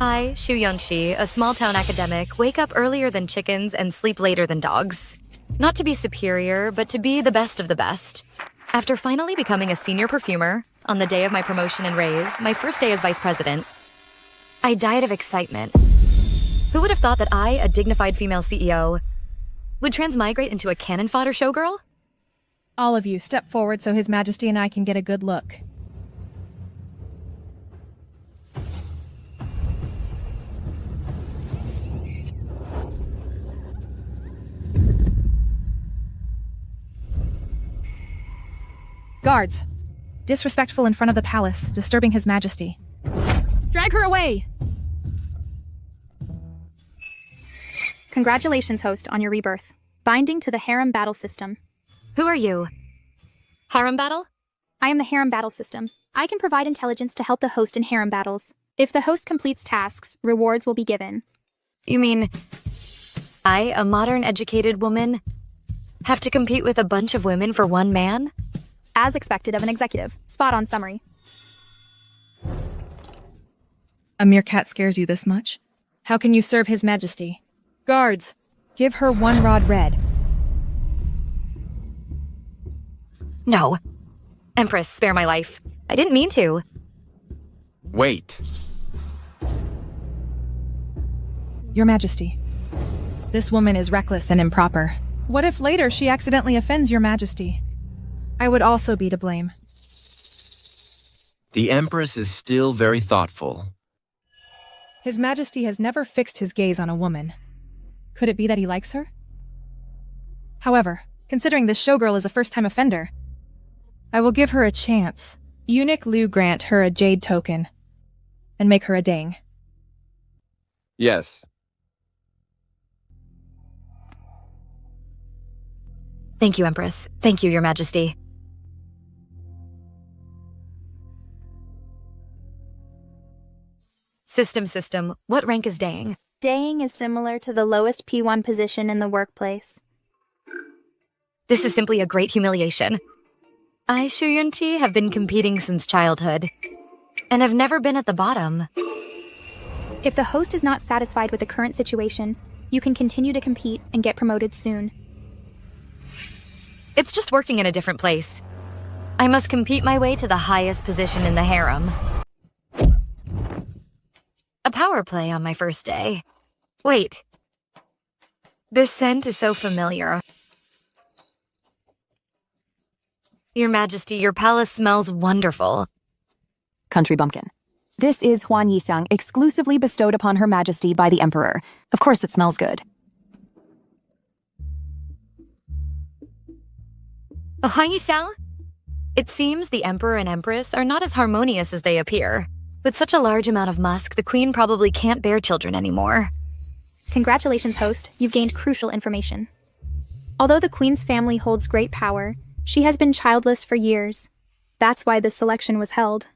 I, Shu Youngshi, a small-town academic, wake up earlier than chickens and sleep later than dogs. Not to be superior, but to be the best of the best. After finally becoming a senior perfumer, on the day of my promotion and raise, my first day as vice president, I died of excitement. Who would have thought that I, a dignified female CEO, would transmigrate into a cannon fodder showgirl? All of you, step forward so His Majesty and I can get a good look. Guards! Disrespectful in front of the palace, disturbing His Majesty. Drag her away! Congratulations, host, on your rebirth. Binding to the harem battle system. Who are you? Harem battle? I am the harem battle system. I can provide intelligence to help the host in harem battles. If the host completes tasks, rewards will be given. You mean, I, a modern educated woman, have to compete with a bunch of women for one man? As expected of an executive. Spot on summary. A meerkat scares you this much? How can you serve His Majesty? Guards, give her 1 rod red. No. Empress, spare my life. I didn't mean to. Wait. Your Majesty, this woman is reckless and improper. What if later she accidentally offends Your Majesty? I would also be to blame. The Empress is still very thoughtful. His Majesty has never fixed his gaze on a woman. Could it be that he likes her? However, considering this showgirl is a first-time offender, I will give her a chance. Eunuch Liu grant her a jade token, and make her a dang. Yes. Thank you, Empress. Thank you, Your Majesty. System. What rank is dang? Daying is similar to the lowest P1 position in the workplace. This is simply a great humiliation. I, Shu Yunti, have been competing since childhood, and have never been at the bottom. If the host is not satisfied with the current situation, you can continue to compete and get promoted soon. It's just working in a different place. I must compete my way to the highest position in the harem. A power play on my first day. Wait. This scent is so familiar. Your Majesty, your palace smells wonderful. Country bumpkin. This is Huan Yisang, exclusively bestowed upon Her Majesty by the Emperor. Of course it smells good. Huan Yisang? It seems the Emperor and Empress are not as harmonious as they appear. With such a large amount of musk, the Queen probably can't bear children anymore. Congratulations, host. You've gained crucial information. Although the Queen's family holds great power, she has been childless for years. That's why this selection was held.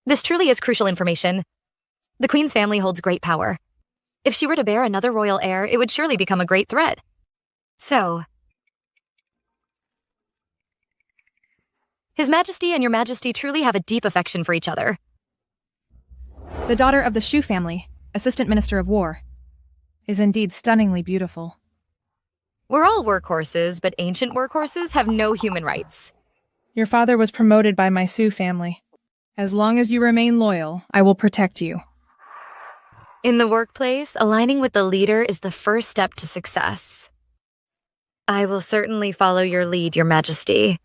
This truly is crucial information. The Queen's family holds great power. If she were to bear another royal heir, it would surely become a great threat. So, His Majesty and Your Majesty truly have a deep affection for each other. The daughter of the Shu family, Assistant Minister of War, is indeed stunningly beautiful. We're all workhorses, but ancient workhorses have no human rights. Your father was promoted by my Su family. As long as you remain loyal, I will protect you. In the workplace, aligning with the leader is the first step to success. I will certainly follow your lead, Your Majesty.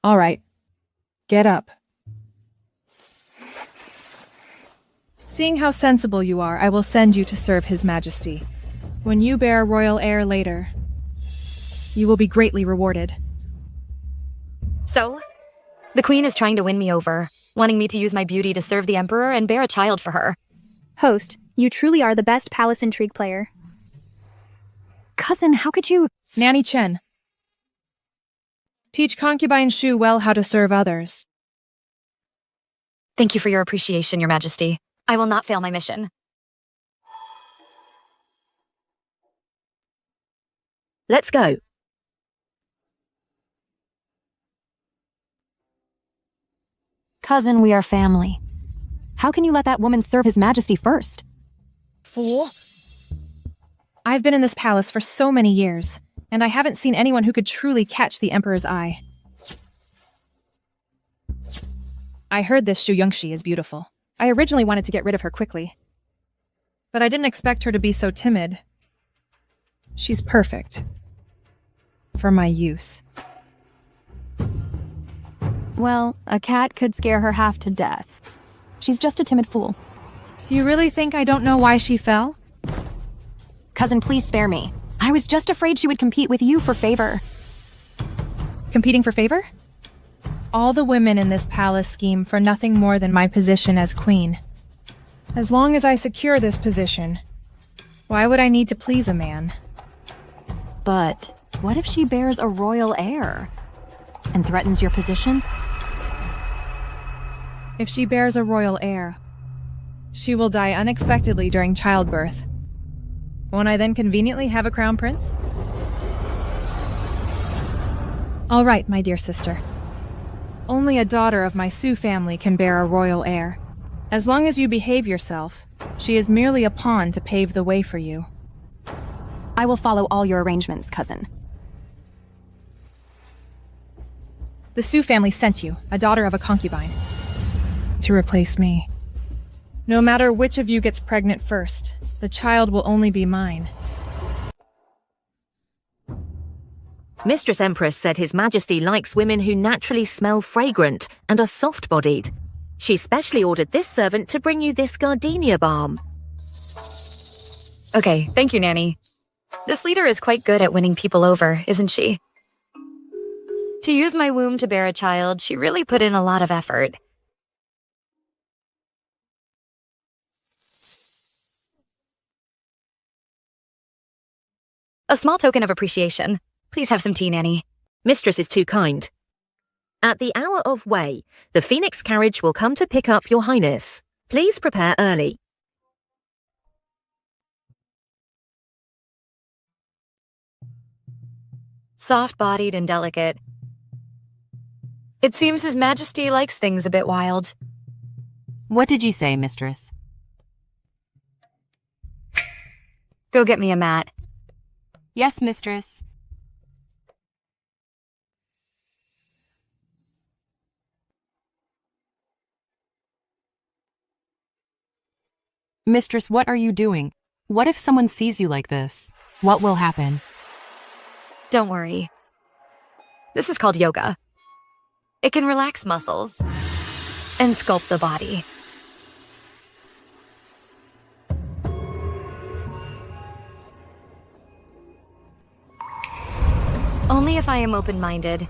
All right. Get up. Seeing how sensible you are, I will send you to serve His Majesty. When you bear royal heir later, you will be greatly rewarded. So, the Queen is trying to win me over, wanting me to use my beauty to serve the Emperor and bear a child for her. Host, you truly are the best palace intrigue player. Cousin, how could you— Nanny Chen. Teach concubine Shu well how to serve others. Thank you for your appreciation, Your Majesty. I will not fail my mission. Let's go. Cousin, we are family. How can you let that woman serve His Majesty first? Fool. I've been in this palace for so many years, and I haven't seen anyone who could truly catch the Emperor's eye. I heard this Shu Yongxi is beautiful. I originally wanted to get rid of her quickly, but I didn't expect her to be so timid. She's perfect. For my use. Well, a cat could scare her half to death. She's just a timid fool. Do you really think I don't know why she fell? Cousin, please spare me. I was just afraid she would compete with you for favor. Competing for favor? All the women in this palace scheme for nothing more than my position as queen. As long as I secure this position, why would I need to please a man? But what if she bears a royal heir and threatens your position? If she bears a royal heir, she will die unexpectedly during childbirth. Won't I then conveniently have a crown prince? All right, my dear sister. Only a daughter of my Su family can bear a royal heir. As long as you behave yourself, she is merely a pawn to pave the way for you. I will follow all your arrangements, cousin. The Su family sent you, a daughter of a concubine, to replace me. No matter which of you gets pregnant first, the child will only be mine. Mistress Empress said His Majesty likes women who naturally smell fragrant and are soft-bodied. She specially ordered this servant to bring you this gardenia balm. Okay, thank you, Nanny. This leader is quite good at winning people over, isn't she? To use my womb to bear a child, she really put in a lot of effort. A small token of appreciation. Please have some tea, Nanny. Mistress is too kind. At the hour of Wei, the Phoenix carriage will come to pick up your highness. Please prepare early. Soft-bodied and delicate. It seems His Majesty likes things a bit wild. What did you say, mistress? Go get me a mat. Yes, mistress. Mistress, what are you doing? What if someone sees you like this? What will happen? Don't worry. This is called yoga. It can relax muscles and sculpt the body. Only if I am open-minded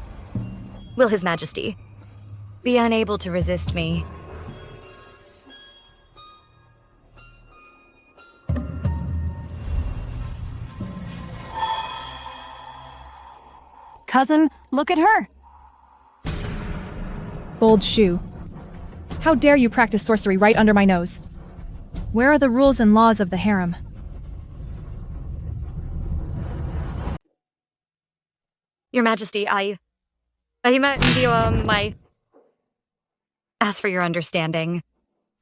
will His Majesty be unable to resist me. Cousin, look at her! Bold Shu. How dare you practice sorcery right under my nose? Where are the rules and laws of the harem? Your Majesty, I ask for your understanding.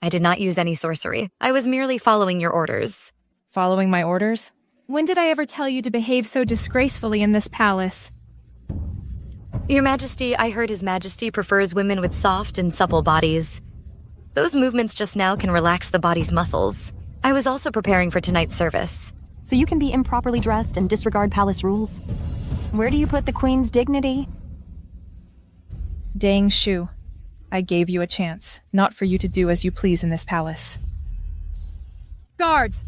I did not use any sorcery. I was merely following your orders. Following my orders? When did I ever tell you to behave so disgracefully in this palace? Your Majesty, I heard His Majesty prefers women with soft and supple bodies. Those movements just now can relax the body's muscles. I was also preparing for tonight's service. So you can be improperly dressed and disregard palace rules? Where do you put the queen's dignity? Dang Shu, I gave you a chance, not for you to do as you please in this palace. Guards!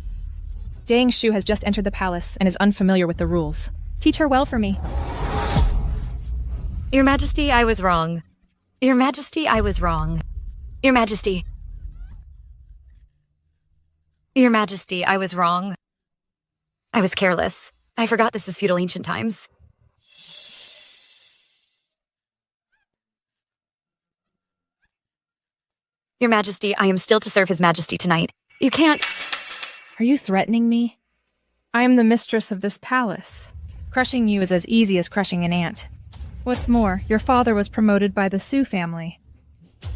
Dang Shu has just entered the palace and is unfamiliar with the rules. Teach her well for me. Your Majesty, I was wrong. Your Majesty, I was wrong. Your Majesty. Your Majesty, I was wrong. I was careless. I forgot this is feudal ancient times. Your Majesty, I am still to serve His Majesty tonight. You can't... Are you threatening me? I am the mistress of this palace. Crushing you is as easy as crushing an ant. What's more, your father was promoted by the Su family.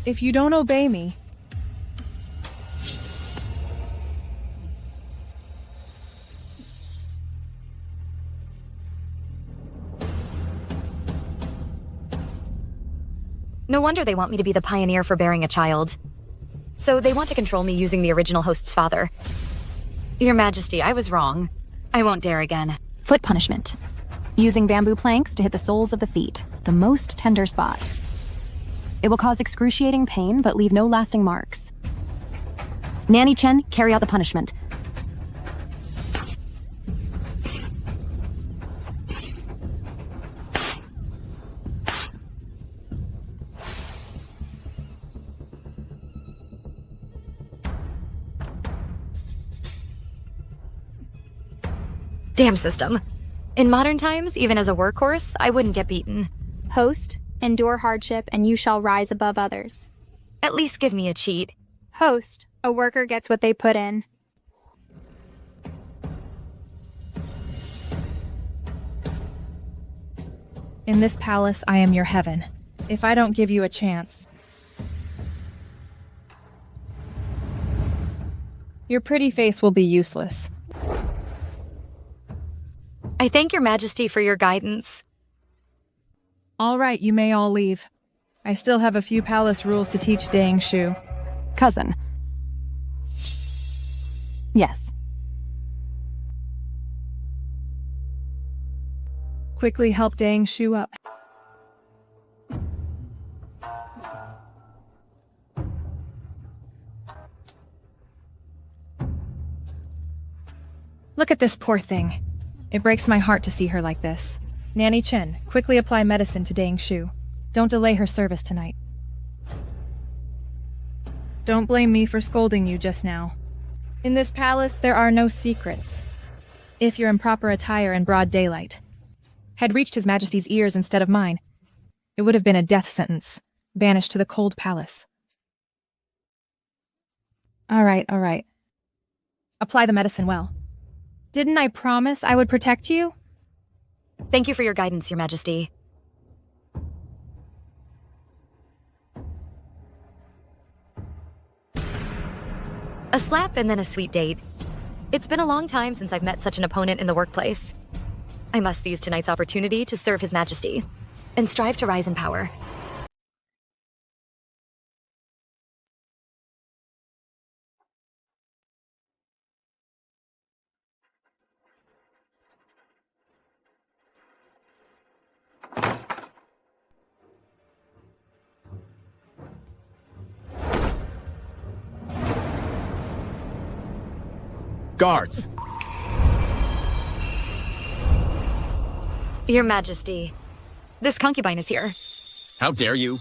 If you don't obey me, No wonder they want me to be the pioneer for bearing a child. So they want to control me using the original host's father. Your Majesty, I was wrong. I won't dare again. Foot punishment. Using bamboo planks to hit the soles of the feet, the most tender spot. It will cause excruciating pain, but leave no lasting marks. Nanny Chen, carry out the punishment. Damn system. In modern times, even as a workhorse, I wouldn't get beaten. Host, endure hardship and you shall rise above others. At least give me a cheat. Host, a worker gets what they put in. In this palace, I am your heaven. If I don't give you a chance, your pretty face will be useless. I thank your Majesty for your guidance. All right, you may all leave. I still have a few palace rules to teach Dang Shu. Cousin. Yes. Quickly help Dang Shu up. Look at this poor thing. It breaks my heart to see her like this. Nanny Chen, quickly apply medicine to Dang Shu. Don't delay her service tonight. Don't blame me for scolding you just now. In this palace, there are no secrets. If your improper attire in broad daylight had reached His Majesty's ears instead of mine, it would have been a death sentence, banished to the cold palace. All right. Apply the medicine well. Didn't I promise I would protect you? Thank you for your guidance, Your Majesty. A slap and then a sweet date. It's been a long time since I've met such an opponent in the workplace. I must seize tonight's opportunity to serve His Majesty and strive to rise in power. Guards! Your Majesty, this concubine is here. How dare you?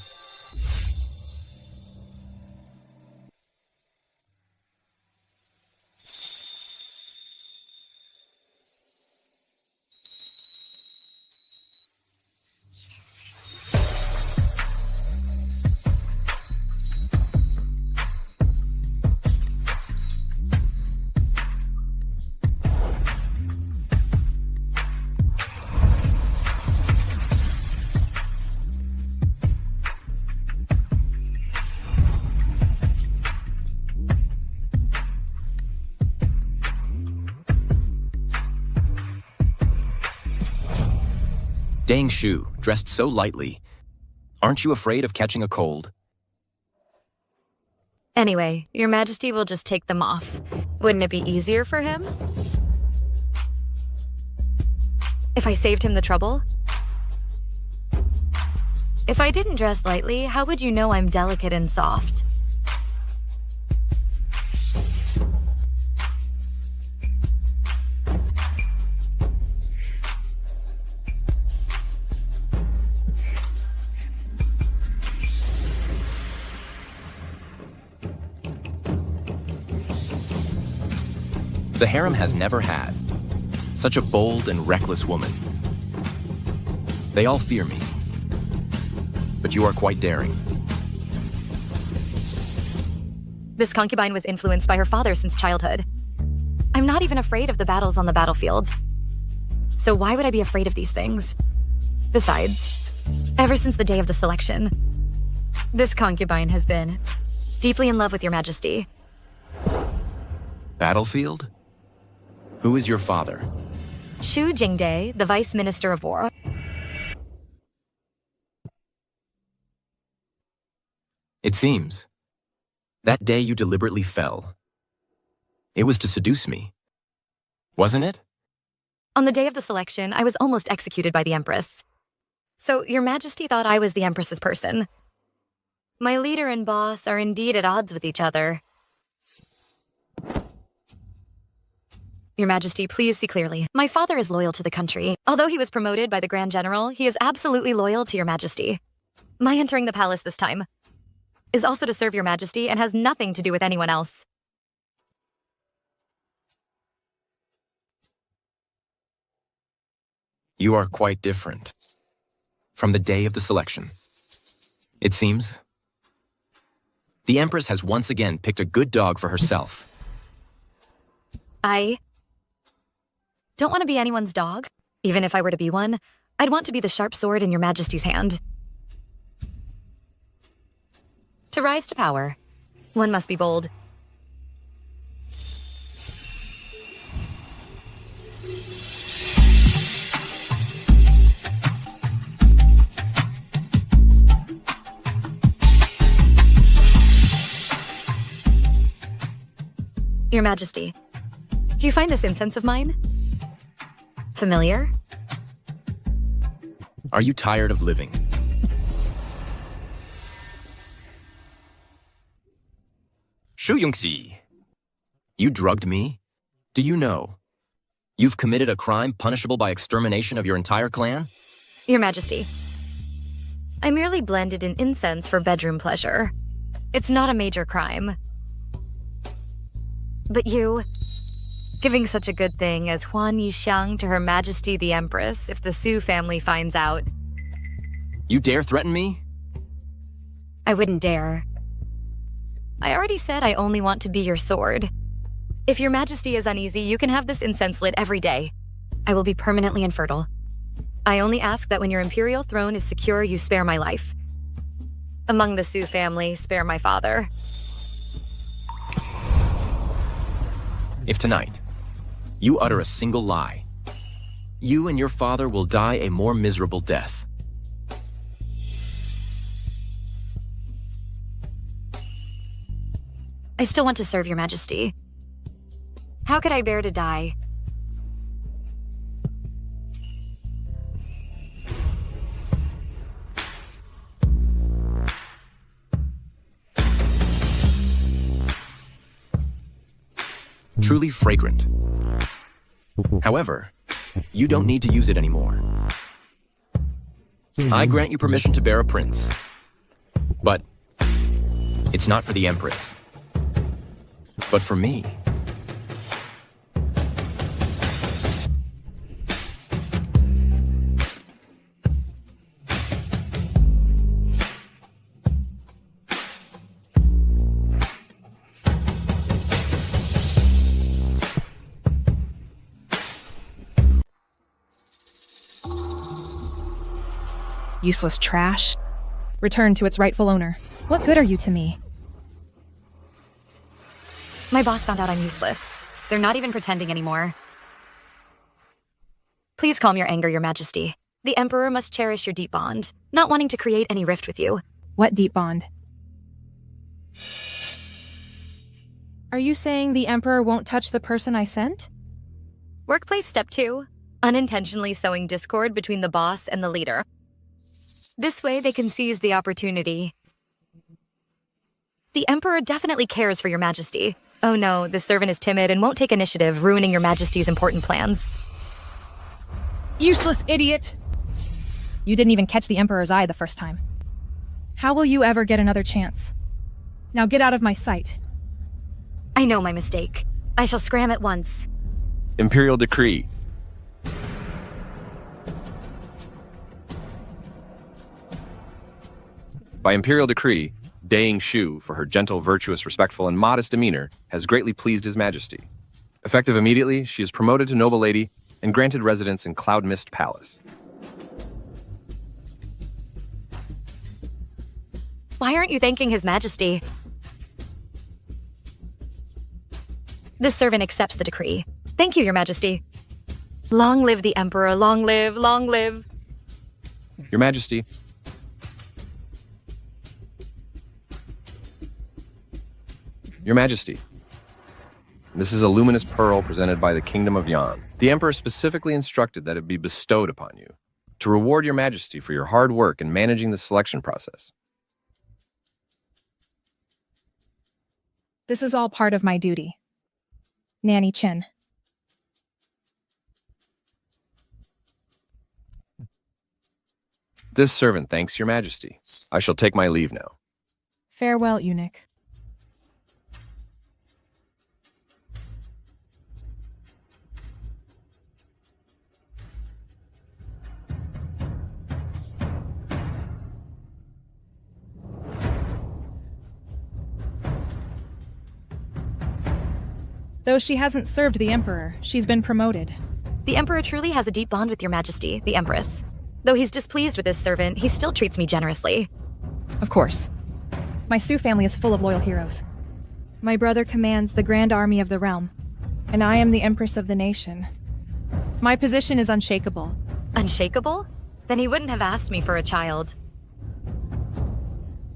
Dang Shu, dressed so lightly. Aren't you afraid of catching a cold? Anyway, Your Majesty will just take them off. Wouldn't it be easier for him? If I saved him the trouble? If I didn't dress lightly, how would you know I'm delicate and soft? The harem has never had such a bold and reckless woman. They all fear me, but you are quite daring. This concubine was influenced by her father since childhood. I'm not even afraid of the battles on the battlefield. So why would I be afraid of these things? Besides, ever since the day of the selection, this concubine has been deeply in love with Your Majesty. Battlefield? Who is your father? Shu Jingde, the Vice Minister of War. It seems. That day you deliberately fell. It was to seduce me. Wasn't it? On the day of the selection, I was almost executed by the Empress. So, Your Majesty thought I was the Empress's person. My leader and boss are indeed at odds with each other. Your Majesty, please see clearly. My father is loyal to the country. Although he was promoted by the Grand General, he is absolutely loyal to Your Majesty. My entering the palace this time is also to serve Your Majesty and has nothing to do with anyone else. You are quite different from the day of the selection. It seems the Empress has once again picked a good dog for herself. I don't want to be anyone's dog. Even if I were to be one, I'd want to be the sharp sword in Your Majesty's hand. To rise to power, one must be bold. Your Majesty, do you find this incense of mine familiar? Are you tired of living? Shu Yongxi, you drugged me? Do you know you've committed a crime punishable by extermination of your entire clan? Your Majesty, I merely blended in incense for bedroom pleasure. It's not a major crime. But you, giving such a good thing as Huan Yixiang to Her Majesty the Empress if the Su family finds out. You dare threaten me? I wouldn't dare. I already said I only want to be your sword. If Your Majesty is uneasy, you can have this incense lit every day. I will be permanently infertile. I only ask that when your imperial throne is secure, you spare my life. Among the Su family, spare my father. If tonight you utter a single lie, you and your father will die a more miserable death. I still want to serve Your Majesty. How could I bear to die? Truly fragrant. However, you don't need to use it anymore. I grant you permission to bear a prince. But it's not for the Empress, but for me. Useless trash. Return to its rightful owner. What good are you to me? My boss found out I'm useless. They're not even pretending anymore. Please calm your anger, Your Majesty. The Emperor must cherish your deep bond, not wanting to create any rift with you. What deep bond? Are you saying the Emperor won't touch the person I sent? Workplace step 2. Unintentionally sowing discord between the boss and the leader. This way they can seize the opportunity. The Emperor definitely cares for Your Majesty. Oh no, this servant is timid and won't take initiative, ruining Your Majesty's important plans. Useless idiot! You didn't even catch the Emperor's eye the first time. How will you ever get another chance? Now get out of my sight. I know my mistake. I shall scram at once. Imperial decree. By imperial decree, Daying Shu, for her gentle, virtuous, respectful, and modest demeanor, has greatly pleased His Majesty. Effective immediately, she is promoted to noble lady and granted residence in Cloud Mist Palace. Why aren't you thanking His Majesty? This servant accepts the decree. Thank you, Your Majesty. Long live the Emperor, long live, long live. Your Majesty. Your Majesty. This is a luminous pearl presented by the Kingdom of Yan. The Emperor specifically instructed that it be bestowed upon you to reward Your Majesty for your hard work in managing the selection process. This is all part of my duty. Nanny Chen. This servant thanks Your Majesty. I shall take my leave now. Farewell, eunuch. Though she hasn't served the Emperor, she's been promoted. The Emperor truly has a deep bond with Your Majesty, the Empress. Though he's displeased with his servant, he still treats me generously. Of course. My Su family is full of loyal heroes. My brother commands the Grand Army of the Realm, and I am the Empress of the nation. My position is unshakable. Unshakable? Then he wouldn't have asked me for a child.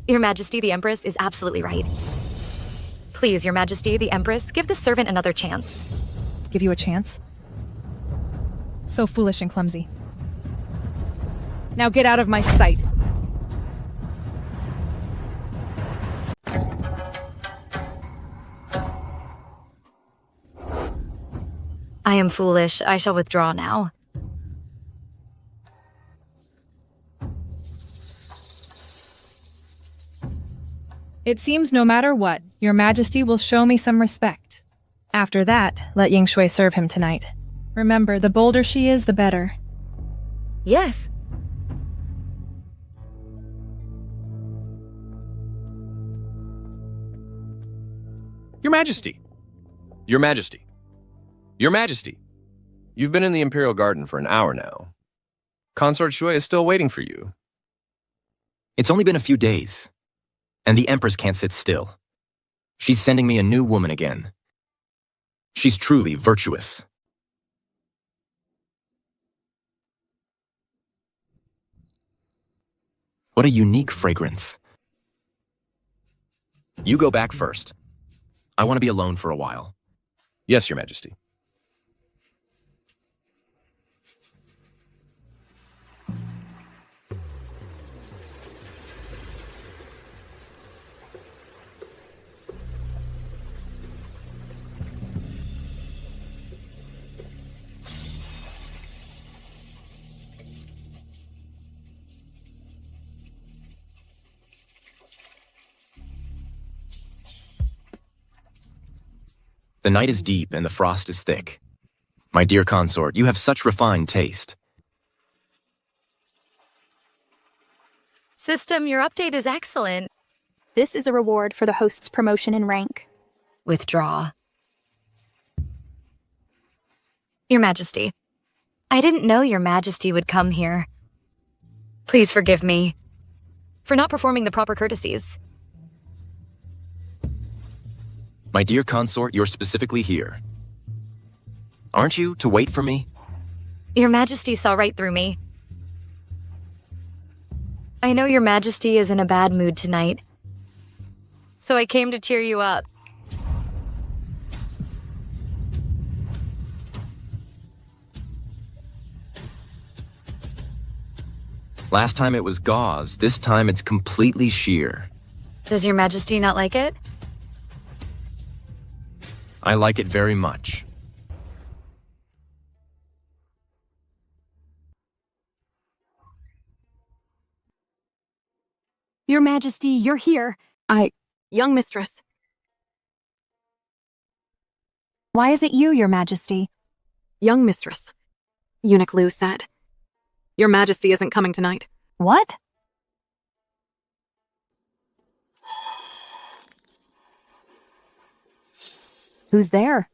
Your Majesty, the Empress, is absolutely right. Please, Your Majesty, the Empress, give this servant another chance. Give you a chance? So foolish and clumsy. Now get out of my sight. I am foolish. I shall withdraw now. It seems no matter what, Your Majesty will show me some respect. After that, let Ying Shui serve him tonight. Remember, the bolder she is, the better. Yes. Your Majesty! Your Majesty! Your Majesty! You've been in the Imperial Garden for an hour now. Consort Shui is still waiting for you. It's only been a few days, and the Empress can't sit still. She's sending me a new woman again. She's truly virtuous. What a unique fragrance. You go back first. I want to be alone for a while. Yes, Your Majesty. The night is deep and the frost is thick. My dear consort, you have such refined taste. System, your update is excellent. This is a reward for the host's promotion in rank. Withdraw. Your Majesty, I didn't know Your Majesty would come here. Please forgive me for not performing the proper courtesies. My dear consort, you're specifically here. Aren't you to wait for me? Your Majesty saw right through me. I know Your Majesty is in a bad mood tonight, so I came to cheer you up. Last time it was gauze, this time it's completely sheer. Does Your Majesty not like it? I like it very much. Your Majesty, you're here. Young mistress. Why is it you, Your Majesty? Young mistress. Eunuch Lu said. Your Majesty isn't coming tonight. What? Who's there?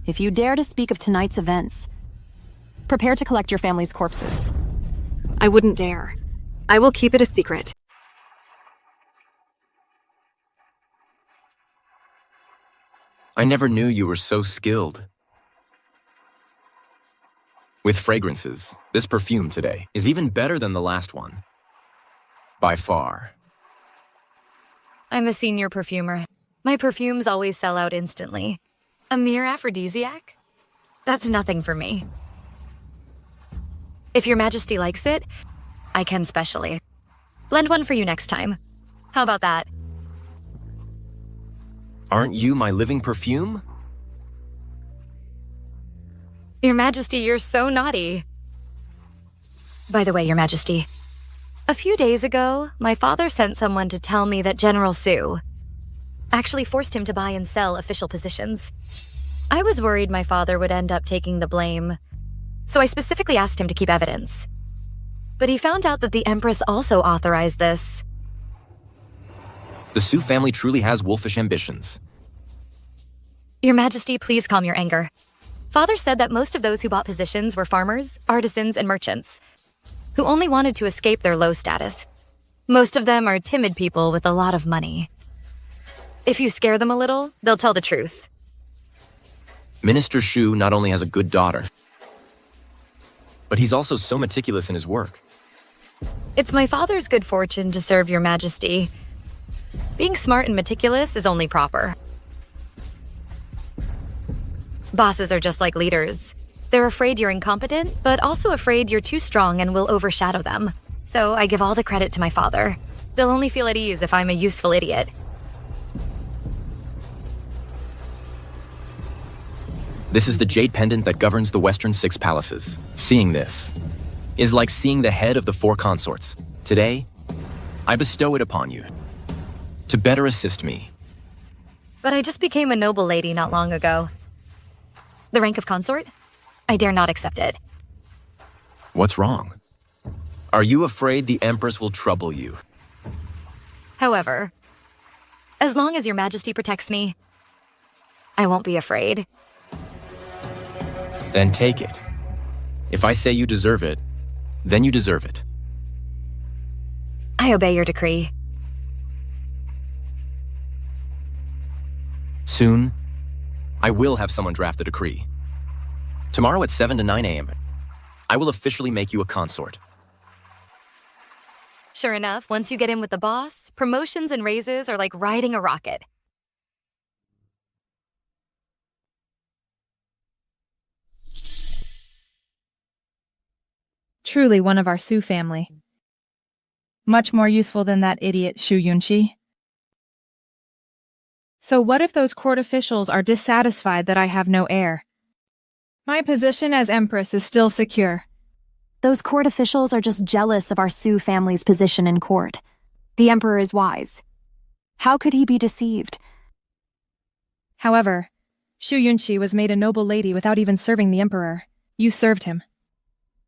If you dare to speak of tonight's events, prepare to collect your family's corpses. I wouldn't dare. I will keep it a secret. I never knew you were so skilled. With fragrances, this perfume today is even better than the last one. By far. I'm a senior perfumer. My perfumes always sell out instantly. A mere aphrodisiac? That's nothing for me. If your majesty likes it, I can specially. Blend one for you next time. How about that? Aren't you my living perfume? Your majesty, you're so naughty. By the way, your majesty, a few days ago, my father sent someone to tell me that General Sue actually forced him to buy and sell official positions. I was worried my father would end up taking the blame, so I specifically asked him to keep evidence. But he found out that the Empress also authorized this. The Sue family truly has wolfish ambitions. Your majesty, please calm your anger. Father said that most of those who bought positions were farmers, artisans, and merchants, who only wanted to escape their low status. Most of them are timid people with a lot of money. If you scare them a little, they'll tell the truth. Minister Shu not only has a good daughter, but he's also so meticulous in his work. It's my father's good fortune to serve your majesty. Being smart and meticulous is only proper. Bosses are just like leaders. They're afraid you're incompetent, but also afraid you're too strong and will overshadow them. So I give all the credit to my father. They'll only feel at ease if I'm a useful idiot. This is the jade pendant that governs the Western Six Palaces. Seeing this is like seeing the head of the four consorts. Today, I bestow it upon you to better assist me. But I just became a noble lady not long ago. The rank of consort? I dare not accept it. What's wrong? Are you afraid the Empress will trouble you? However, as long as your majesty protects me, I won't be afraid. Then take it. If I say you deserve it, then you deserve it. I obey your decree. Soon, I will have someone draft the decree. Tomorrow at 7 to 9 a.m., I will officially make you a consort. Sure enough, once you get in with the boss, promotions and raises are like riding a rocket. Truly one of our Sue family. Much more useful than that idiot Shu Yunqi. So what if those court officials are dissatisfied that I have no heir? My position as Empress is still secure. Those court officials are just jealous of our Sue family's position in court. The Emperor is wise. How could he be deceived? However, Shu Yunqi was made a noble lady without even serving the Emperor. You served him.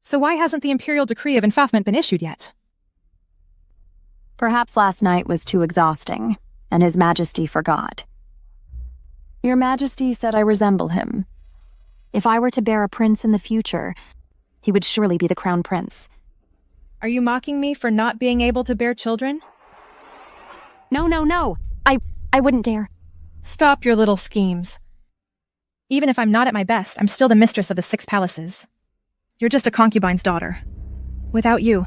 So why hasn't the imperial decree of confront been issued yet? Perhaps last night was too exhausting, and His Majesty forgot. Your Majesty said I resemble him. If I were to bear a prince in the future, he would surely be the crown prince. Are you mocking me for not being able to bear children? No. I wouldn't dare. Stop your little schemes. Even if I'm not at my best, I'm still the mistress of the Six Palaces. You're just a concubine's daughter. Without you,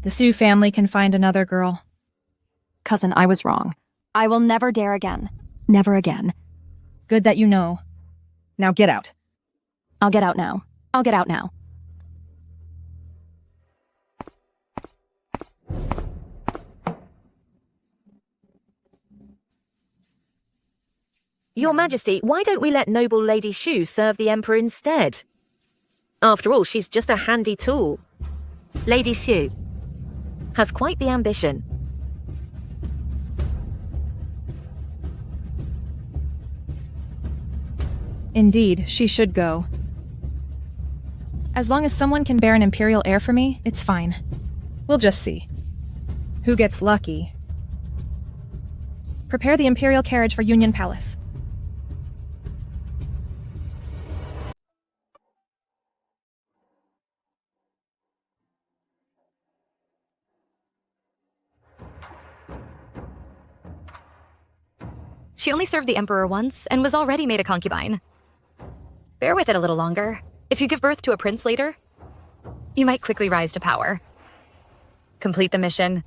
the Sue family can find another girl. Cousin, I was wrong. I will never dare again. Never again. Good that you know. Now get out. I'll get out now. I'll get out now. Your Majesty, why don't we let noble Lady Shu serve the Emperor instead? After all, she's just a handy tool. Lady Shu has quite the ambition. Indeed, she should go. As long as someone can bear an imperial heir for me, it's fine. We'll just see. Who gets lucky? Prepare the imperial carriage for Union Palace. She only served the Emperor once and was already made a concubine. Bear with it a little longer. If you give birth to a prince later, you might quickly rise to power. Complete the mission.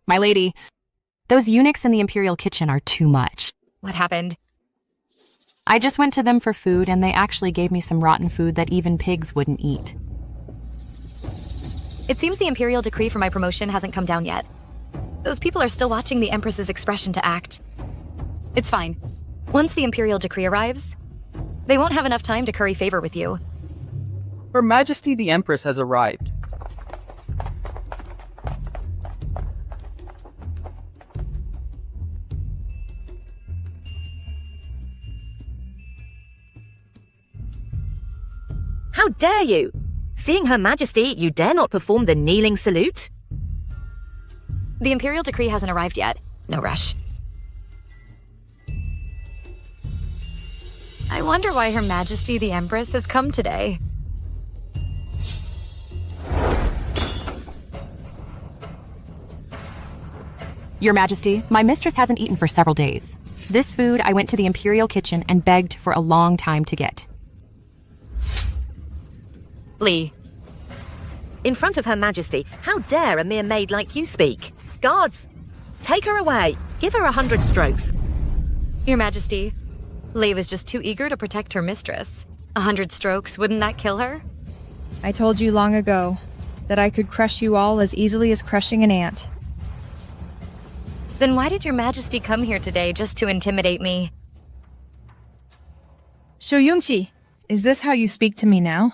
My lady, those eunuchs in the Imperial kitchen are too much. What happened? I just went to them for food, and they actually gave me some rotten food that even pigs wouldn't eat. It seems the Imperial decree for my promotion hasn't come down yet. Those people are still watching the Empress's expression to act. It's fine. Once the Imperial decree arrives, they won't have enough time to curry favor with you. Her Majesty the Empress has arrived. How dare you? Seeing Her Majesty, you dare not perform the kneeling salute? The Imperial decree hasn't arrived yet. No rush. I wonder why Her Majesty the Empress has come today. Your Majesty, my mistress hasn't eaten for several days. This food I went to the Imperial kitchen and begged for a long time to get. Lee. In front of Her Majesty, how dare a mere maid like you speak? Guards, take her away. Give her 100 strokes. Your Majesty, Lee was just too eager to protect her mistress. 100 strokes, wouldn't that kill her? I told you long ago that I could crush you all as easily as crushing an ant. Then why did Your Majesty come here today just to intimidate me? Shoyungchi, is this how you speak to me now?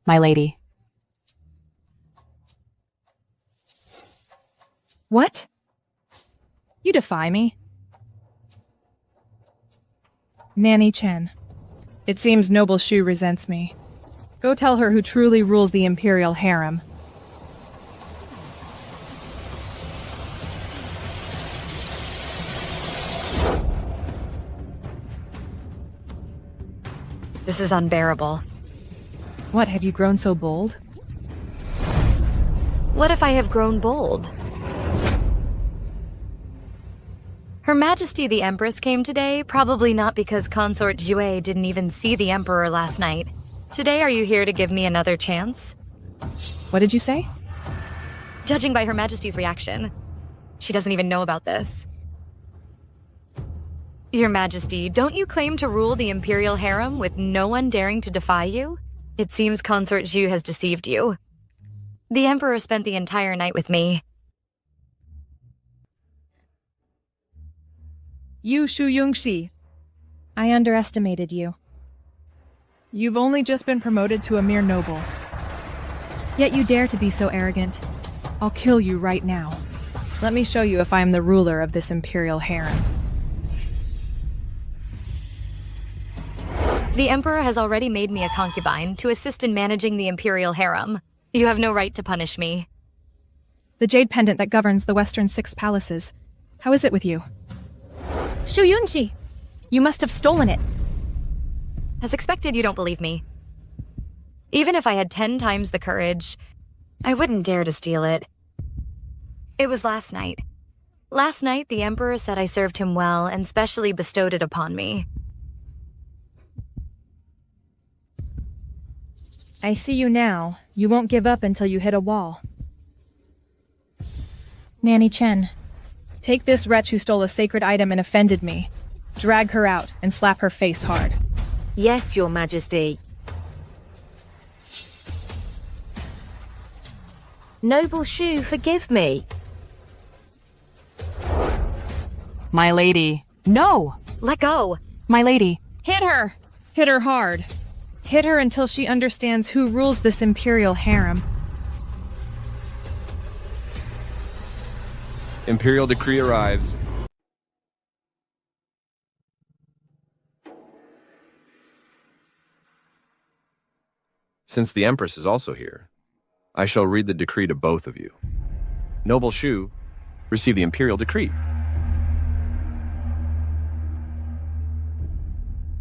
My lady. What? You defy me? Nanny Chen. It seems Noble Shu resents me. Go tell her who truly rules the Imperial harem. This is unbearable. What, have you grown so bold? What if I have grown bold? Her Majesty the Empress came today, probably not because Consort Jue didn't even see the Emperor last night. Today, are you here to give me another chance? What did you say? Judging by Her Majesty's reaction, she doesn't even know about this. Your Majesty, don't you claim to rule the Imperial harem with no one daring to defy you? It seems Consort Zhu has deceived you. The Emperor spent the entire night with me. You Shoyungchi. I underestimated you. You've only just been promoted to a mere noble. Yet you dare to be so arrogant. I'll kill you right now. Let me show you if I am the ruler of this Imperial harem. The Emperor has already made me a concubine to assist in managing the Imperial harem. You have no right to punish me. The jade pendant that governs the Western 6 palaces. How is it with you? Shoyunchi! You must have stolen it. As expected, you don't believe me. Even if I had 10 times the courage, I wouldn't dare to steal it. It was last night. Last night, the Emperor said I served him well and specially bestowed it upon me. I see you now. You won't give up until you hit a wall. Nanny Chen, take this wretch who stole a sacred item and offended me. Drag her out and slap her face hard. Yes, Your Majesty. Noble Shu, forgive me. My lady. No! Let go! My lady. Hit her! Hit her hard. Hit her until she understands who rules this Imperial harem. Imperial decree arrives. Since the Empress is also here, I shall read the decree to both of you. Noble Shu, receive the Imperial decree.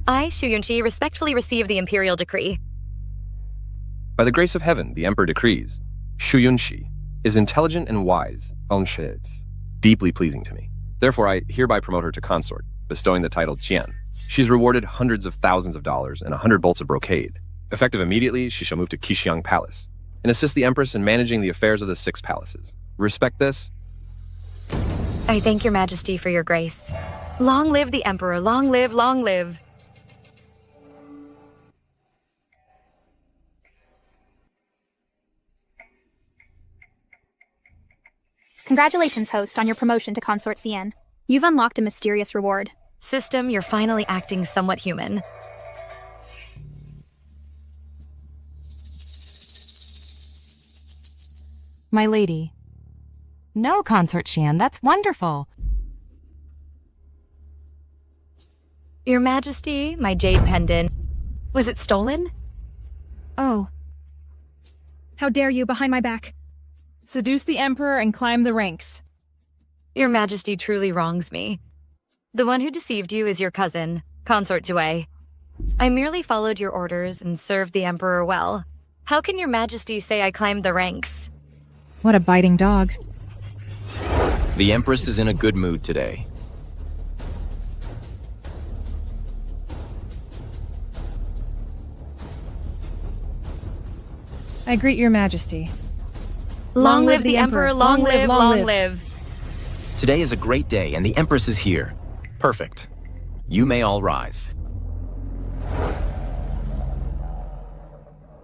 I, Shu Yunchi, respectfully receive the imperial decree. By the grace of heaven, the Emperor decrees, Shu Yunshi is intelligent and wise, deeply pleasing to me. Therefore, I hereby promote her to consort, bestowing the title Qian. She is rewarded hundreds of thousands of dollars and 100 bolts of brocade. Effective immediately, she shall move to Qixiang Palace and assist the Empress in managing the affairs of the 6 palaces. Respect this? I thank your majesty for your grace. Long live the Emperor, long live, long live. Congratulations, host, on your promotion to Consort CN. You've unlocked a mysterious reward. System, you're finally acting somewhat human. My lady. No, Consort Qian, that's wonderful. Your Majesty, my jade pendant. Was it stolen? Oh. How dare you, behind my back? Seduce the Emperor and climb the ranks. Your Majesty truly wrongs me. The one who deceived you is your cousin, Consort Due. I merely followed your orders and served the Emperor well. How can your Majesty say I climbed the ranks? What a biting dog. The Empress is in a good mood today. I greet your majesty. Long live the Emperor, long live, long live. Today is a great day and the Empress is here. Perfect. You may all rise.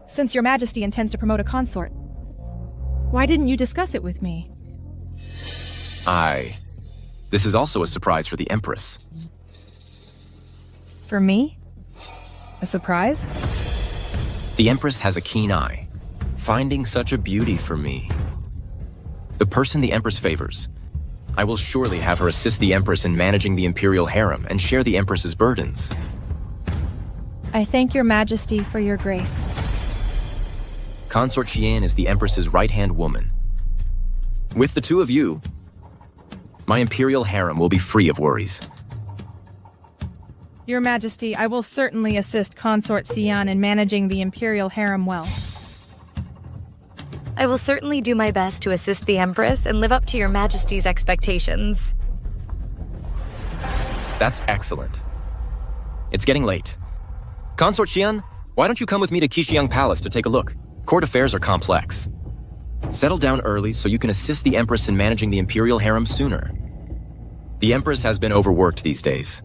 Since your majesty intends to promote a consort, why didn't you discuss it with me? This is also a surprise for the Empress. For me? A surprise? The Empress has a keen eye, finding such a beauty for me. The person the Empress favors. I will surely have her assist the Empress in managing the imperial harem and share the Empress's burdens. I thank your majesty for your grace. Consort Qian is the Empress's right-hand woman. With the two of you, my imperial harem will be free of worries. Your majesty, I will certainly assist Consort Xian in managing the imperial harem well. I will certainly do my best to assist the Empress and live up to your majesty's expectations. That's excellent. It's getting late. Consort Qian, why don't you come with me to Qixiang Palace to take a look? Court affairs are complex. Settle down early so you can assist the Empress in managing the imperial harem sooner. The Empress has been overworked these days.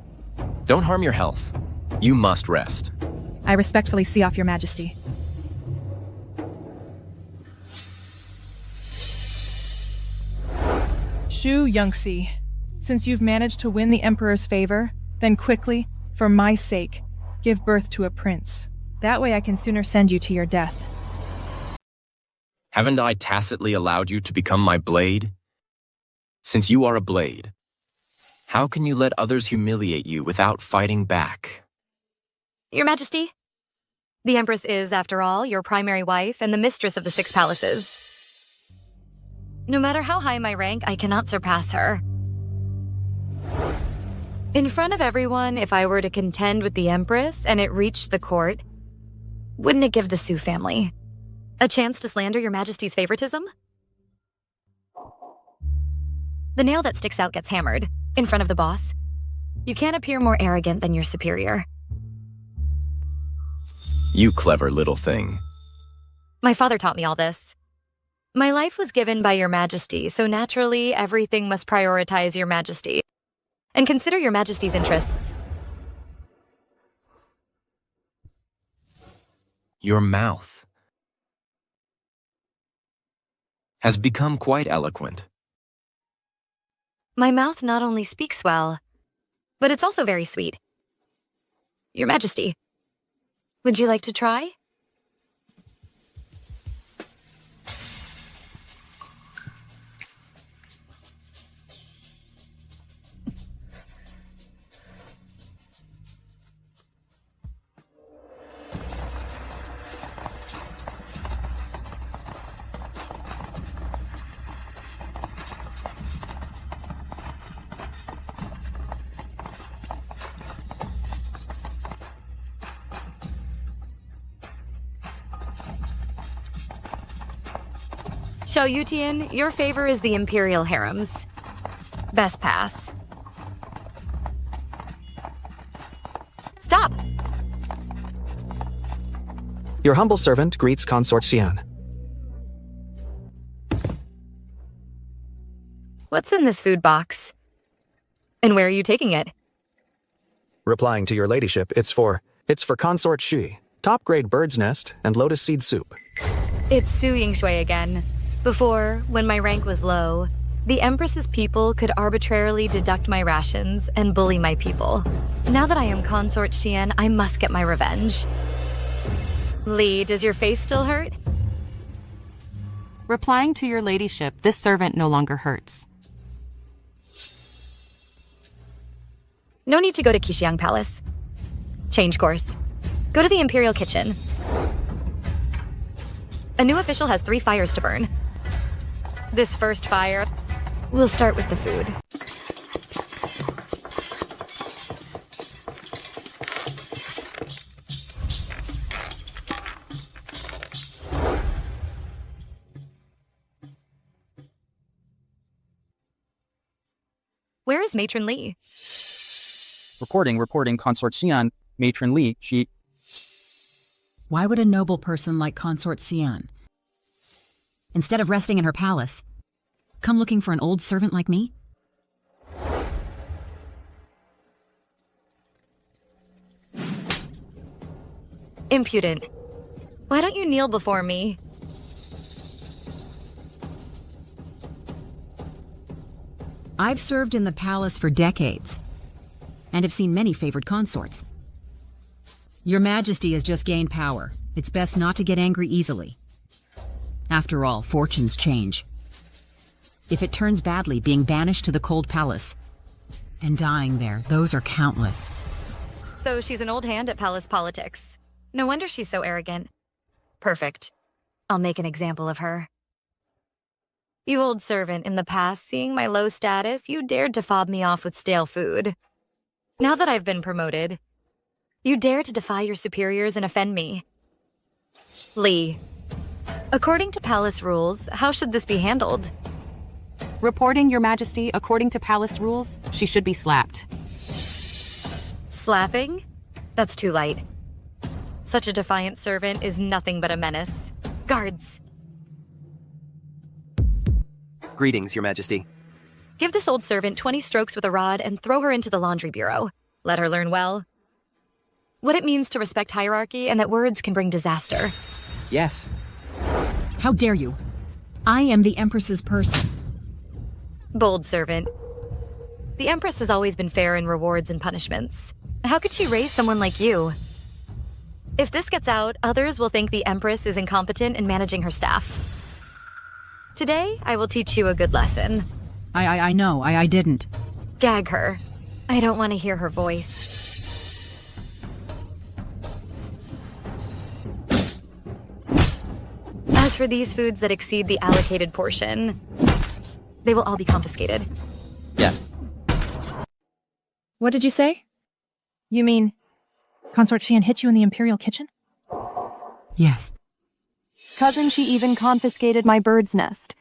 Don't harm your health. You must rest. I respectfully see off your majesty. Shu Yunxi, since you've managed to win the Emperor's favor, then quickly, for my sake, give birth to a prince. That way I can sooner send you to your death. Haven't I tacitly allowed you to become my blade? Since you are a blade, how can you let others humiliate you without fighting back? Your Majesty, the Empress is, after all, your primary wife and the mistress of the 6 palaces. No matter how high my rank, I cannot surpass her. In front of everyone, if I were to contend with the Empress and it reached the court, wouldn't it give the Su family a chance to slander your Majesty's favoritism? The nail that sticks out gets hammered in front of the boss. You can't appear more arrogant than your superior. You clever little thing. My father taught me all this. My life was given by your Majesty, so naturally everything must prioritize your Majesty and consider your Majesty's interests. Your mouth has become quite eloquent. My mouth not only speaks well, but it's also very sweet. Your Majesty, would you like to try? Xiao Yutian, your favor is the imperial harems. Best pass. Stop! Your humble servant greets Consort Xian. What's in this food box? And where are you taking it? Replying to your ladyship, it's for Consort Xi, top-grade bird's nest and lotus seed soup. It's Su Yingshui again. Before, when my rank was low, the Empress's people could arbitrarily deduct my rations and bully my people. Now that I am Consort Xian, I must get my revenge. Li, does your face still hurt? Replying to your ladyship, this servant no longer hurts. No need to go to Qixiang Palace. Change course. Go to the Imperial Kitchen. A new official has 3 fires to burn. This first fire, we'll start with the food. Where is Matron Li? Reporting, Consort Xian, Matron Li, she... Why would a noble person like Consort Xian, instead of resting in her palace, come looking for an old servant like me? Impudent. Why don't you kneel before me? I've served in the palace for decades, and have seen many favored consorts. Your Majesty has just gained power. It's best not to get angry easily. After all, fortunes change. If it turns badly, being banished to the cold palace and dying there, those are countless. So she's an old hand at palace politics. No wonder she's so arrogant. Perfect. I'll make an example of her. You old servant, in the past, seeing my low status, you dared to fob me off with stale food. Now that I've been promoted, you dare to defy your superiors and offend me. Li, according to palace rules, how should this be handled? Reporting, Your Majesty, according to palace rules, she should be slapped. Slapping? That's too light. Such a defiant servant is nothing but a menace. Guards! Greetings, Your Majesty. Give this old servant 20 strokes with a rod and throw her into the laundry bureau. Let her learn well. What it means to respect hierarchy and that words can bring disaster. Yes. How dare you? I am the Empress's person. Bold servant. The Empress has always been fair in rewards and punishments. How could she raise someone like you? If this gets out, others will think the Empress is incompetent in managing her staff. Today, I will teach you a good lesson. I know, I didn't. Gag her. I don't want to hear her voice. As for these foods that exceed the allocated portion, they will all be confiscated. Yes. What did you say? You mean Consort Xian hit you in the Imperial Kitchen? Yes. Cousin, she even confiscated my bird's nest.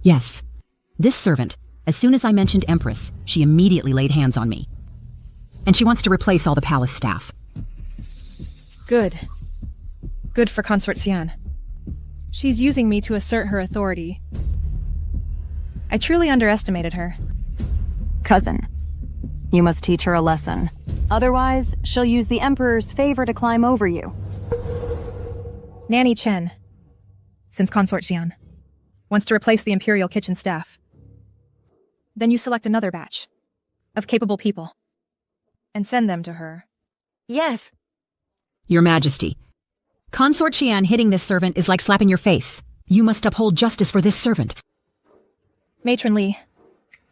Yes. This servant, as soon as I mentioned Empress, she immediately laid hands on me. And she wants to replace all the palace staff. Good. Good for Consort Xian. She's using me to assert her authority. I truly underestimated her. Cousin, you must teach her a lesson. Otherwise, she'll use the Emperor's favor to climb over you. Nanny Chen, since Consort Xian, wants to replace the Imperial Kitchen staff. Then you select another batch of capable people and send them to her. Yes. Your Majesty, Consort Xian hitting this servant is like slapping your face. You must uphold justice for this servant. Matron Li,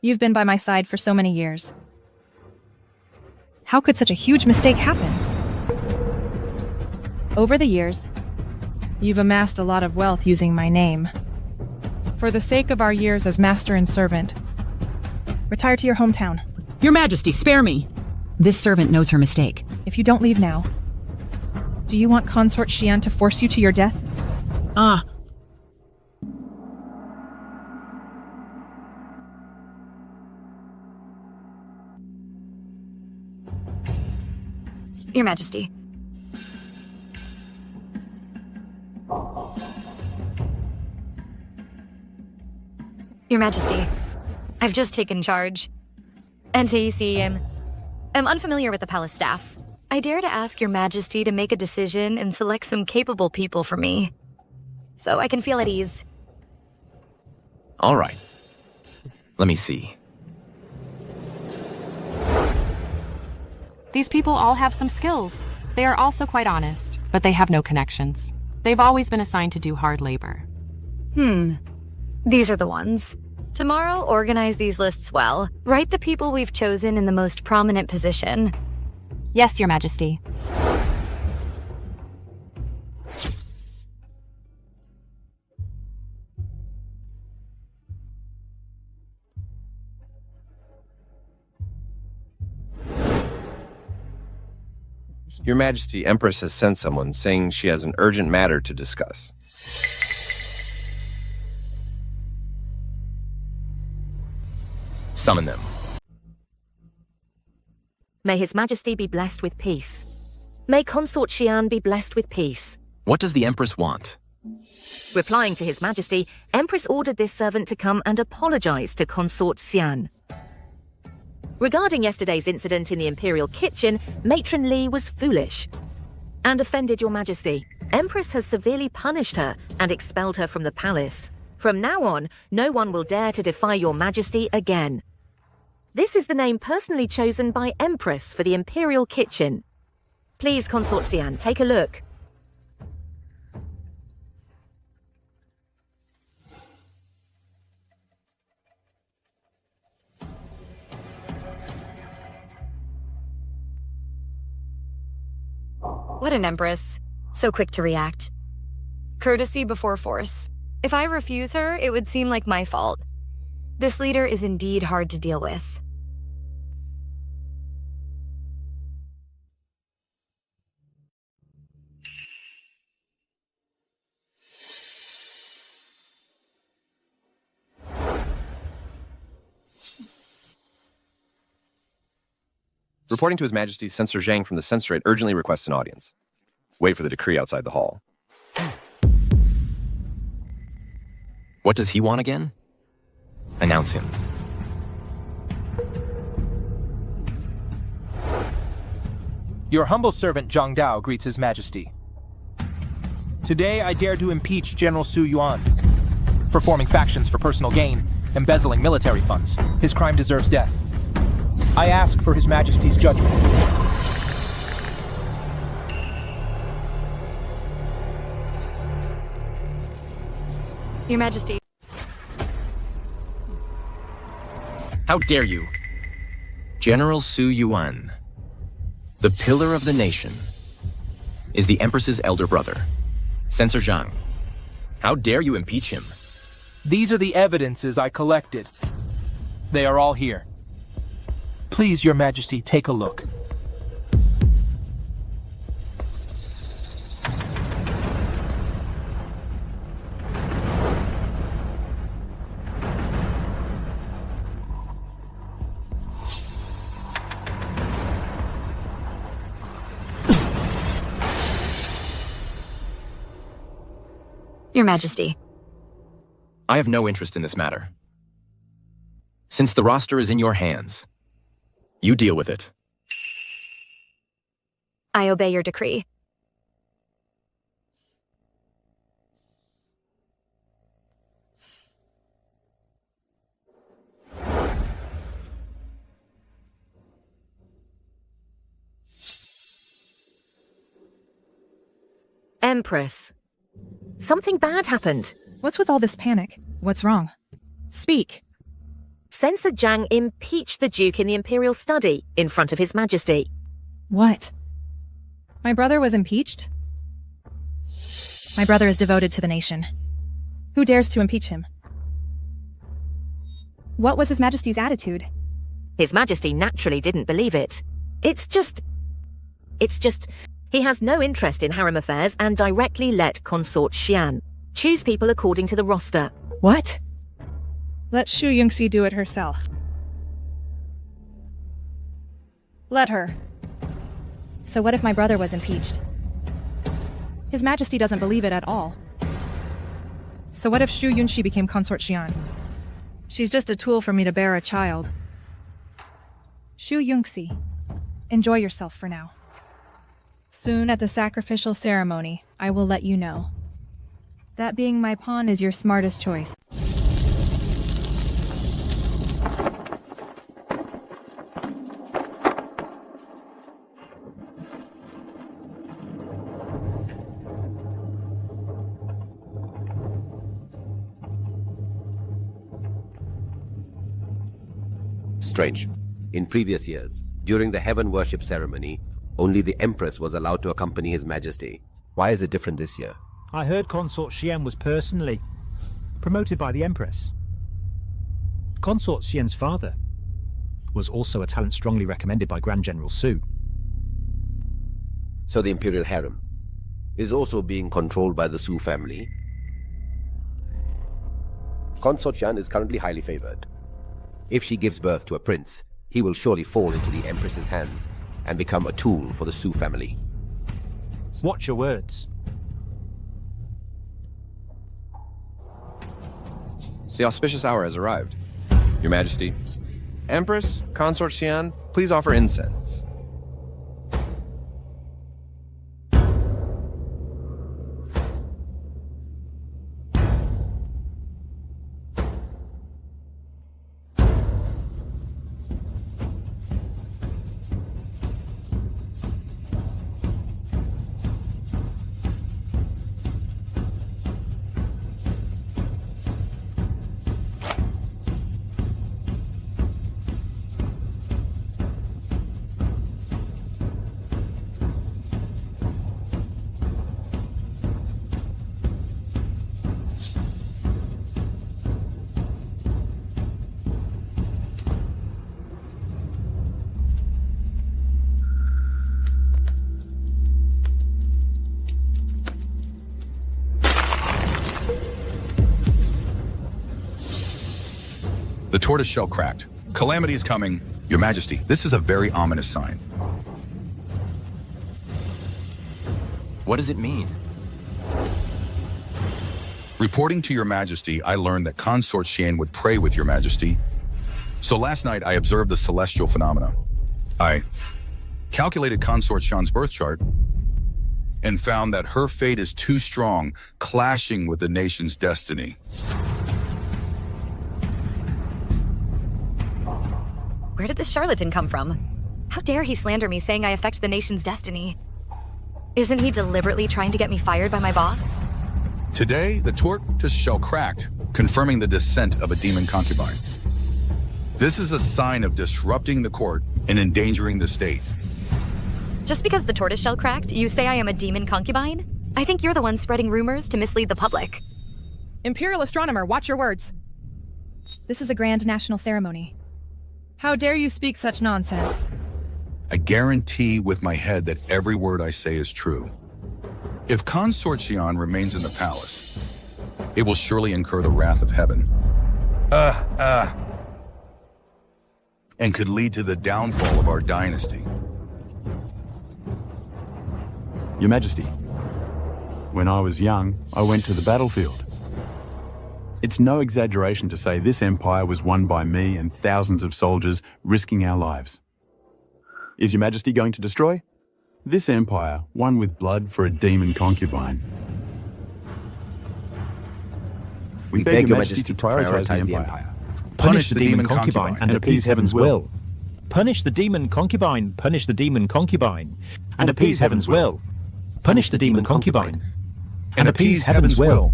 you've been by my side for so many years. How could such a huge mistake happen? Over the years, you've amassed a lot of wealth using my name. For the sake of our years as master and servant, retire to your hometown. Your Majesty, spare me! This servant knows her mistake. If you don't leave now, do you want Consort Xian to force you to your death? Your Majesty. Your Majesty, I've just taken charge. I'm unfamiliar with the palace staff. I dare to ask Your Majesty to make a decision and select some capable people for me, so I can feel at ease. All right. Let me see. These people all have some skills. They are also quite honest, but they have no connections. They've always been assigned to do hard labor. These are the ones. Tomorrow, organize these lists well. Write the people we've chosen in the most prominent position. Yes, Your Majesty. Your Majesty, Empress has sent someone saying she has an urgent matter to discuss. Summon them. May His Majesty be blessed with peace. May Consort Xian be blessed with peace. What does the Empress want? Replying to His Majesty, Empress ordered this servant to come and apologize to Consort Xian. Regarding yesterday's incident in the Imperial kitchen, Matron Li was foolish and offended Your Majesty. Empress has severely punished her and expelled her from the palace. From now on, no one will dare to defy Your Majesty again. This is the name personally chosen by Empress for the Imperial kitchen. Please, Consort Xian, take a look. What an Empress. So quick to react. Courtesy before force. If I refuse her, it would seem like my fault. This leader is indeed hard to deal with. Reporting to His Majesty, Censor Zhang from the Censorate urgently requests an audience. Wait for the decree outside the hall. What does he want again? Announce him. Your humble servant Zhang Dao greets His Majesty. Today I dare to impeach General Su Yuan for forming factions for personal gain, embezzling military funds. His crime deserves death. I ask for His Majesty's judgment. Your Majesty. How dare you? General Su Yuan, the pillar of the nation, is the Empress's elder brother, Censor Zhang. How dare you impeach him? These are the evidences I collected. They are all here. Please, Your Majesty, take a look. Your Majesty. I have no interest in this matter. Since the roster is in your hands, you deal with it. I obey your decree. Empress. Something bad happened. What's with all this panic? What's wrong? Speak. Censor Zhang impeached the Duke in the Imperial study in front of His Majesty. What? My brother was impeached? My brother is devoted to the nation. Who dares to impeach him? What was His Majesty's attitude? His Majesty naturally didn't believe it. It's just, he has no interest in harem affairs and directly let Consort Xian choose people according to the roster. What? Let Shu Yingxi do it herself. Let her. So what if my brother was impeached? His Majesty doesn't believe it at all. So what if Shu Yunxi became consort Xian? She's just a tool for me to bear a child. Shu Yunxi, enjoy yourself for now. Soon at the sacrificial ceremony, I will let you know. That being my pawn is your smartest choice. Strange. In previous years, during the heaven worship ceremony, only the Empress was allowed to accompany His Majesty. Why is it different this year? I heard Consort Xian was personally promoted by the Empress. Consort Xian's father was also a talent strongly recommended by Grand General Su. So the Imperial Harem is also being controlled by the Su family. Consort Xian is currently highly favored. If she gives birth to a prince, he will surely fall into the Empress's hands and become a tool for the Su family. Watch your words. The auspicious hour has arrived. Your Majesty. Empress, Consort Xian, please offer incense. The tortoise shell cracked. Calamity is coming. Your Majesty, this is a very ominous sign. What does it mean? Reporting to Your Majesty, I learned that Consort Xian would pray with Your Majesty. So last night, I observed the celestial phenomena. I calculated Consort Xian's birth chart and found that her fate is too strong, clashing with the nation's destiny. Where did this charlatan come from? How dare he slander me saying I affect the nation's destiny? Isn't he deliberately trying to get me fired by my boss? Today, the tortoise shell cracked, confirming the descent of a demon concubine. This is a sign of disrupting the court and endangering the state. Just because the tortoise shell cracked, you say I am a demon concubine? I think you're the one spreading rumors to mislead the public. Imperial astronomer, watch your words. This is a grand national ceremony. How dare you speak such nonsense? I guarantee with my head that every word I say is true. If Consort Xian remains in the palace, it will surely incur the wrath of heaven. And could lead to the downfall of our dynasty. Your Majesty, when I was young, I went to the battlefield. It's no exaggeration to say this empire was won by me and thousands of soldiers risking our lives. Is Your Majesty going to destroy this empire, won with blood for a demon concubine? We beg Your Majesty to prioritize the empire. Punish the demon concubine and appease heaven's will. Punish the demon concubine, punish the demon concubine, and appease heaven's will. Punish the demon concubine, and appease heaven's will.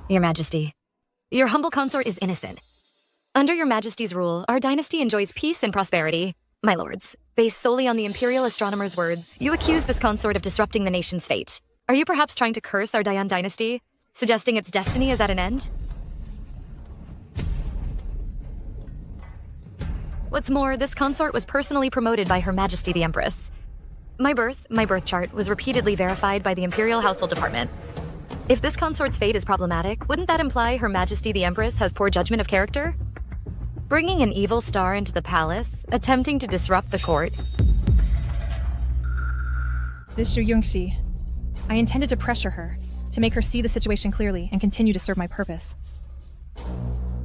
Your Majesty, your humble consort is innocent. Under Your Majesty's rule, our dynasty enjoys peace and prosperity. My lords, based solely on the Imperial astronomer's words, you accuse this consort of disrupting the nation's fate. Are you perhaps trying to curse our Dayan dynasty, suggesting its destiny is at an end? What's more, this consort was personally promoted by Her Majesty the Empress. My birth chart, was repeatedly verified by the Imperial Household Department. If this consort's fate is problematic, wouldn't that imply Her Majesty the Empress has poor judgment of character? bringing an evil star into the palace, attempting to disrupt the court. This Xu Yongxi. I intended to pressure her, to make her see the situation clearly and continue to serve my purpose.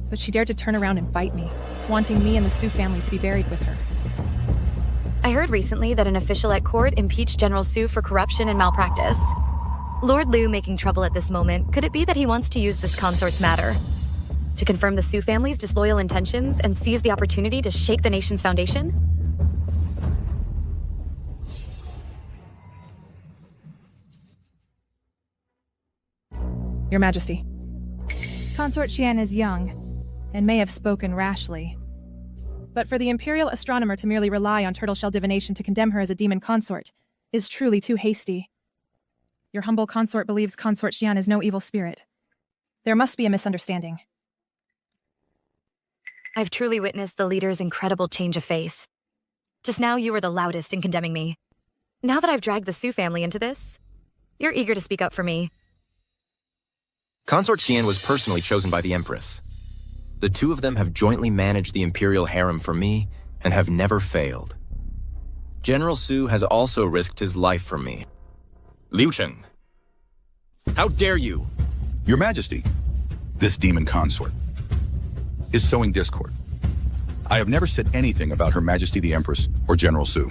But she dared to turn around and bite me, wanting me and the Su family to be buried with her. I heard recently that an official at court impeached General Su for corruption and malpractice. Lord Liu making trouble at this moment, could it be that he wants to use this consort's matter to confirm the Su family's disloyal intentions and seize the opportunity to shake the nation's foundation? Your Majesty. Consort Xian is young, and may have spoken rashly. But for the Imperial astronomer to merely rely on turtle shell divination to condemn her as a demon consort is truly too hasty. Your humble consort believes Consort Xian is no evil spirit. There must be a misunderstanding. I've truly witnessed the leader's incredible change of face. Just now you were the loudest in condemning me. Now that I've dragged the Su family into this, you're eager to speak up for me. Consort Xian was personally chosen by the Empress. The two of them have jointly managed the Imperial harem for me and have never failed. General Su has also risked his life for me. Liu Cheng, how dare you? Your Majesty, this demon consort is sowing discord. I have never said anything about Her Majesty the Empress or General Su.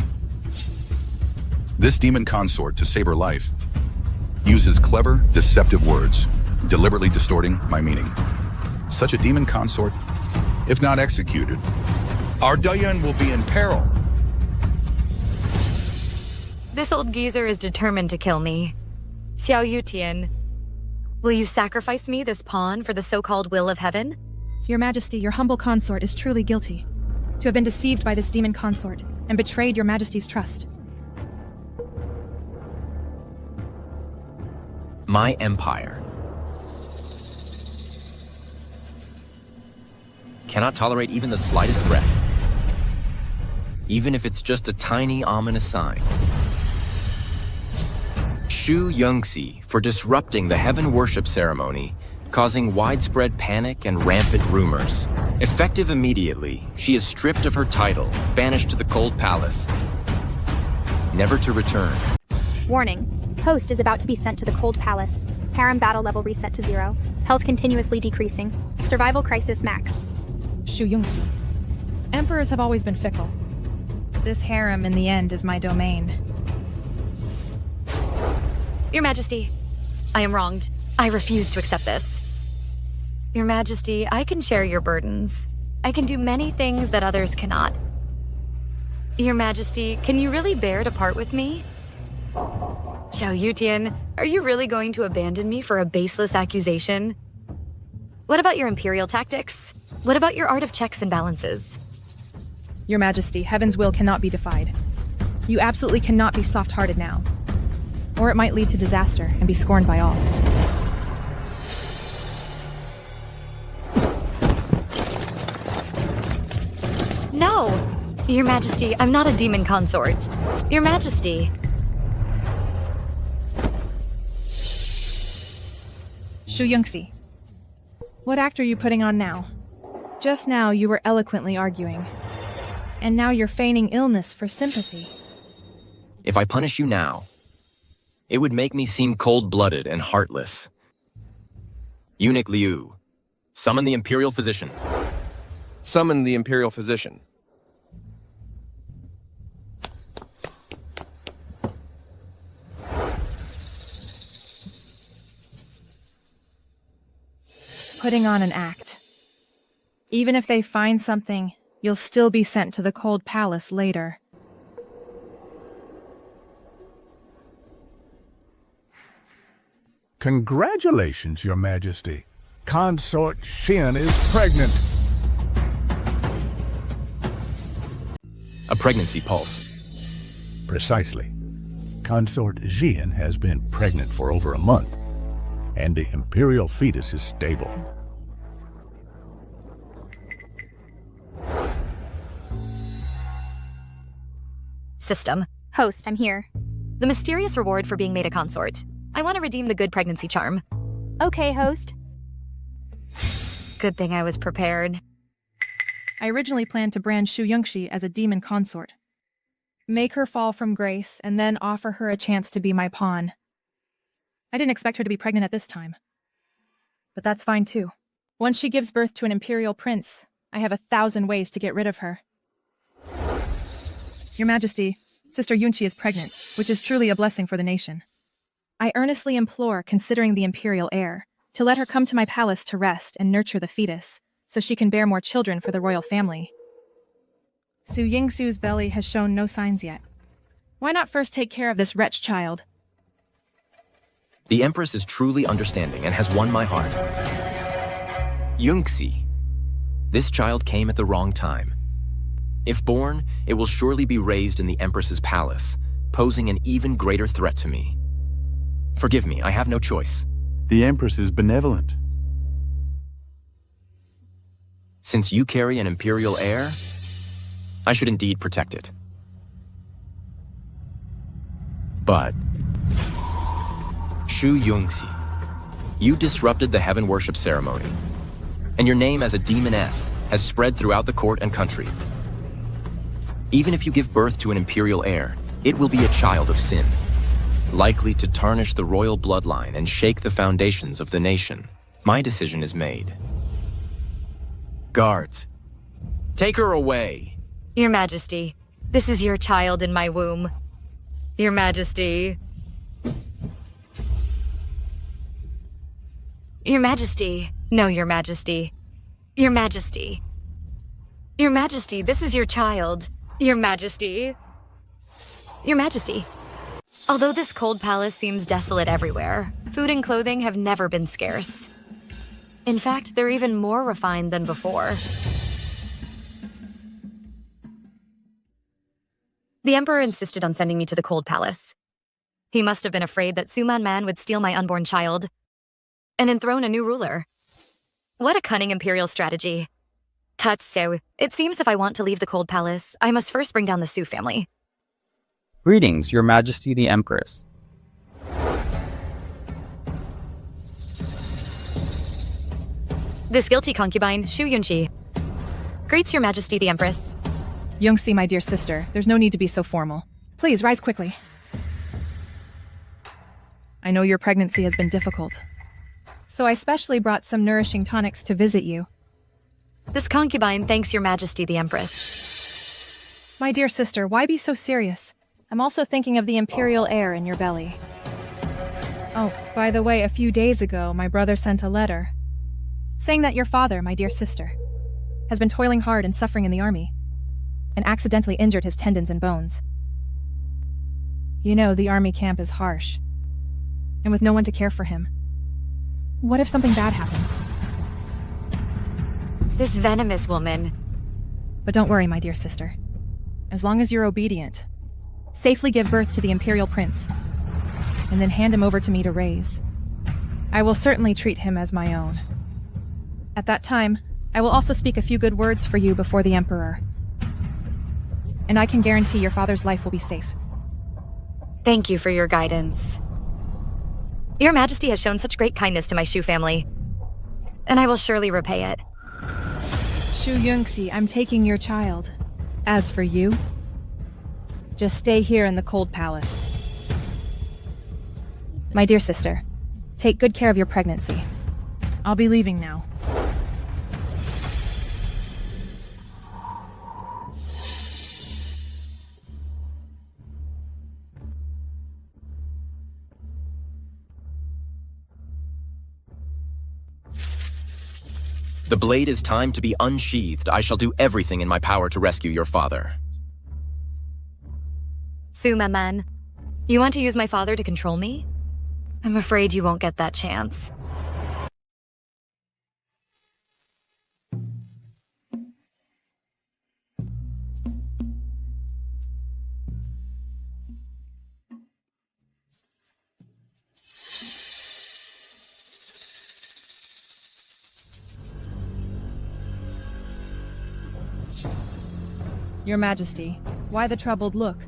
This demon consort, to save her life, uses clever, deceptive words, deliberately distorting my meaning. Such a demon consort, if not executed, our Dayan will be in peril. This old geezer is determined to kill me. Xiao Yutian, will you sacrifice me, this pawn, for the so-called will of heaven? Your Majesty, your humble consort is truly guilty. To have been deceived by this demon consort and betrayed your Majesty's trust. My empire cannot tolerate even the slightest threat, even if it's just a tiny ominous sign. Xu Yongxi for disrupting the heaven worship ceremony, causing widespread panic and rampant rumors. Effective immediately, she is stripped of her title, banished to the cold palace, never to return. Warning. Host is about to be sent to the cold palace. Harem battle level reset to 0. Health continuously decreasing. Survival crisis max. Xu Yongxi. Emperors have always been fickle. This harem, in the end, is my domain. Your Majesty, I am wronged. I refuse to accept this. Your Majesty, I can share your burdens. I can do many things that others cannot. Your Majesty, can you really bear to part with me? Xiao Yutian, are you really going to abandon me for a baseless accusation? What about your imperial tactics? What about your art of checks and balances? Your Majesty, heaven's will cannot be defied. You absolutely cannot be soft-hearted now. Or it might lead to disaster and be scorned by all. No! Your Majesty, I'm not a demon consort. Your Majesty. Xu Yongxi. What act are you putting on now? Just now you were eloquently arguing. And now you're feigning illness for sympathy. If I punish you now, it would make me seem cold-blooded and heartless. Eunuch Liu, summon the Imperial Physician. Summon the Imperial Physician. Putting on an act. Even if they find something, you'll still be sent to the cold palace later. Congratulations, Your Majesty. Consort Xian is pregnant. A pregnancy pulse. Precisely. Consort Xian has been pregnant for over a month, and the imperial fetus is stable. System. Host, I'm here. The mysterious reward for being made a consort. I want to redeem the good pregnancy charm. Okay, host. Good thing I was prepared. I originally planned to brand Shu Yongxi as a demon consort. Make her fall from grace, and then offer her a chance to be my pawn. I didn't expect her to be pregnant at this time. But that's fine too. Once she gives birth to an imperial prince, I have 1,000 ways to get rid of her. Your Majesty, Sister Yunqi is pregnant, which is truly a blessing for the nation. I earnestly implore, considering the imperial heir, to let her come to my palace to rest and nurture the fetus, so she can bear more children for the royal family. Su Yingxu's belly has shown no signs yet. Why not first take care of this wretched child? The Empress is truly understanding and has won my heart. Yungxi. This child came at the wrong time. If born, it will surely be raised in the Empress's palace, posing an even greater threat to me. Forgive me, I have no choice. The Empress is benevolent. Since you carry an imperial heir, I should indeed protect it. But Shu Yongxi, you disrupted the heaven worship ceremony, and your name as a demoness has spread throughout the court and country. Even if you give birth to an imperial heir, it will be a child of sin, likely to tarnish the royal bloodline and shake the foundations of the nation. My decision is made. Guards, take her away. Your Majesty, this is your child in my womb. Your Majesty. Your Majesty. No, Your Majesty. Your Majesty. Your Majesty, this is your child. Your Majesty. Your Majesty. Although this cold palace seems desolate everywhere, food and clothing have never been scarce. In fact, they're even more refined than before. The Emperor insisted on sending me to the cold palace. He must have been afraid that Suman Man would steal my unborn child and enthrone a new ruler. What a cunning imperial strategy. Tatsu, it seems if I want to leave the cold palace, I must first bring down the Su family. Greetings, Your Majesty the Empress. This guilty concubine, Shu Yunqi, greets Your Majesty the Empress. Yongxi, my dear sister, there's no need to be so formal. Please, rise quickly. I know your pregnancy has been difficult, so I specially brought some nourishing tonics to visit you. This concubine thanks Your Majesty the Empress. My dear sister, why be so serious? I'm also thinking of the imperial heir in your belly. Oh, by the way, a few days ago, my brother sent a letter saying that your father, my dear sister, has been toiling hard and suffering in the army, and accidentally injured his tendons and bones. You know, the army camp is harsh, and with no one to care for him. What if something bad happens? This venomous woman. But don't worry, my dear sister. As long as you're obedient, safely give birth to the imperial prince, and then hand him over to me to raise, I will certainly treat him as my own. At that time, I will also speak a few good words for you before the Emperor. And I can guarantee your father's life will be safe. Thank you for your guidance. Your Majesty has shown such great kindness to my Shu family, and I will surely repay it. Shu Yongxi, I'm taking your child. As for you, just stay here in the cold palace. My dear sister, take good care of your pregnancy. I'll be leaving now. The blade is time to be unsheathed. I shall do everything in my power to rescue your father. Suman Man, you want to use my father to control me? I'm afraid you won't get that chance. Your Majesty, why the troubled look?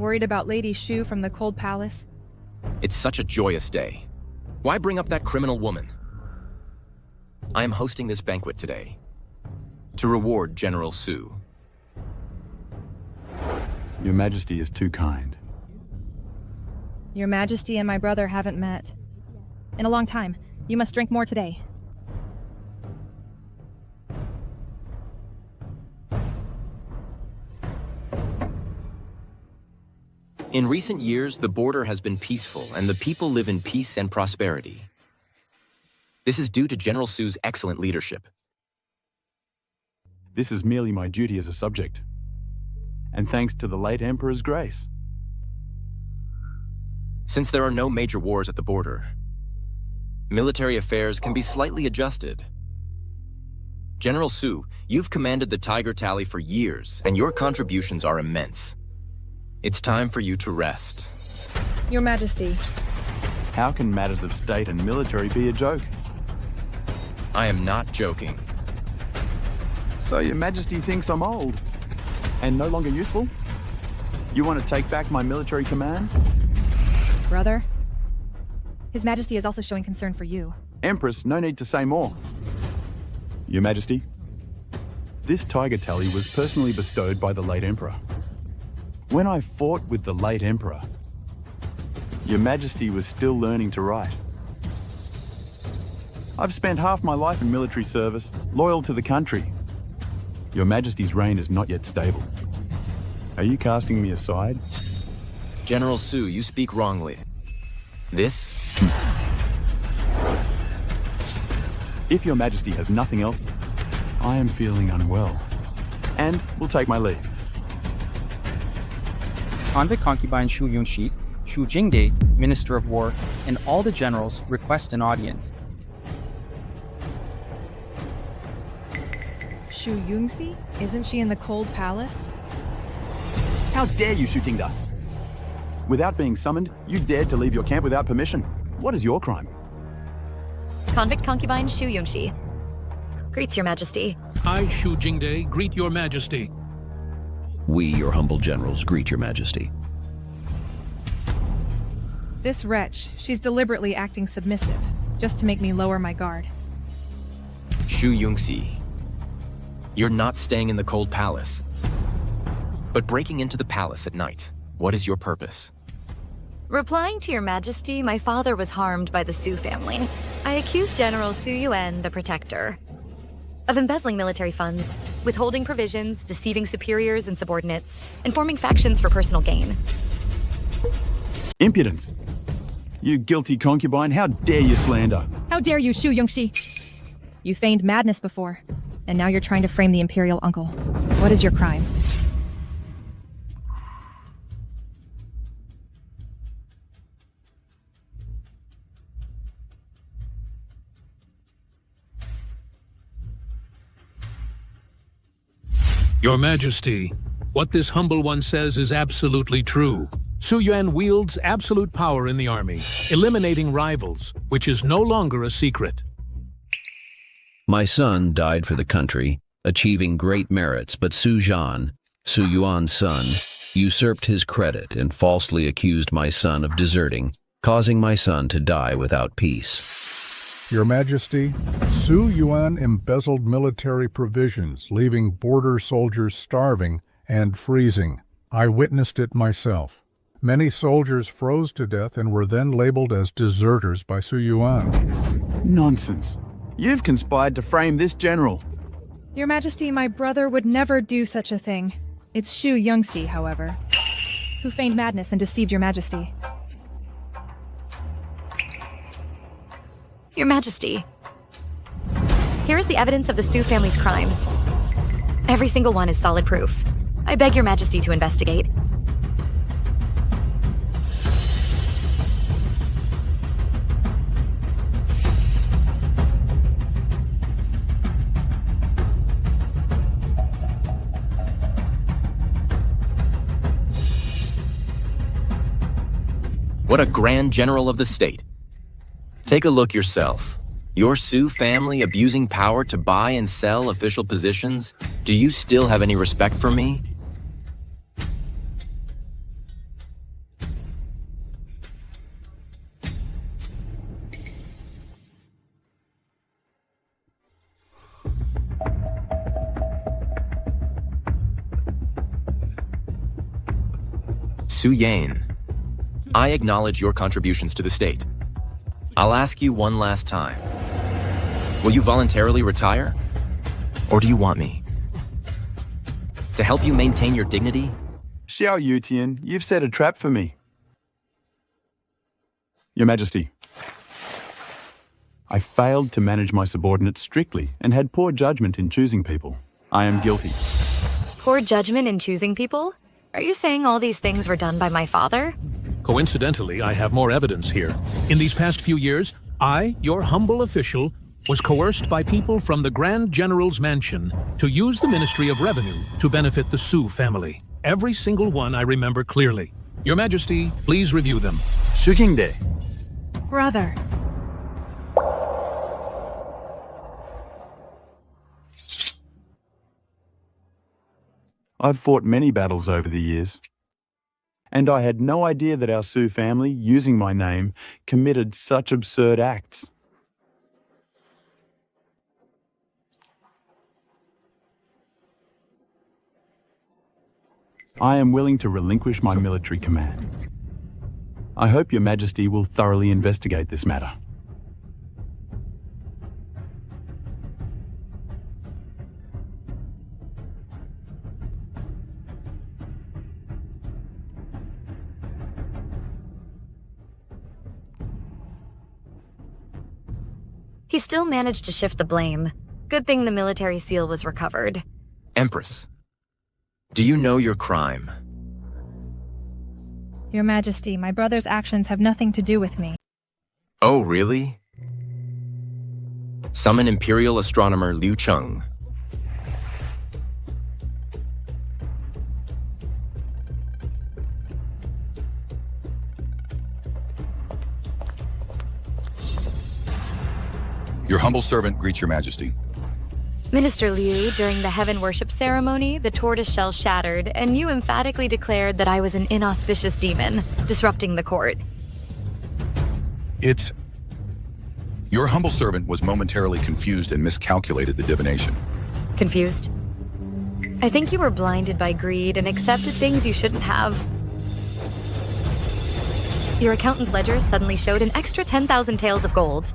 Worried about Lady Shu from the Cold Palace? It's such a joyous day. Why bring up that criminal woman? I am hosting this banquet today. to reward General Su. Your Majesty is too kind. Your Majesty and my brother haven't met in a long time. You must drink more today. In recent years, the border has been peaceful and the people live in peace and prosperity. This is due to General Su's excellent leadership. This is merely my duty as a subject, and thanks to the late Emperor's grace. Since there are no major wars at the border, military affairs can be slightly adjusted. General Su, you've commanded the Tiger Tally for years, and your contributions are immense. It's time for you to rest. Your Majesty. How can matters of state and military be a joke? I am not joking. So Your Majesty thinks I'm old and no longer useful? You want to take back my military command? Brother, His Majesty is also showing concern for you. Empress, no need to say more. Your Majesty, this Tiger Tally was personally bestowed by the late Emperor. When I fought with the late Emperor, Your Majesty was still learning to write. I've spent half my life in military service, loyal to the country. Your Majesty's reign is not yet stable. Are you casting me aside? General Su, you speak wrongly. This? If Your Majesty has nothing else, I am feeling unwell, and will take my leave. Convict concubine Shu Yunxi, Shu Jingde, Minister of War, and all the generals request an audience. Shu Yunxi? Isn't she in the Cold Palace? How dare you, Shu Jingde? Without being summoned, you dared to leave your camp without permission. What is your crime? Convict concubine Shu Yunxi. Greets Your Majesty. I, Shu Jingde, greet Your Majesty. We, your humble generals, greet Your Majesty. This wretch, she's deliberately acting submissive, just to make me lower my guard. Shu Yunxi, you're not staying in the Cold Palace, but breaking into the palace at night. What is your purpose? Replying to Your Majesty, my father was harmed by the Su family. I accused General Su Yuan, the Protector, of embezzling military funds, withholding provisions, deceiving superiors and subordinates, and forming factions for personal gain. Impudence! You guilty concubine, how dare you slander? How dare you, Shu Yunxi? You feigned madness before, and now you're trying to frame the imperial uncle. What is your crime? Your Majesty, what this humble one says is absolutely true. Su Yuan wields absolute power in the army, eliminating rivals, which is no longer a secret. My son died for the country, achieving great merits, but Su Zhan, Su Yuan's son, usurped his credit and falsely accused my son of deserting, causing my son to die without peace. Your Majesty, Su Yuan embezzled military provisions, leaving border soldiers starving and freezing. I witnessed it myself. Many soldiers froze to death and were then labeled as deserters by Su Yuan. Nonsense. You've conspired to frame this general. Your Majesty, my brother would never do such a thing. It's Shu Yunxi, however, who feigned madness and deceived Your Majesty. Your Majesty, here is the evidence of the Su family's crimes. Every single one is solid proof. I beg Your Majesty to investigate. What a grand general of the state. Take a look yourself. Your Su family abusing power to buy and sell official positions? Do you still have any respect for me? Su Yan, I acknowledge your contributions to the state. I'll ask you one last time. Will you voluntarily retire? Or do you want me to help you maintain your dignity? Xiao Yutian, you've set a trap for me. Your Majesty, I failed to manage my subordinates strictly and had poor judgment in choosing people. I am guilty. Poor judgment in choosing people? Are you saying all these things were done by my father? Coincidentally, I have more evidence here. In these past few years, I, your humble official, was coerced by people from the Grand General's mansion to use the Ministry of Revenue to benefit the Su family. Every single one I remember clearly. Your Majesty, please review them. Shujingde. Brother. I've fought many battles over the years, and I had no idea that our Su family, using my name, committed such absurd acts. I am willing to relinquish my military command. I hope Your Majesty will thoroughly investigate this matter. He still managed to shift the blame. Good thing the military seal was recovered. Empress, do you know your crime? Your Majesty, my brother's actions have nothing to do with me. Oh, really? Summon Imperial Astronomer Liu Cheng. Your humble servant greets Your Majesty. Minister Liu, during the heaven worship ceremony, the tortoise shell shattered, and you emphatically declared that I was an inauspicious demon, disrupting the court. Your humble servant was momentarily confused and miscalculated the divination. Confused? I think you were blinded by greed and accepted things you shouldn't have. Your accountant's ledger suddenly showed an extra 10,000 taels of gold.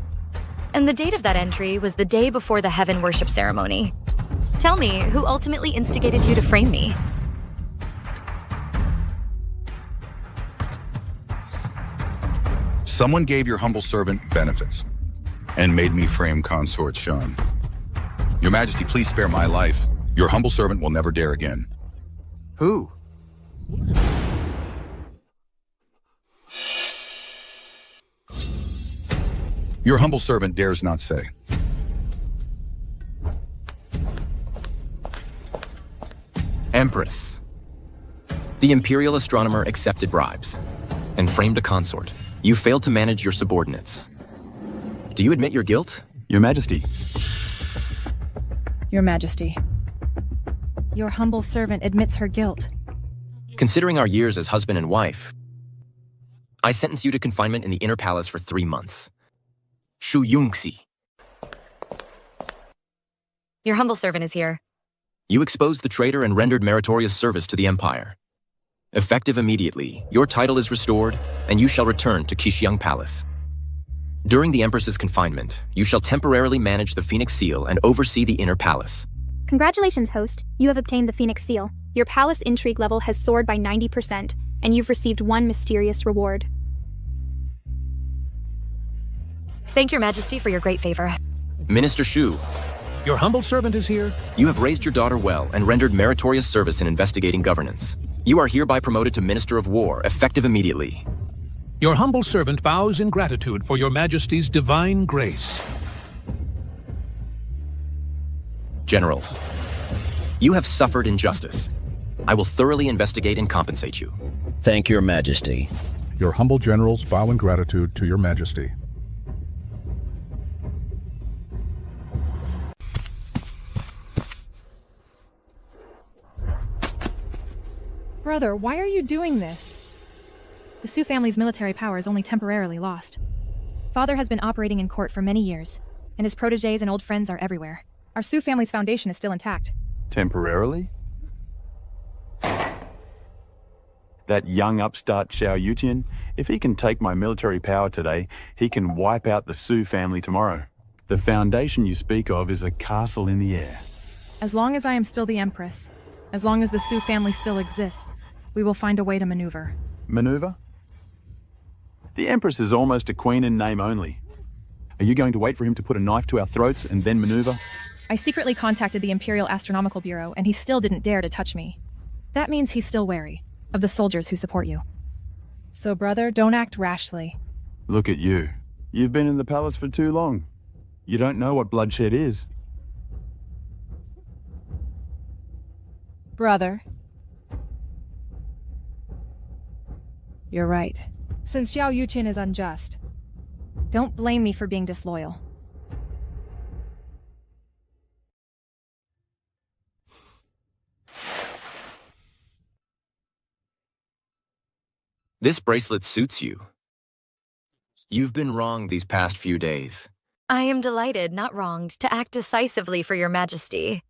And the date of that entry was the day before the heaven worship ceremony. Tell me, who ultimately instigated you to frame me? Someone gave your humble servant benefits and made me frame consort Sean. Your Majesty, please spare my life. Your humble servant will never dare again. Who? Your humble servant dares not say. Empress. The Imperial Astronomer accepted bribes and framed a consort. You failed to manage your subordinates. Do you admit your guilt? Your Majesty. Your Majesty. Your humble servant admits her guilt. Considering our years as husband and wife, I sentence you to confinement in the inner palace for 3 months. Shu Yungxi. Your humble servant is here. You exposed the traitor and rendered meritorious service to the Empire. Effective immediately, your title is restored, and you shall return to Qixiang Palace. During the Empress's confinement, you shall temporarily manage the Phoenix Seal and oversee the inner palace. Congratulations, host. You have obtained the Phoenix Seal. Your palace intrigue level has soared by 90%, and you've received one mysterious reward. Thank your Majesty for your great favor. Minister Shu. Your humble servant is here. You have raised your daughter well and rendered meritorious service in investigating governance. You are hereby promoted to Minister of War, effective immediately. Your humble servant bows in gratitude for your Majesty's divine grace. Generals, you have suffered injustice. I will thoroughly investigate and compensate you. Thank your Majesty. Your humble generals bow in gratitude to Your Majesty. Brother, why are you doing this? The Su family's military power is only temporarily lost. Father has been operating in court for many years, and his protégés and old friends are everywhere. Our Su family's foundation is still intact. Temporarily? That young upstart Xiao Yutian, if he can take my military power today, he can wipe out the Su family tomorrow. The foundation you speak of is a castle in the air. As long as I am still the Empress, as long as the Su family still exists, we will find a way to maneuver. Maneuver? The Empress is almost a queen in name only. Are you going to wait for him to put a knife to our throats and then maneuver? I secretly contacted the Imperial Astronomical Bureau, and he still didn't dare to touch me. That means he's still wary of the soldiers who support you. So, brother, don't act rashly. Look at you. You've been in the palace for too long. You don't know what bloodshed is. Brother. You're right. Since Xiao Yuqin is unjust, don't blame me for being disloyal. This bracelet suits you. You've been wrong these past few days. I am delighted, not wronged, to act decisively for your majesty.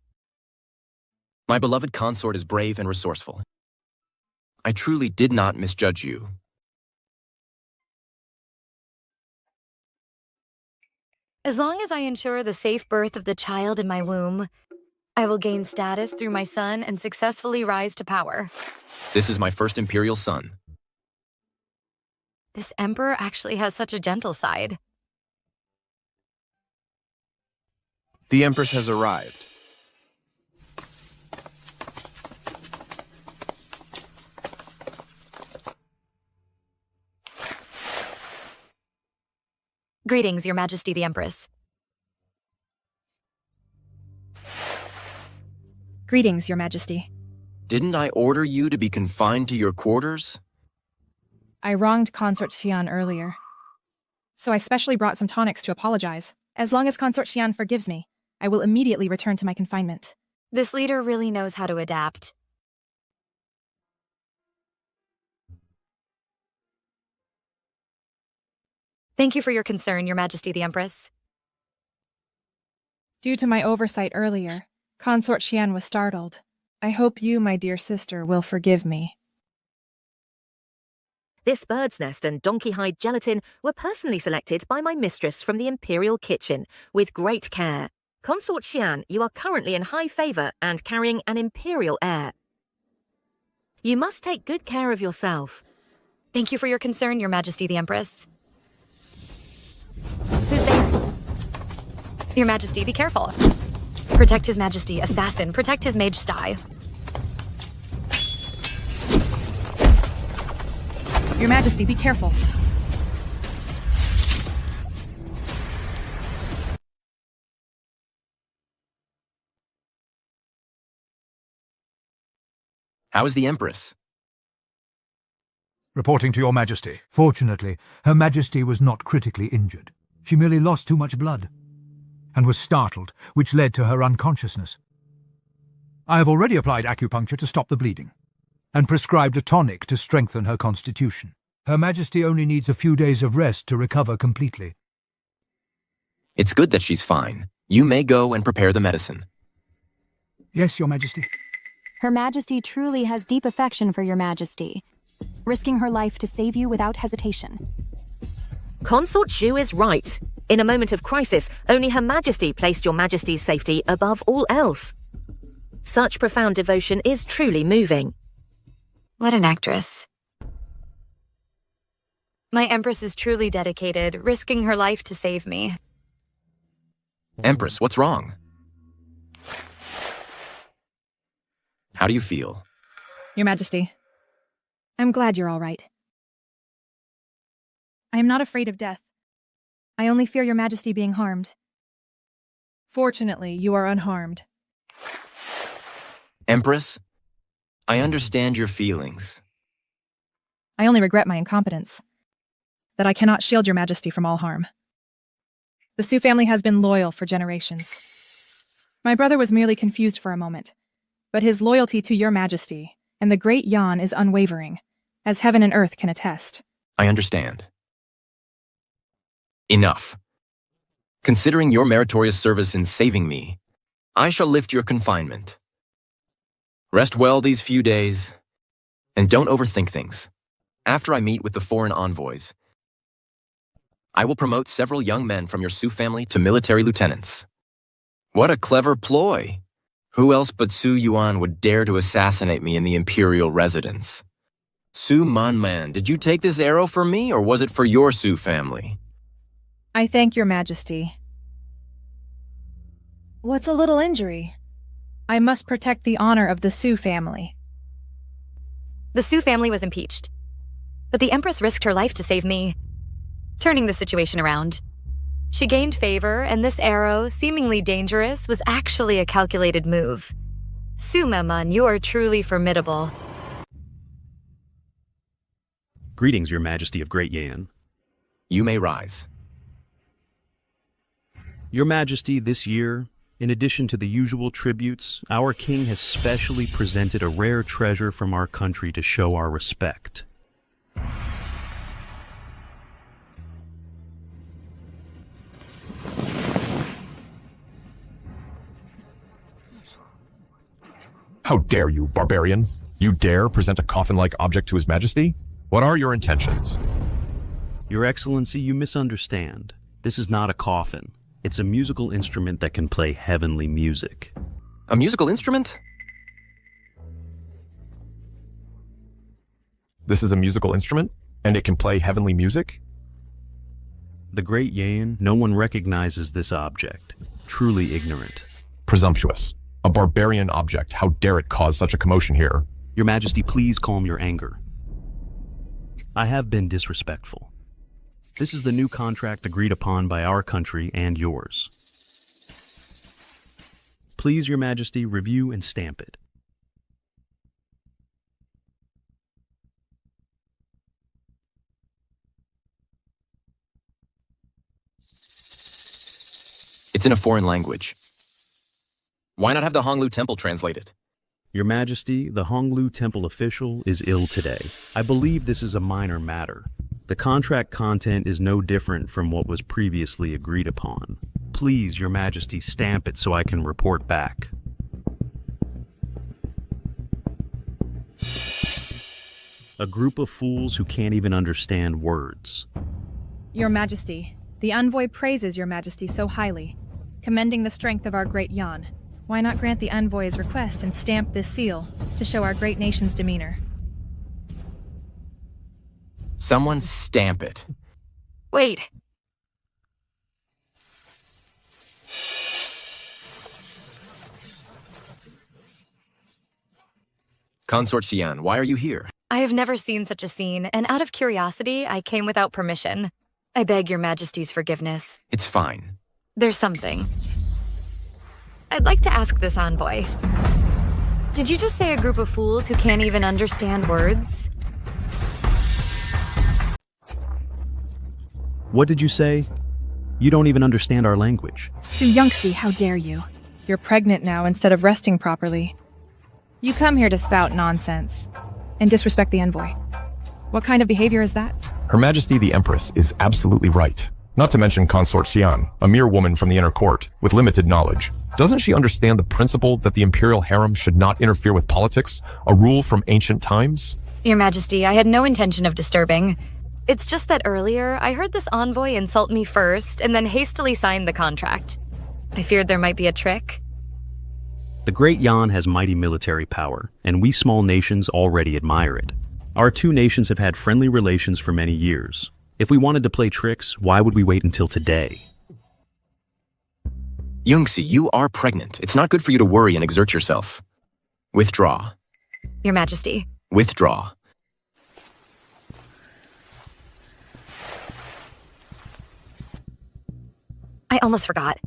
My beloved consort is brave and resourceful. I truly did not misjudge you. As long as I ensure the safe birth of the child in my womb, I will gain status through my son and successfully rise to power. This is my first imperial son. This emperor actually has such a gentle side. The Empress has arrived. Greetings, Your Majesty the Empress. Greetings, Your Majesty. Didn't I order you to be confined to your quarters? I wronged Consort Xian earlier, so I specially brought some tonics to apologize. As long as Consort Xian forgives me, I will immediately return to my confinement. This leader really knows how to adapt. Thank you for your concern, Your Majesty the Empress. Due to my oversight earlier, Consort Xian was startled. I hope you, my dear sister, will forgive me. This bird's nest and donkey hide gelatin were personally selected by my mistress from the Imperial kitchen, with great care. Consort Xian, you are currently in high favor and carrying an Imperial heir. You must take good care of yourself. Thank you for your concern, Your Majesty the Empress. Who's there? Your Majesty, be careful. Protect His Majesty, assassin. Protect his mage sty. Your Majesty, be careful. How is the Empress? Reporting to Your Majesty. Fortunately, Her Majesty was not critically injured. She merely lost too much blood and was startled, which led to her unconsciousness. I have already applied acupuncture to stop the bleeding and prescribed a tonic to strengthen her constitution. Her Majesty only needs a few days of rest to recover completely. It's good that she's fine. You may go and prepare the medicine. Yes, Your Majesty. Her Majesty truly has deep affection for Your Majesty, risking her life to save you without hesitation. Consort Shu is right. In a moment of crisis, only Her Majesty placed Your Majesty's safety above all else. Such profound devotion is truly moving. What an actress. My Empress is truly dedicated, risking her life to save me. Empress, what's wrong? How do you feel? Your Majesty, I'm glad you're all right. I am not afraid of death. I only fear Your Majesty being harmed. Fortunately, you are unharmed. Empress, I understand your feelings. I only regret my incompetence, that I cannot shield Your Majesty from all harm. The Su family has been loyal for generations. My brother was merely confused for a moment, but his loyalty to Your Majesty and the Great Yan is unwavering, as heaven and earth can attest. I understand. Enough. Considering your meritorious service in saving me, I shall lift your confinement. Rest well these few days, And don't overthink things. After I meet with the foreign envoys, I will promote several young men from your Su family to military lieutenants. What a clever ploy! Who else but Su Yuan would dare to assassinate me in the imperial residence? Su Man, did you take this arrow for me, or was it for your Su family? I thank your majesty. What's a little injury? I must protect the honor of the Su family. The Su family was impeached, but the Empress risked her life to save me, turning the situation around. She gained favor, and this arrow, seemingly dangerous, was actually a calculated move. Su Man, you are truly formidable. Greetings, Your Majesty of Great Yan. You may rise. Your Majesty, this year, in addition to the usual tributes, our king has specially presented a rare treasure from our country to show our respect. How dare you, barbarian? You dare present a coffin-like object to His Majesty? What are your intentions? Your Excellency, you misunderstand. This is not a coffin. It's a musical instrument that can play heavenly music. A musical instrument? This is a musical instrument, and it can play heavenly music? The Great Yan, no one recognizes this object. Truly ignorant. Presumptuous. A barbarian object. How dare it cause such a commotion here? Your Majesty, please calm your anger. I have been disrespectful. This is the new contract agreed upon by our country and yours. Please, Your Majesty, review and stamp it. It's in a foreign language. Why not have the Honglu Temple translate it? Your Majesty, the Honglu Temple official is ill today. I believe this is a minor matter. The contract content is no different from what was previously agreed upon. Please, Your Majesty, stamp it so I can report back. A group of fools who can't even understand words. Your Majesty, the envoy praises Your Majesty so highly, commending the strength of our great Yan. Why not grant the envoy's request and stamp this seal to show our great nation's demeanor? Someone stamp it. Wait. Consort Xian, why are you here? I have never seen such a scene, and out of curiosity, I came without permission. I beg Your Majesty's forgiveness. It's fine. There's something. I'd like to ask this envoy. Did you just say a group of fools who can't even understand words? What did you say? You don't even understand our language. Su Yongxi, how dare you? You're pregnant now instead of resting properly. You come here to spout nonsense and disrespect the envoy. What kind of behavior is that? Her Majesty the Empress is absolutely right. Not to mention Consort Xian, a mere woman from the inner court, with limited knowledge. Doesn't she understand the principle that the imperial harem should not interfere with politics, a rule from ancient times? Your Majesty, I had no intention of disturbing. It's just that earlier, I heard this envoy insult me first and then hastily signed the contract. I feared there might be a trick. The Great Yan has mighty military power, and we small nations already admire it. Our two nations have had friendly relations for many years. If we wanted to play tricks, why would we wait until today? Yongxi, you are pregnant. It's not good for you to worry and exert yourself. Withdraw. Your Majesty. Withdraw. I almost forgot.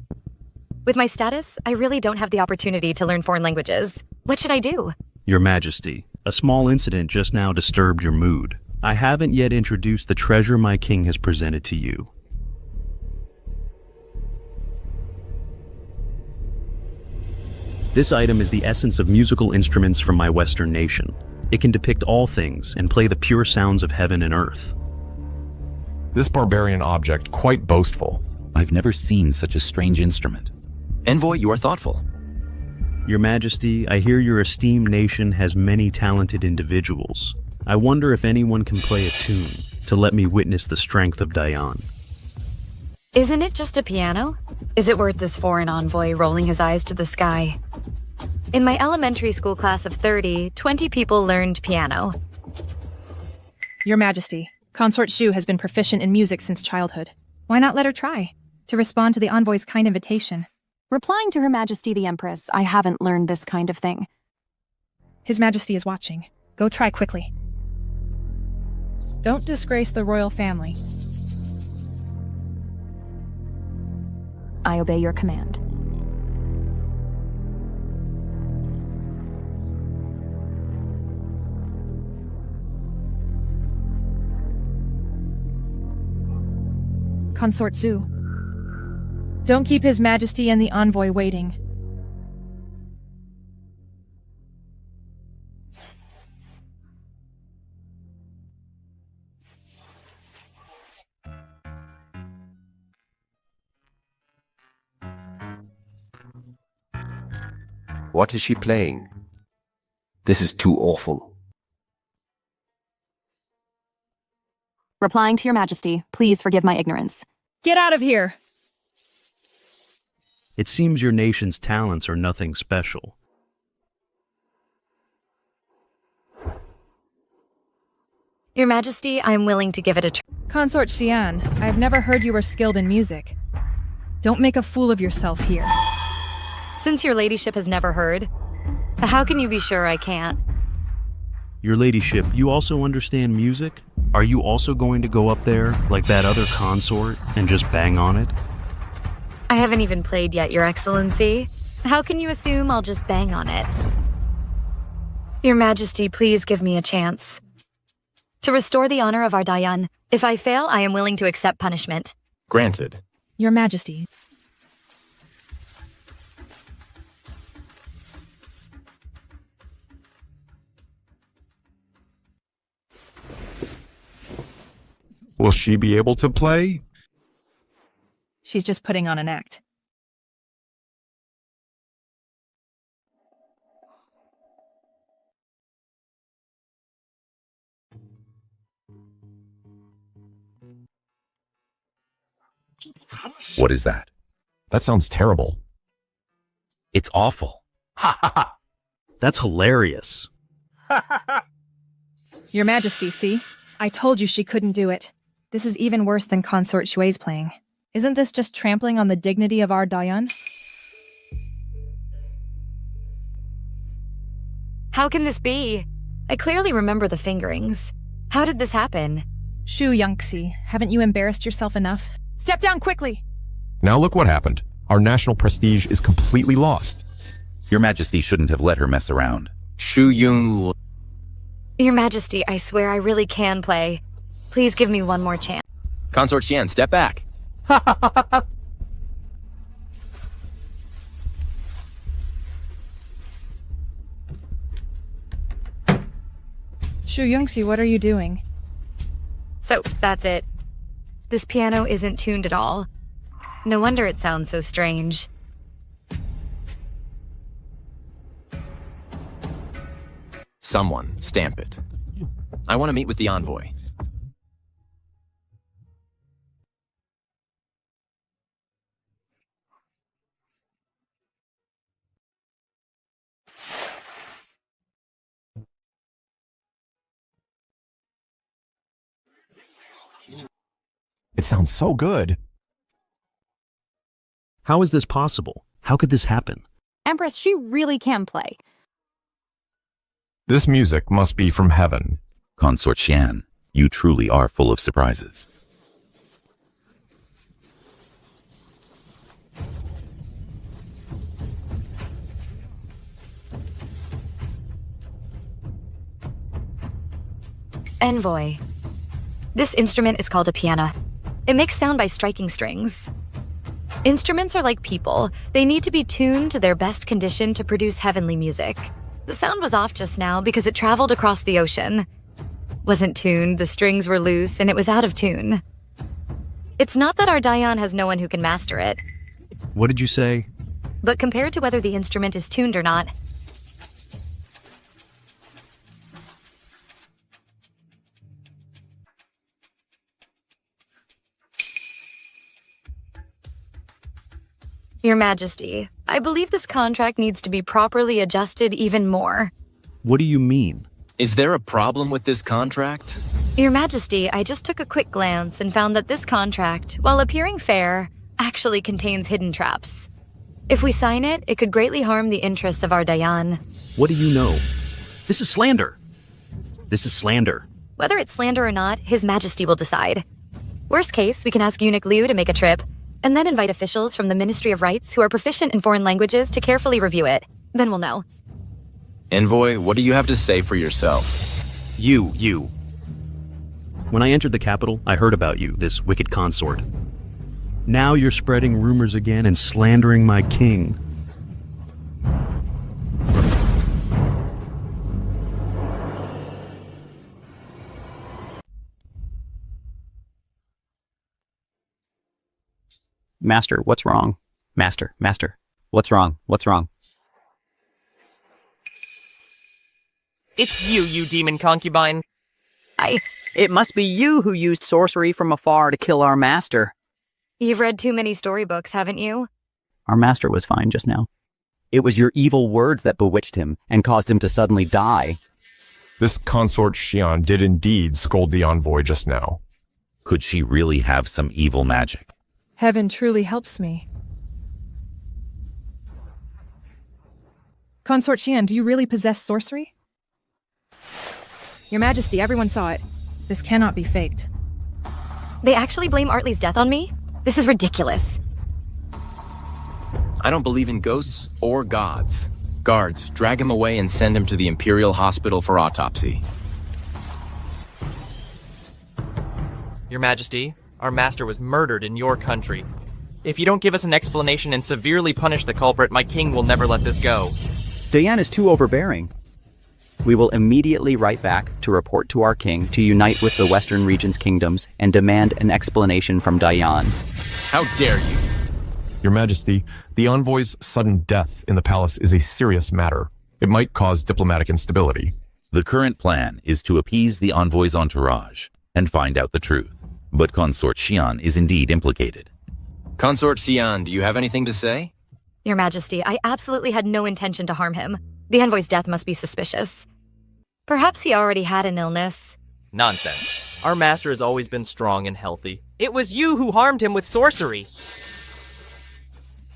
With my status, I really don't have the opportunity to learn foreign languages. What should I do? Your Majesty, a small incident just now disturbed your mood. I haven't yet introduced the treasure my king has presented to you. This item is the essence of musical instruments from my Western nation. It can depict all things and play the pure sounds of heaven and earth. This barbarian object quite boastful. I've never seen such a strange instrument. Envoy, you are thoughtful. Your Majesty, I hear your esteemed nation has many talented individuals. I wonder if anyone can play a tune to let me witness the strength of Diane. Isn't it just a piano? Is it worth this foreign envoy rolling his eyes to the sky? In my elementary school class of 30, 20 people learned piano. Your Majesty, Consort Shu has been proficient in music since childhood. Why not let her try, to respond to the envoy's kind invitation? Replying to Her Majesty the Empress, I haven't learned this kind of thing. His Majesty is watching. Go try quickly. Don't disgrace the royal family. I obey your command. Consort Zhu. Don't keep His Majesty and the envoy waiting. What is she playing? This is too awful. Replying to Your Majesty, please forgive my ignorance. Get out of here! It seems your nation's talents are nothing special. Your Majesty, I am willing to give it a try. Consort Xian, I have never heard you were skilled in music. Don't make a fool of yourself here. Since your ladyship has never heard, how can you be sure I can't? Your ladyship, you also understand music? Are you also going to go up there, like that other consort, and just bang on it? I haven't even played yet, Your Excellency. How can you assume I'll just bang on it? Your Majesty, please give me a chance. To restore the honor of our Dayan, if I fail, I am willing to accept punishment. Granted. Your Majesty. Will she be able to play? She's just putting on an act. What is that? That sounds terrible. It's awful. Ha ha ha! That's hilarious. Your Majesty, see? I told you she couldn't do it. This is even worse than Consort Shui's playing. Isn't this just trampling on the dignity of our Dayan? How can this be? I clearly remember the fingerings. How did this happen? Shu Yangxi, haven't you embarrassed yourself enough? Step down quickly! Now look what happened. Our national prestige is completely lost. Your Majesty shouldn't have let her mess around. Shu Yung. Your Majesty, I swear I really can play. Please give me one more chance. Consort Xian, step back. Shu Yangxi, what are you doing? So, that's it. This piano isn't tuned at all. No wonder it sounds so strange. Someone, stamp it. I want to meet with the envoy. It sounds so good. How is this possible? How could this happen? Empress, she really can play. This music must be from heaven. Consort Xian, you truly are full of surprises. Envoy. This instrument is called a piano. It makes sound by striking strings. Instruments are like people. They need to be tuned to their best condition to produce heavenly music. The sound was off just now because it traveled across the ocean. Wasn't tuned, the strings were loose, and it was out of tune. It's not that our Dayan has no one who can master it. What did you say? but compared to whether the instrument is tuned or not, Your Majesty, I believe this contract needs to be properly adjusted even more. What do you mean? Is there a problem with this contract? Your Majesty, I just took a quick glance and found that this contract, while appearing fair, actually contains hidden traps. If we sign it, it could greatly harm the interests of our Dayan. What do you know? This is slander. This is slander. Whether it's slander or not, His Majesty will decide. Worst case, we can ask Eunuch Liu to make a trip, and then invite officials from the Ministry of Rights who are proficient in foreign languages to carefully review it. Then we'll know. Envoy, what do you have to say for yourself? You. When I entered the capital, I heard about you, this wicked consort. Now you're spreading rumors again and slandering my king. Master, what's wrong? Master, what's wrong? What's wrong? It's you, you demon concubine. It must be you who used sorcery from afar to kill our master. You've read too many storybooks, haven't you? Our master was fine just now. It was your evil words that bewitched him and caused him to suddenly die. This consort Xian did indeed scold the envoy just now. Could she really have some evil magic? Heaven truly helps me. Consort Xian, do you really possess sorcery? Your Majesty, everyone saw it. This cannot be faked. They actually blame Artley's death on me? This is ridiculous. I don't believe in ghosts or gods. Guards, drag him away and send him to the Imperial Hospital for autopsy. Your Majesty, our master was murdered in your country. If you don't give us an explanation and severely punish the culprit, my king will never let this go. Diane is too overbearing. We will immediately write back to report to our king to unite with the Western region's kingdoms and demand an explanation from Diane. How dare you? Your Majesty, the envoy's sudden death in the palace is a serious matter. It might cause diplomatic instability. The current plan is to appease the envoy's entourage and find out the truth. But Consort Xian is indeed implicated. Consort Xian, do you have anything to say? Your Majesty, I absolutely had no intention to harm him. The envoy's death must be suspicious. Perhaps he already had an illness. Nonsense. Our master has always been strong and healthy. It was you who harmed him with sorcery.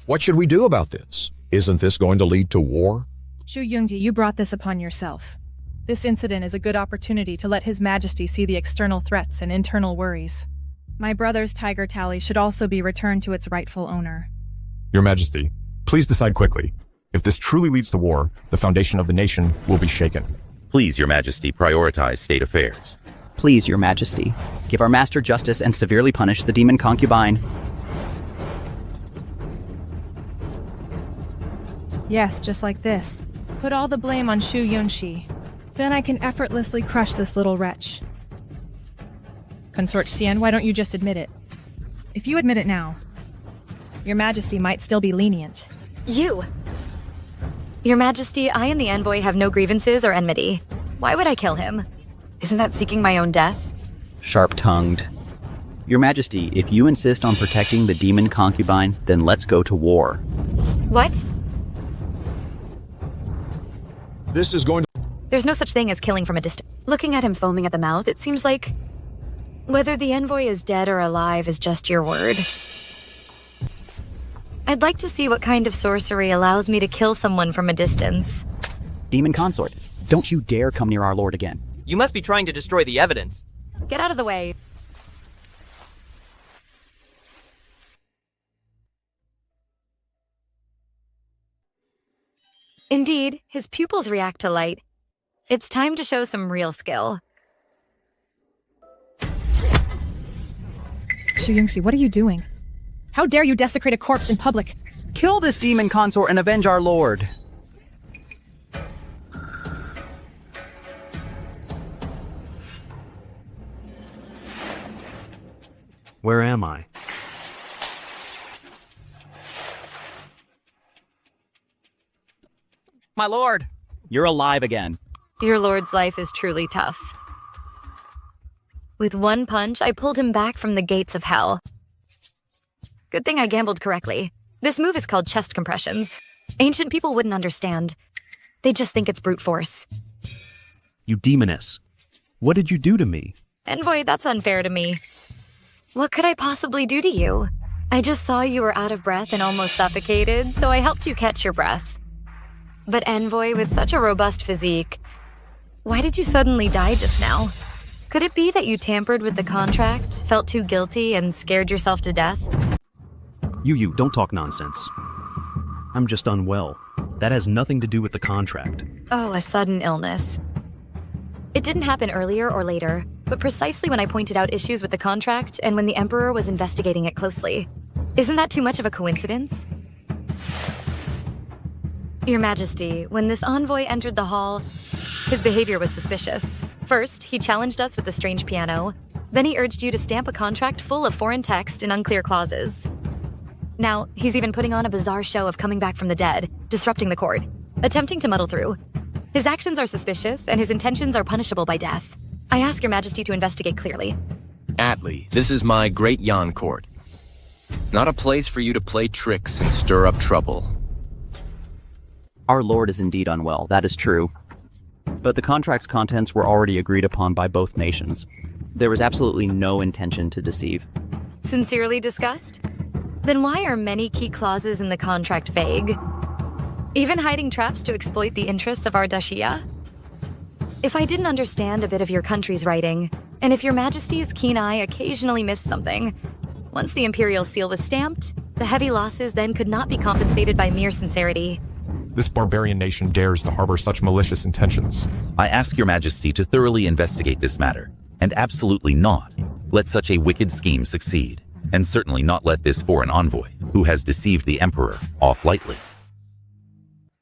What should we do about this? Isn't this going to lead to war? Shu Yungji, you brought this upon yourself. This incident is a good opportunity to let His Majesty see the external threats and internal worries. My brother's tiger tally should also be returned to its rightful owner. Your Majesty, please decide quickly. If this truly leads to war, the foundation of the nation will be shaken. Please, Your Majesty, prioritize state affairs. Please, Your Majesty, give our master justice and severely punish the demon concubine. Yes, just like this. Put all the blame on Shu Yunxi. Then I can effortlessly crush this little wretch. Consort Xian, why don't you just admit it? If you admit it now, Your Majesty might still be lenient. You! Your Majesty, I and the envoy have no grievances or enmity. Why would I kill him? Isn't that seeking my own death? Sharp-tongued. Your Majesty, if you insist on protecting the demon concubine, then let's go to war. What? This is going to... There's no such thing as killing from a distance. Looking at him foaming at the mouth, it seems like whether the envoy is dead or alive is just your word. I'd like to see what kind of sorcery allows me to kill someone from a distance. Demon consort, don't you dare come near our lord again. You must be trying to destroy the evidence. Get out of the way. Indeed, his pupils react to light. It's time to show some real skill. Shu Yungxi, what are you doing? How dare you desecrate a corpse in public? Kill this demon consort and avenge our lord. Where am I? My lord! You're alive again. Your lord's life is truly tough. With one punch, I pulled him back from the gates of hell. Good thing I gambled correctly. This move is called chest compressions. Ancient people wouldn't understand. They just think it's brute force. You demoness. What did you do to me? Envoy, that's unfair to me. What could I possibly do to you? I just saw you were out of breath and almost suffocated, so I helped you catch your breath. But Envoy, with such a robust physique, why did you suddenly die just now? Could it be that you tampered with the contract, felt too guilty, and scared yourself to death? You, don't talk nonsense. I'm just unwell. That has nothing to do with the contract. Oh, a sudden illness. It didn't happen earlier or later, but precisely when I pointed out issues with the contract and when the Emperor was investigating it closely. Isn't that too much of a coincidence? Your Majesty, when this envoy entered the hall, his behavior was suspicious. First, he challenged us with the strange piano. Then he urged you to stamp a contract full of foreign text and unclear clauses. Now, he's even putting on a bizarre show of coming back from the dead, disrupting the court, attempting to muddle through. His actions are suspicious, and his intentions are punishable by death. I ask Your Majesty to investigate clearly. Atli, this is my great Yan court. Not a place for you to play tricks and stir up trouble. Our lord is indeed unwell, that is true. But the contract's contents were already agreed upon by both nations. There was absolutely no intention to deceive. Sincerely discussed? Then why are many key clauses in the contract vague? Even hiding traps to exploit the interests of our Dashia? If I didn't understand a bit of your country's writing, and if Your Majesty's keen eye occasionally missed something, once the Imperial seal was stamped, the heavy losses then could not be compensated by mere sincerity. This barbarian nation dares to harbor such malicious intentions. I ask Your Majesty to thoroughly investigate this matter, and absolutely not let such a wicked scheme succeed, and certainly not let this foreign envoy, who has deceived the Emperor, off lightly.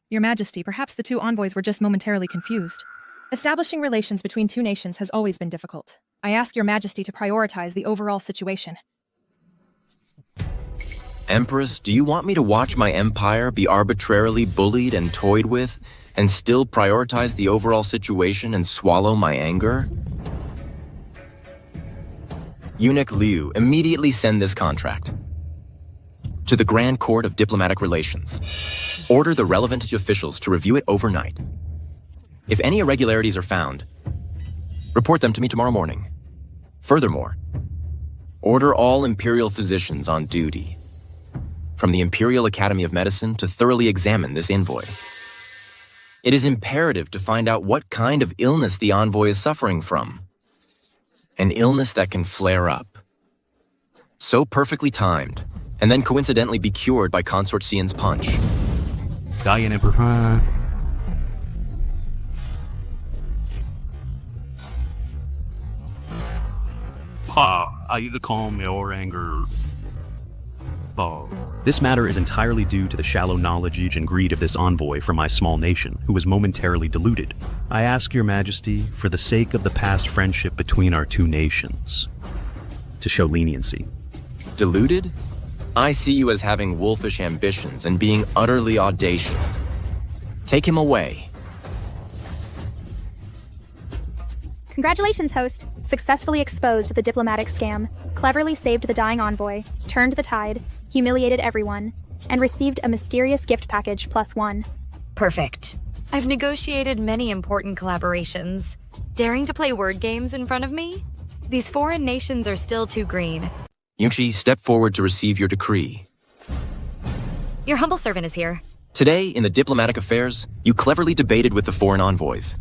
Your Majesty, perhaps the two envoys were just momentarily confused. Establishing relations between two nations has always been difficult. I ask Your Majesty to prioritize the overall situation. Empress, do you want me to watch my empire be arbitrarily bullied and toyed with, and still prioritize the overall situation and swallow my anger? Eunuch Liu, immediately send this contract to the Grand Court of Diplomatic Relations. Order the relevant officials to review it overnight. If any irregularities are found, report them to me tomorrow morning. Furthermore, order all Imperial physicians on duty from the Imperial Academy of Medicine to thoroughly examine this envoy. It is imperative to find out what kind of illness the envoy is suffering from. An illness that can flare up. So perfectly timed, and then coincidentally be cured by Consort Xian's punch. Diane Emperor. You calm your anger. This matter is entirely due to the shallow knowledge and greed of this envoy from my small nation, who was momentarily deluded. I ask Your Majesty, for the sake of the past friendship between our two nations, to show leniency. Deluded? I see you as having wolfish ambitions and being utterly audacious. Take him away. Congratulations, host. Successfully exposed the diplomatic scam, cleverly saved the dying envoy, turned the tide, humiliated everyone, and received a mysterious gift package +1. Perfect. I've negotiated many important collaborations. Daring to play word games in front of me? These foreign nations are still too green. Yuxi, step forward to receive your decree. Your humble servant is here. Today, in the diplomatic affairs, you cleverly debated with the foreign envoys,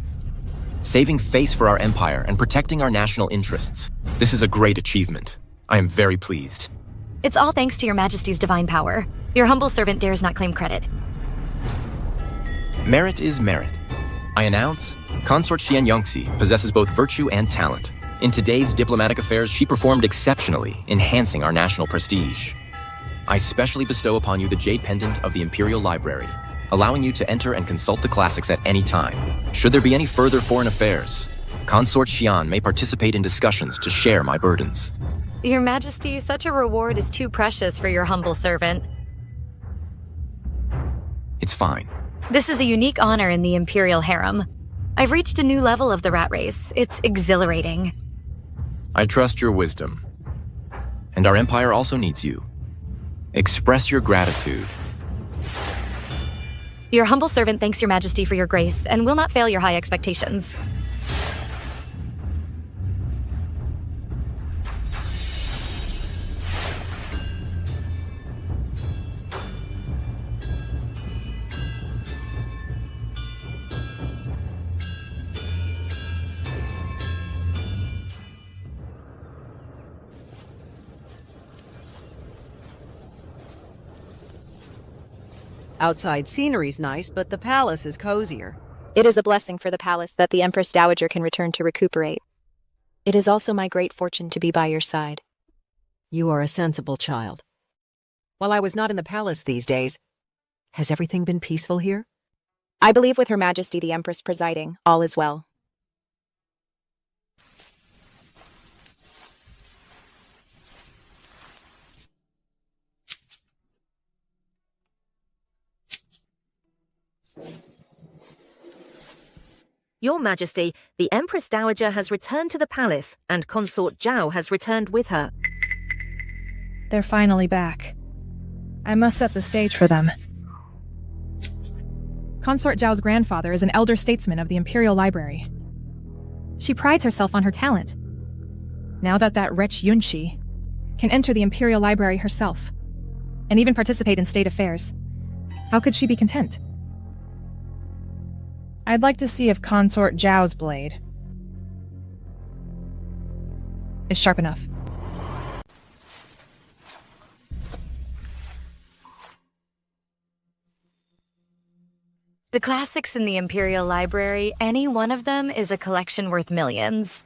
saving face for our empire and protecting our national interests. This is a great achievement. I am very pleased. It's all thanks to Your Majesty's divine power. Your humble servant dares not claim credit. Merit is merit. I announce, Consort Xian Yongxi possesses both virtue and talent. In today's diplomatic affairs, she performed exceptionally, enhancing our national prestige. I specially bestow upon you the Jade Pendant of the Imperial Library, allowing you to enter and consult the classics at any time. Should there be any further foreign affairs, Consort Xian may participate in discussions to share my burdens. Your Majesty, such a reward is too precious for your humble servant. It's fine. This is a unique honor in the Imperial harem. I've reached a new level of the rat race. It's exhilarating. I trust your wisdom. And our empire also needs you. Express your gratitude. Your humble servant thanks your majesty for your grace and will not fail your high expectations. Outside scenery's nice, but the palace is cozier. It is a blessing for the palace that the Empress Dowager can return to recuperate. It is also my great fortune to be by your side. You are a sensible child. While I was not in the palace these days, has everything been peaceful here? I believe with Her Majesty the Empress presiding, all is well. Your Majesty, the Empress Dowager has returned to the palace, and consort Zhao has returned with her. They're finally back. I must set the stage for them. Consort Zhao's grandfather is an elder statesman of the Imperial Library. She prides herself on her talent. Now that wretch Yunxi can enter the Imperial Library herself, and even participate in state affairs, how could she be content? I'd like to see if Consort Zhao's blade is sharp enough. The classics in the Imperial Library, any one of them is a collection worth millions.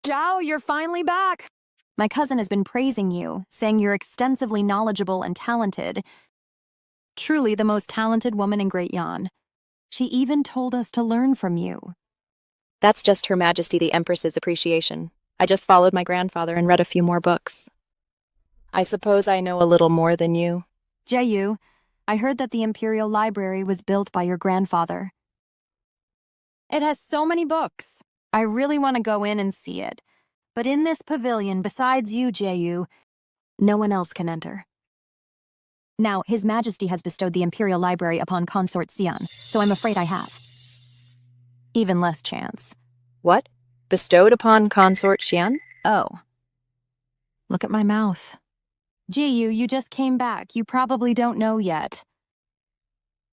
Zhao, you're finally back. My cousin has been praising you, saying you're extensively knowledgeable and talented. Truly the most talented woman in Great Yan. She even told us to learn from you. That's just Her Majesty the Empress's appreciation. I just followed my grandfather and read a few more books. I suppose I know a little more than you. Jieyu, I heard that the Imperial Library was built by your grandfather. It has so many books. I really want to go in and see it. But in this pavilion, besides you, Jieyu, no one else can enter. Now, His Majesty has bestowed the Imperial Library upon Consort Xian, so I'm afraid I have even less chance. What? Bestowed upon Consort Xian? Oh. Look at my mouth. Jieyu, you just came back. You probably don't know yet.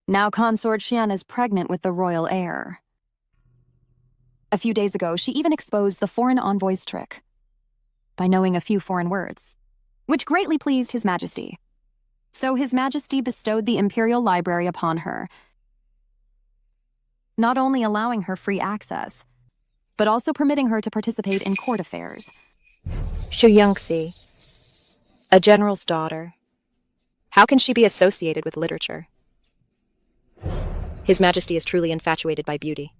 Now Consort Xian is pregnant with the royal heir. A few days ago, she even exposed the foreign envoy's trick by knowing a few foreign words, which greatly pleased His Majesty. So His Majesty bestowed the Imperial Library upon her, not only allowing her free access, but also permitting her to participate in court affairs. Xu Yangxi, a general's daughter. How can she be associated with literature? His Majesty is truly infatuated by beauty.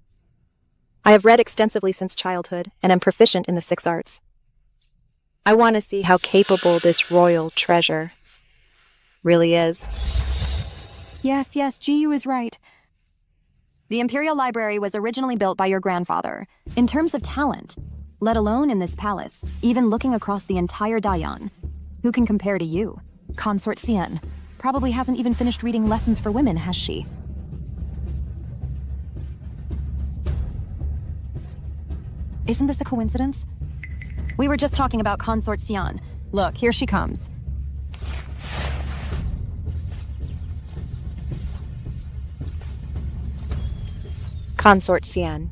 I have read extensively since childhood and am proficient in the 6 arts. I want to see how capable this royal treasure really is. Yes, Jieyu is right. The Imperial Library was originally built by your grandfather. In terms of talent, let alone in this palace, even looking across the entire Dayan, who can compare to you? Consort Xian probably hasn't even finished reading Lessons for Women, has she? Isn't this a coincidence? We were just talking about Consort Xian. Look, here she comes. Consort Xian,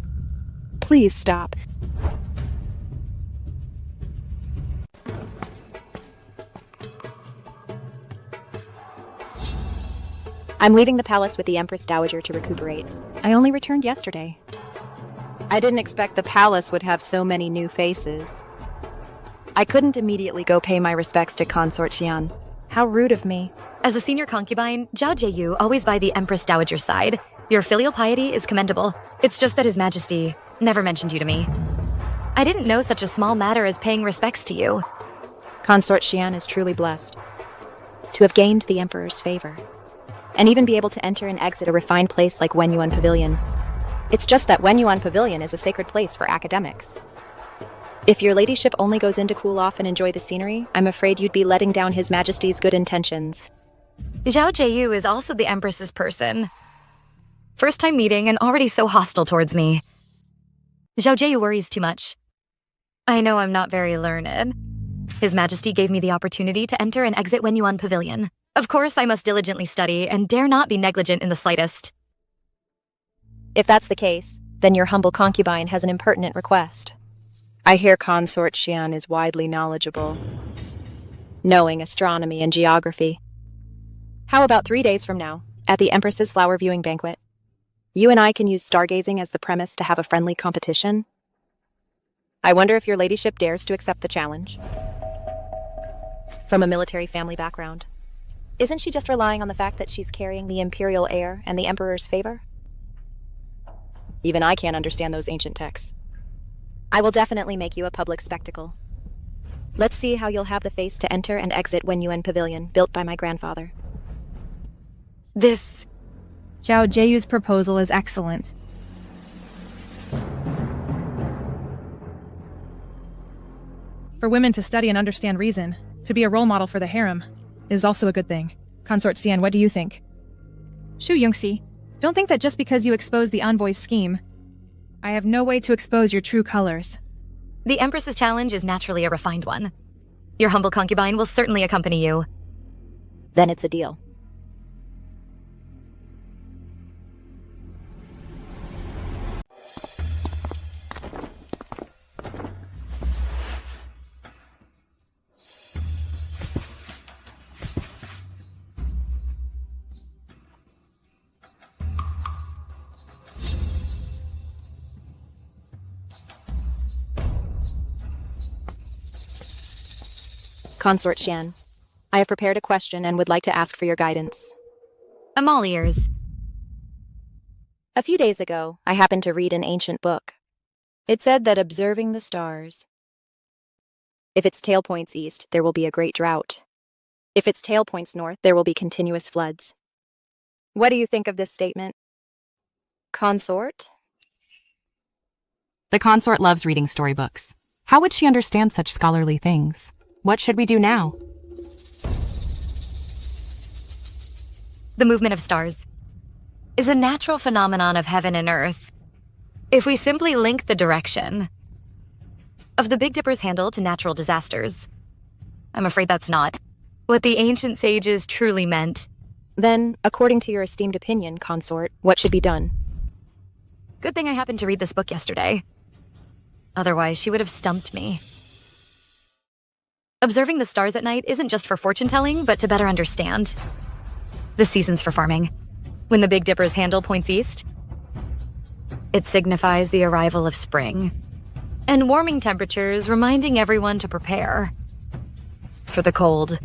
please stop. I'm leaving the palace with the Empress Dowager to recuperate. I only returned yesterday. I didn't expect the palace would have so many new faces. I couldn't immediately go pay my respects to Consort Xian. How rude of me. As a senior concubine, Zhao Jieyu always by the Empress Dowager's side. Your filial piety is commendable. It's just that His Majesty never mentioned you to me. I didn't know such a small matter as paying respects to you. Consort Xian is truly blessed to have gained the Emperor's favor, and even be able to enter and exit a refined place like Wenyuan Pavilion. It's just that Wenyuan Pavilion is a sacred place for academics. If your ladyship only goes in to cool off and enjoy the scenery, I'm afraid you'd be letting down His Majesty's good intentions. Zhao Jieyu is also the Empress's person. First time meeting and already so hostile towards me. Zhao Jieyu worries too much. I know I'm not very learned. His Majesty gave me the opportunity to enter and exit Wenyuan Pavilion. Of course, I must diligently study and dare not be negligent in the slightest. If that's the case, then your humble concubine has an impertinent request. I hear Consort Xian is widely knowledgeable, knowing astronomy and geography. How about 3 days from now, at the Empress's flower viewing banquet? You and I can use stargazing as the premise to have a friendly competition. I wonder if your ladyship dares to accept the challenge. From a military family background, isn't she just relying on the fact that she's carrying the imperial heir and the Emperor's favor? Even I can't understand those ancient texts. I will definitely make you a public spectacle. Let's see how you'll have the face to enter and exit Wenyuan Pavilion, built by my grandfather. This... Zhao Jieyu's proposal is excellent. For women to study and understand reason, to be a role model for the harem, is also a good thing. Consort Xian, what do you think? Shu Yongxi, don't think that just because you expose the envoy's scheme, I have no way to expose your true colors. The Empress's challenge is naturally a refined one. Your humble concubine will certainly accompany you. Then it's a deal. Consort Xian, I have prepared a question and would like to ask for your guidance. I'm all ears. A few days ago, I happened to read an ancient book. It said that observing the stars, if its tail points east, there will be a great drought. If its tail points north, there will be continuous floods. What do you think of this statement? Consort? The consort loves reading storybooks. How would she understand such scholarly things? What should we do now? The movement of stars is a natural phenomenon of heaven and earth. If we simply link the direction of the Big Dipper's handle to natural disasters, I'm afraid that's not what the ancient sages truly meant. Then, according to your esteemed opinion, consort, what should be done? Good thing I happened to read this book yesterday. Otherwise, she would have stumped me. Observing the stars at night isn't just for fortune-telling, but to better understand the seasons for farming. When the Big Dipper's handle points east, it signifies the arrival of spring, and warming temperatures reminding everyone to prepare for the cold.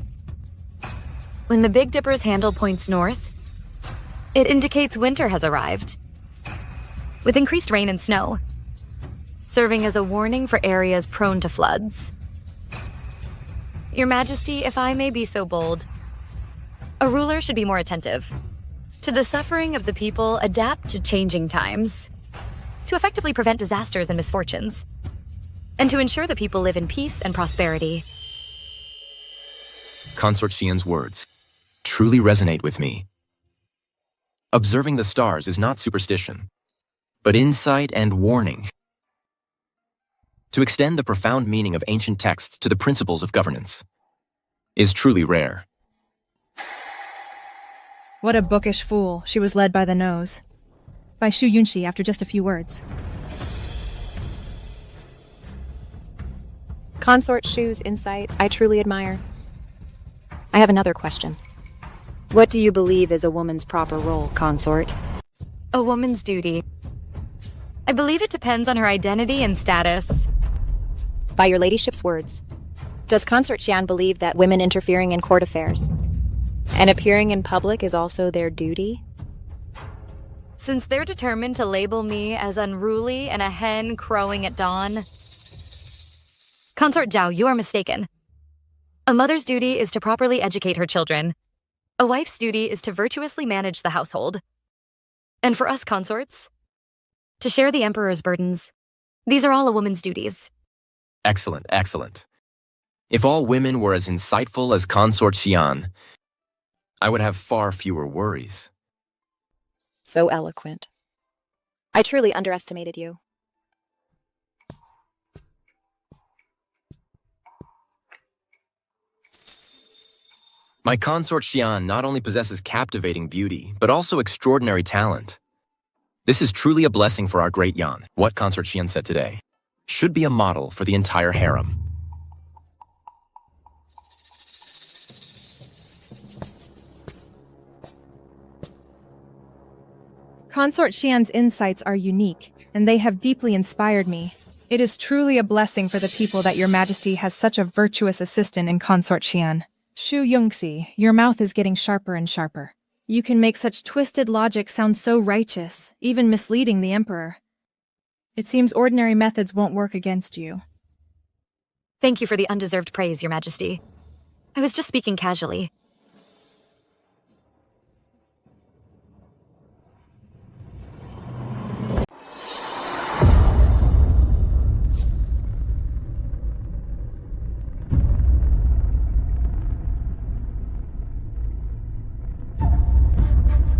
When the Big Dipper's handle points north, it indicates winter has arrived, with increased rain and snow, serving as a warning for areas prone to floods. Your Majesty, if I may be so bold, a ruler should be more attentive to the suffering of the people, adapt to changing times, to effectively prevent disasters and misfortunes, and to ensure the people live in peace and prosperity. Consort Xian's words truly resonate with me. Observing the stars is not superstition, but insight and warning. To extend the profound meaning of ancient texts to the principles of governance is truly rare. What a bookish fool. She was led by the nose. By Shu Yunxi after just a few words. Consort Shu's insight I truly admire. I have another question. What do you believe is a woman's proper role, consort? A woman's duty. I believe it depends on her identity and status. By your ladyship's words, Does Consort Xian believe that women interfering in court affairs and appearing in public is also their duty? Since they're determined to label me as unruly and a hen crowing at dawn... Consort Zhao, you are mistaken. A mother's duty is to properly educate her children. A wife's duty is to virtuously manage the household. And for us consorts, to share the Emperor's burdens. These are all a woman's duties. Excellent, excellent. If all women were as insightful as Consort Xian, I would have far fewer worries. So eloquent. I truly underestimated you. My consort Xian not only possesses captivating beauty, but also extraordinary talent. This is truly a blessing for our great Yan. What Consort Xian said today should be a model for the entire harem. Consort Xian's insights are unique, and they have deeply inspired me. It is truly a blessing for the people that your majesty has such a virtuous assistant in Consort Xian. Shu Yongxi, your mouth is getting sharper and sharper. You can make such twisted logic sound so righteous, even misleading the Emperor. It seems ordinary methods won't work against you. Thank you for the undeserved praise, Your Majesty. I was just speaking casually.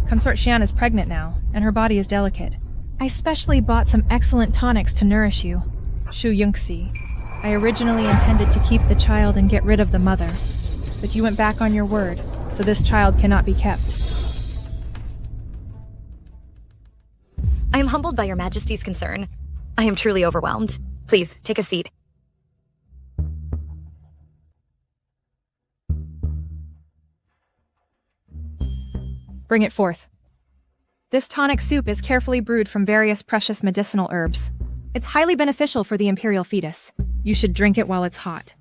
Consort Xian is pregnant now, and her body is delicate. I specially bought some excellent tonics to nourish you. Shu Yongxi. I originally intended to keep the child and get rid of the mother, but you went back on your word, so this child cannot be kept. I am humbled by Your Majesty's concern. I am truly overwhelmed. Please, take a seat. Bring it forth. This tonic soup is carefully brewed from various precious medicinal herbs. It's highly beneficial for the imperial fetus. You should drink it while it's hot.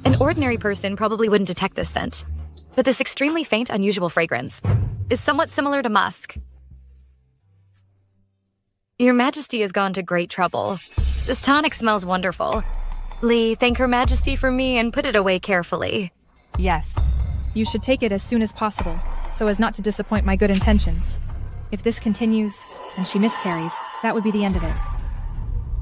An ordinary person probably wouldn't detect this scent, but this extremely faint, unusual fragrance is somewhat similar to musk. Your Majesty has gone to great trouble. This tonic smells wonderful. Li, thank Her Majesty for me and put it away carefully. Yes. You should take it as soon as possible, so as not to disappoint my good intentions. If this continues, and she miscarries, that would be the end of it.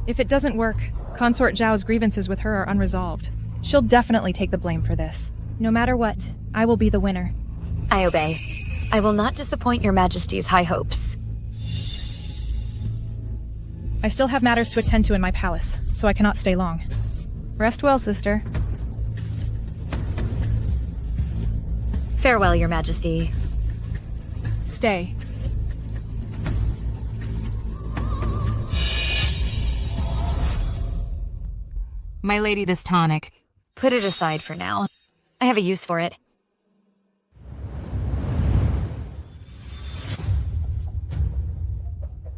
If it doesn't work, Consort Zhao's grievances with her are unresolved. She'll definitely take the blame for this. No matter what, I will be the winner. I obey. I will not disappoint Your Majesty's high hopes. I still have matters to attend to in my palace, so I cannot stay long. Rest well, sister. Farewell, Your Majesty. Stay. My lady, this tonic. Put it aside for now. I have a use for it.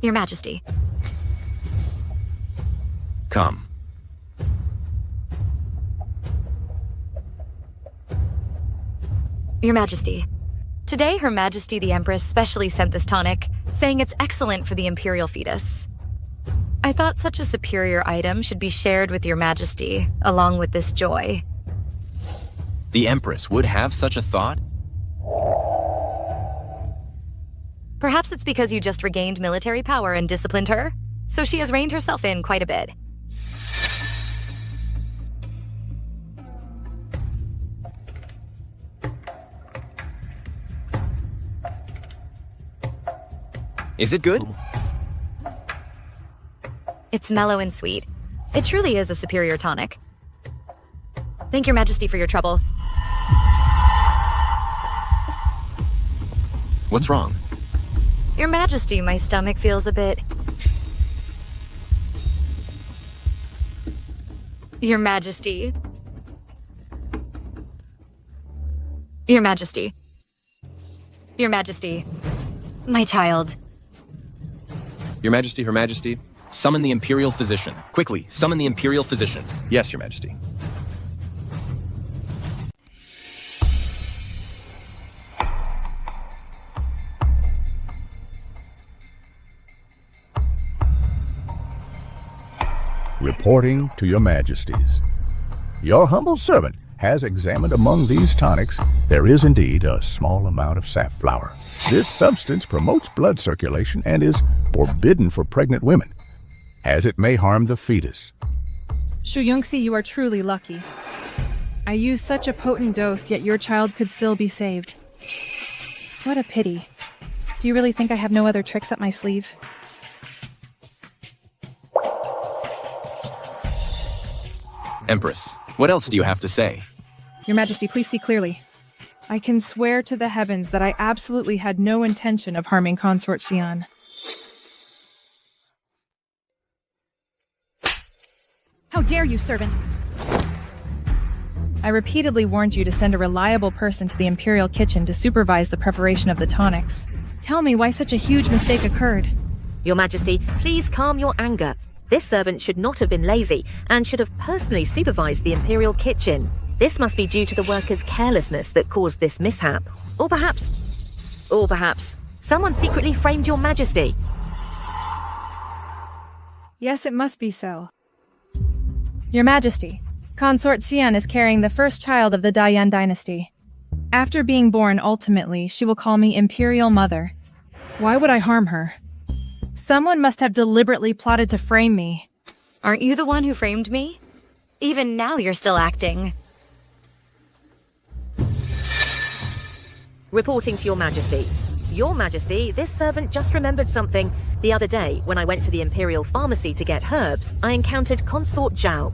Your Majesty. Come. Your Majesty. Today, Her Majesty the Empress specially sent this tonic, saying it's excellent for the imperial fetus. I thought such a superior item should be shared with Your Majesty, along with this joy. The Empress would have such a thought? Perhaps it's because you just regained military power and disciplined her, so she has reined herself in quite a bit. Is it good? It's mellow and sweet. It truly is a superior tonic. Thank Your Majesty for your trouble. What's wrong? Your Majesty, my stomach feels a bit... Your Majesty. Your Majesty. Your Majesty. My child. Your Majesty, Her Majesty. Summon the Imperial Physician. Quickly, summon the Imperial Physician. Yes, Your Majesty. Reporting to your majesties. Your humble servant has examined among these tonics. There is indeed a small amount of safflower. This substance promotes blood circulation and is forbidden for pregnant women, as it may harm the fetus. Shu Yongxi, you are truly lucky. I used such a potent dose, yet your child could still be saved. What a pity. Do you really think I have no other tricks up my sleeve? Empress, what else do you have to say? Your Majesty, please see clearly. I can swear to the heavens that I absolutely had no intention of harming Consort Xian. How dare you, servant! I repeatedly warned you to send a reliable person to the Imperial kitchen to supervise the preparation of the tonics. Tell me why such a huge mistake occurred. Your Majesty, please calm your anger. This servant should not have been lazy and should have personally supervised the Imperial kitchen. This must be due to the workers' carelessness that caused this mishap. Or perhaps, someone secretly framed Your Majesty. Yes, it must be so. Your Majesty, Consort Xian is carrying the first child of the Dayan dynasty. After being born, ultimately, she will call me Imperial Mother. Why would I harm her? Someone must have deliberately plotted to frame me. Aren't you the one who framed me? Even now you're still acting. Reporting to Your Majesty. Your Majesty, this servant just remembered something. The other day, when I went to the Imperial Pharmacy to get herbs, I encountered Consort Zhao.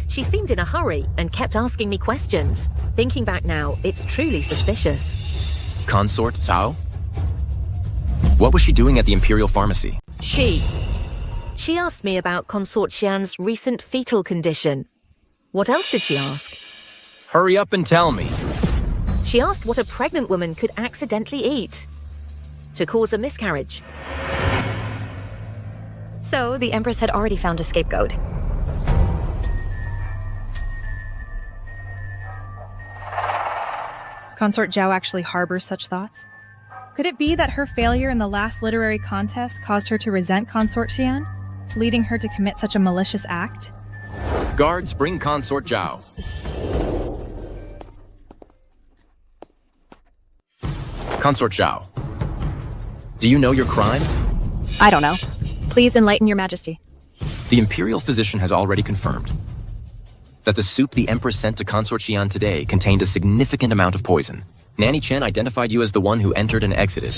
She seemed in a hurry and kept asking me questions. Thinking back now, it's truly suspicious. Consort Zhao? What was she doing at the Imperial Pharmacy? She asked me about Consort Xian's recent fetal condition. What else did she ask? Hurry up and tell me. She asked what a pregnant woman could accidentally eat to cause a miscarriage. So, the Empress had already found a scapegoat. Consort Zhao actually harbors such thoughts? Could it be that her failure in the last literary contest caused her to resent Consort Xian, leading her to commit such a malicious act? Guards, bring Consort Zhao. Consort Zhao, do you know your crime? I don't know. Please enlighten Your Majesty. The Imperial Physician has already confirmed that the soup the Empress sent to Consort Xian today contained a significant amount of poison. Nanny Chen identified you as the one who entered and exited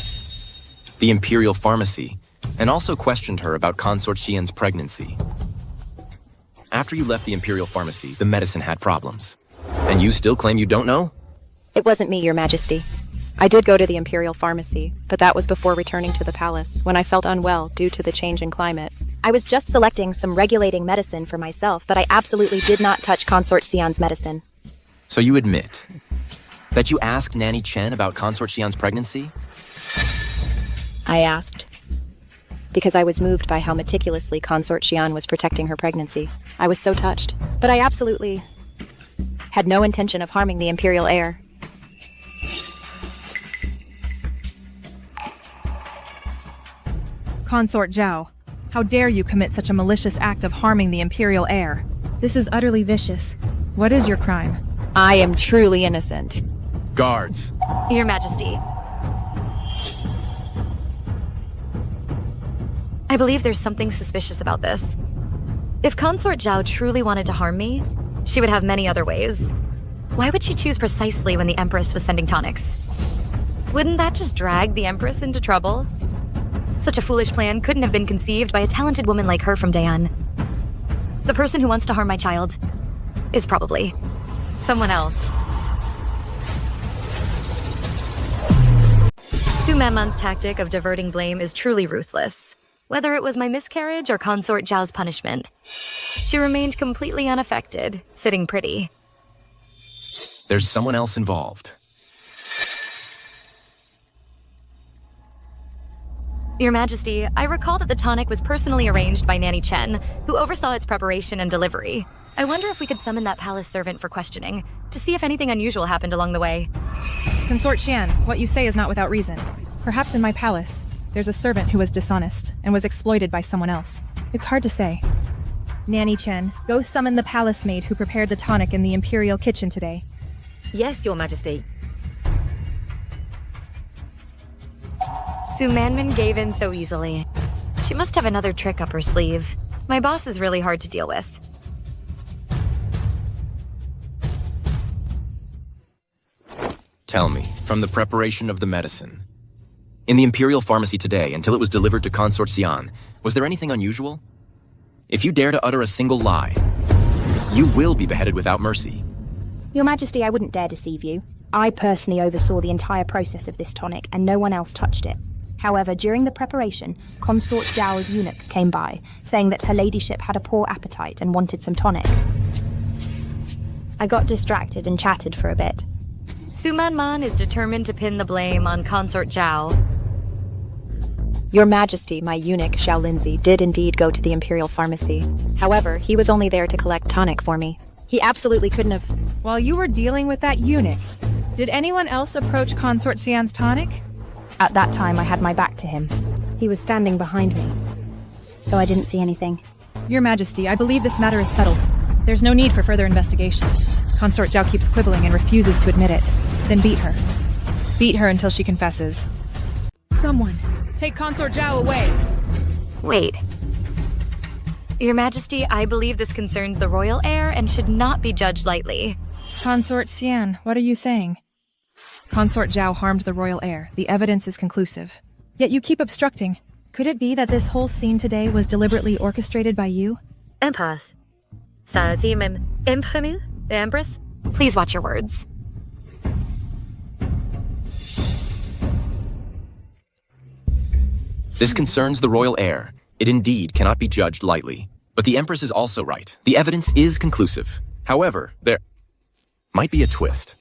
the Imperial Pharmacy, and also questioned her about Consort Xian's pregnancy. After you left the Imperial Pharmacy, the medicine had problems. And you still claim you don't know? It wasn't me, Your Majesty. I did go to the Imperial Pharmacy, but that was before returning to the palace, when I felt unwell due to the change in climate. I was just selecting some regulating medicine for myself, but I absolutely did not touch Consort Xian's medicine. So you admit that you asked Nanny Chen about Consort Xian's pregnancy? I asked. Because I was moved by how meticulously Consort Xian was protecting her pregnancy. I was so touched. But I absolutely had no intention of harming the Imperial heir. Consort Zhao, how dare you commit such a malicious act of harming the Imperial heir? This is utterly vicious. What is your crime? I am truly innocent. Guards. Your Majesty. I believe there's something suspicious about this. If Consort Zhao truly wanted to harm me, she would have many other ways. Why would she choose precisely when the Empress was sending tonics? Wouldn't that just drag the Empress into trouble? Such a foolish plan couldn't have been conceived by a talented woman like her from Dayan. The person who wants to harm my child is probably someone else. Su Manman's tactic of diverting blame is truly ruthless. Whether it was my miscarriage or Consort Zhao's punishment, she remained completely unaffected, sitting pretty. There's someone else involved. Your Majesty, I recall that the tonic was personally arranged by Nanny Chen, who oversaw its preparation and delivery. I wonder if we could summon that palace servant for questioning, to see if anything unusual happened along the way. Consort Xian, what you say is not without reason. Perhaps in my palace, there's a servant who was dishonest and was exploited by someone else. It's hard to say. Nanny Chen, go summon the palace maid who prepared the tonic in the imperial kitchen today. Yes, Your Majesty. Su Manman gave in so easily. She must have another trick up her sleeve. My boss is really hard to deal with. Tell me, from the preparation of the medicine. In the Imperial Pharmacy today, until it was delivered to Consort Xian, was there anything unusual? If you dare to utter a single lie, you will be beheaded without mercy. Your Majesty, I wouldn't dare deceive you. I personally oversaw the entire process of this tonic, and no one else touched it. However, during the preparation, Consort Zhao's eunuch came by, saying that her ladyship had a poor appetite and wanted some tonic. I got distracted and chatted for a bit. Su Manman is determined to pin the blame on Consort Zhao. Your Majesty, my eunuch, Xiao Lindsay, did indeed go to the Imperial Pharmacy. However, he was only there to collect tonic for me. He absolutely couldn't have... While you were dealing with that eunuch, did anyone else approach Consort Xian's tonic? At that time, I had my back to him. He was standing behind me, so I didn't see anything. Your Majesty, I believe this matter is settled. There's no need for further investigation. Consort Zhao keeps quibbling and refuses to admit it. Then beat her. Beat her until she confesses. Someone, take Consort Zhao away! Wait. Your Majesty, I believe this concerns the royal heir and should not be judged lightly. Consort Xian, what are you saying? Consort Zhao harmed the royal heir. The evidence is conclusive. Yet you keep obstructing. Could it be that this whole scene today was deliberately orchestrated by you? Empress. Seducing the Empress? Please watch your words. This concerns the royal heir. It indeed cannot be judged lightly. But the Empress is also right. The evidence is conclusive. However, there might be a twist.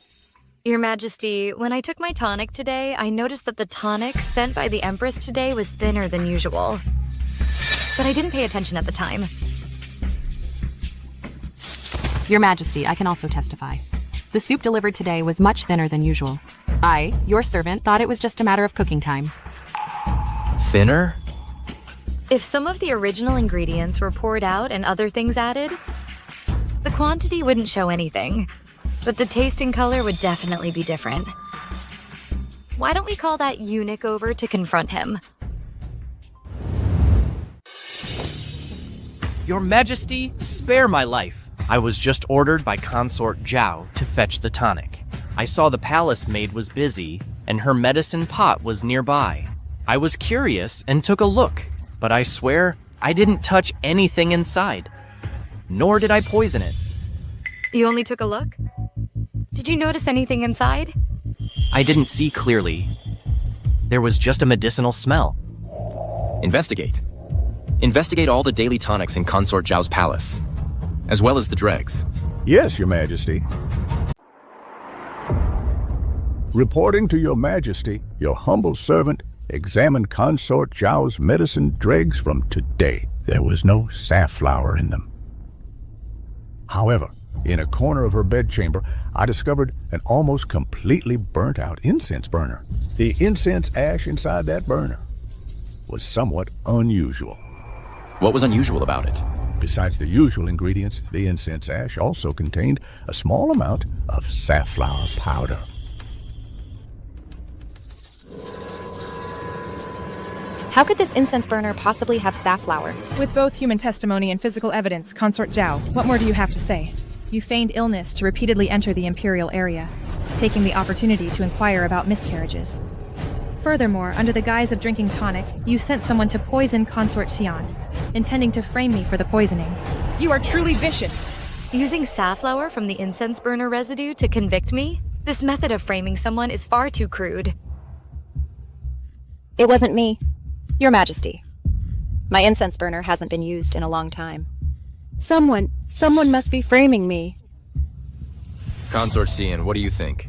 Your Majesty, when I took my tonic today, I noticed that the tonic sent by the Empress today was thinner than usual. But I didn't pay attention at the time. Your Majesty, I can also testify. The soup delivered today was much thinner than usual. I, your servant, thought it was just a matter of cooking time. Thinner? If some of the original ingredients were poured out and other things added, the quantity wouldn't show anything. But the taste and color would definitely be different. Why don't we call that eunuch over to confront him? Your Majesty, spare my life. I was just ordered by Consort Zhao to fetch the tonic. I saw the palace maid was busy, and her medicine pot was nearby. I was curious and took a look, but I swear I didn't touch anything inside. Nor did I poison it. You only took a look? Did you notice anything inside? I didn't see clearly. There was just a medicinal smell. Investigate. Investigate all the daily tonics in Consort Zhao's palace, as well as the dregs. Yes, Your Majesty. Reporting to Your Majesty, your humble servant examined Consort Zhao's medicine dregs from today. There was no safflower in them. However, in a corner of her bedchamber, I discovered an almost completely burnt-out incense burner. The incense ash inside that burner was somewhat unusual. What was unusual about it? Besides the usual ingredients, the incense ash also contained a small amount of safflower powder. How could this incense burner possibly have safflower? With both human testimony and physical evidence, Consort Zhao, what more do you have to say? You feigned illness to repeatedly enter the Imperial area, taking the opportunity to inquire about miscarriages. Furthermore, under the guise of drinking tonic, you sent someone to poison Consort Xian, intending to frame me for the poisoning. You are truly vicious! Using safflower from the incense burner residue to convict me? This method of framing someone is far too crude. It wasn't me. Your Majesty. My incense burner hasn't been used in a long time. Someone must be framing me. Consort Xian, what do you think?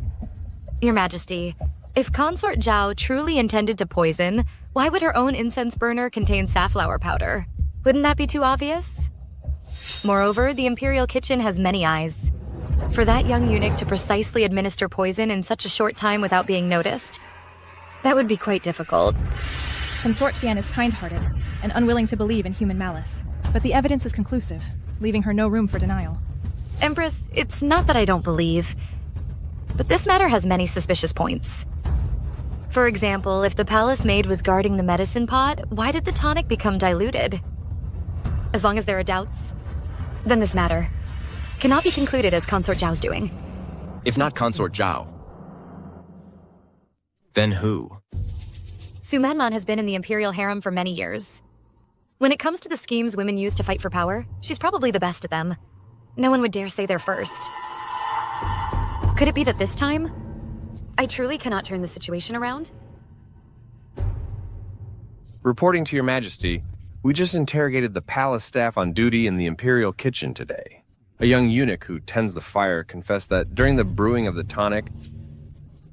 Your Majesty, If Consort Zhao truly intended to poison, why would her own incense burner contain safflower powder? Wouldn't that be too obvious? Moreover, the Imperial kitchen has many eyes. For that young eunuch to precisely administer poison in such a short time without being noticed, that would be quite difficult. Consort Xian is kind-hearted and unwilling to believe in human malice, but the evidence is conclusive, leaving her no room for denial. Empress, it's not that I don't believe, but this matter has many suspicious points. For example, if the palace maid was guarding the medicine pot, why did the tonic become diluted? As long as there are doubts, then this matter cannot be concluded as Consort Zhao's doing. If not Consort Zhao, then who? Su Manman has been in the Imperial harem for many years. When it comes to the schemes women use to fight for power, she's probably the best at them. No one would dare say they're first. Could it be that this time, I truly cannot turn the situation around? Reporting to Your Majesty, we just interrogated the palace staff on duty in the Imperial kitchen today. A young eunuch who tends the fire confessed that during the brewing of the tonic,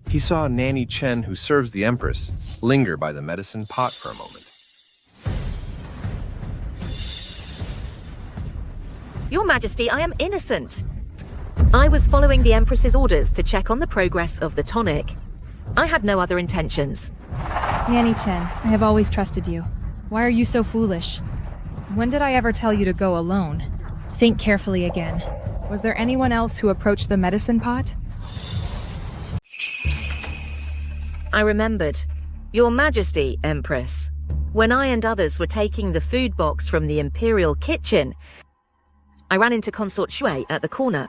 he saw Nanny Chen, who serves the Empress, linger by the medicine pot for a moment. Your Majesty, I am innocent. I was following the Empress's orders to check on the progress of the tonic. I had no other intentions. Nanny Chen, I have always trusted you. Why are you so foolish? When did I ever tell you to go alone? Think carefully again. Was there anyone else who approached the medicine pot? I remembered. Your Majesty, Empress. When I and others were taking the food box from the Imperial kitchen, I ran into Consort Shui at the corner.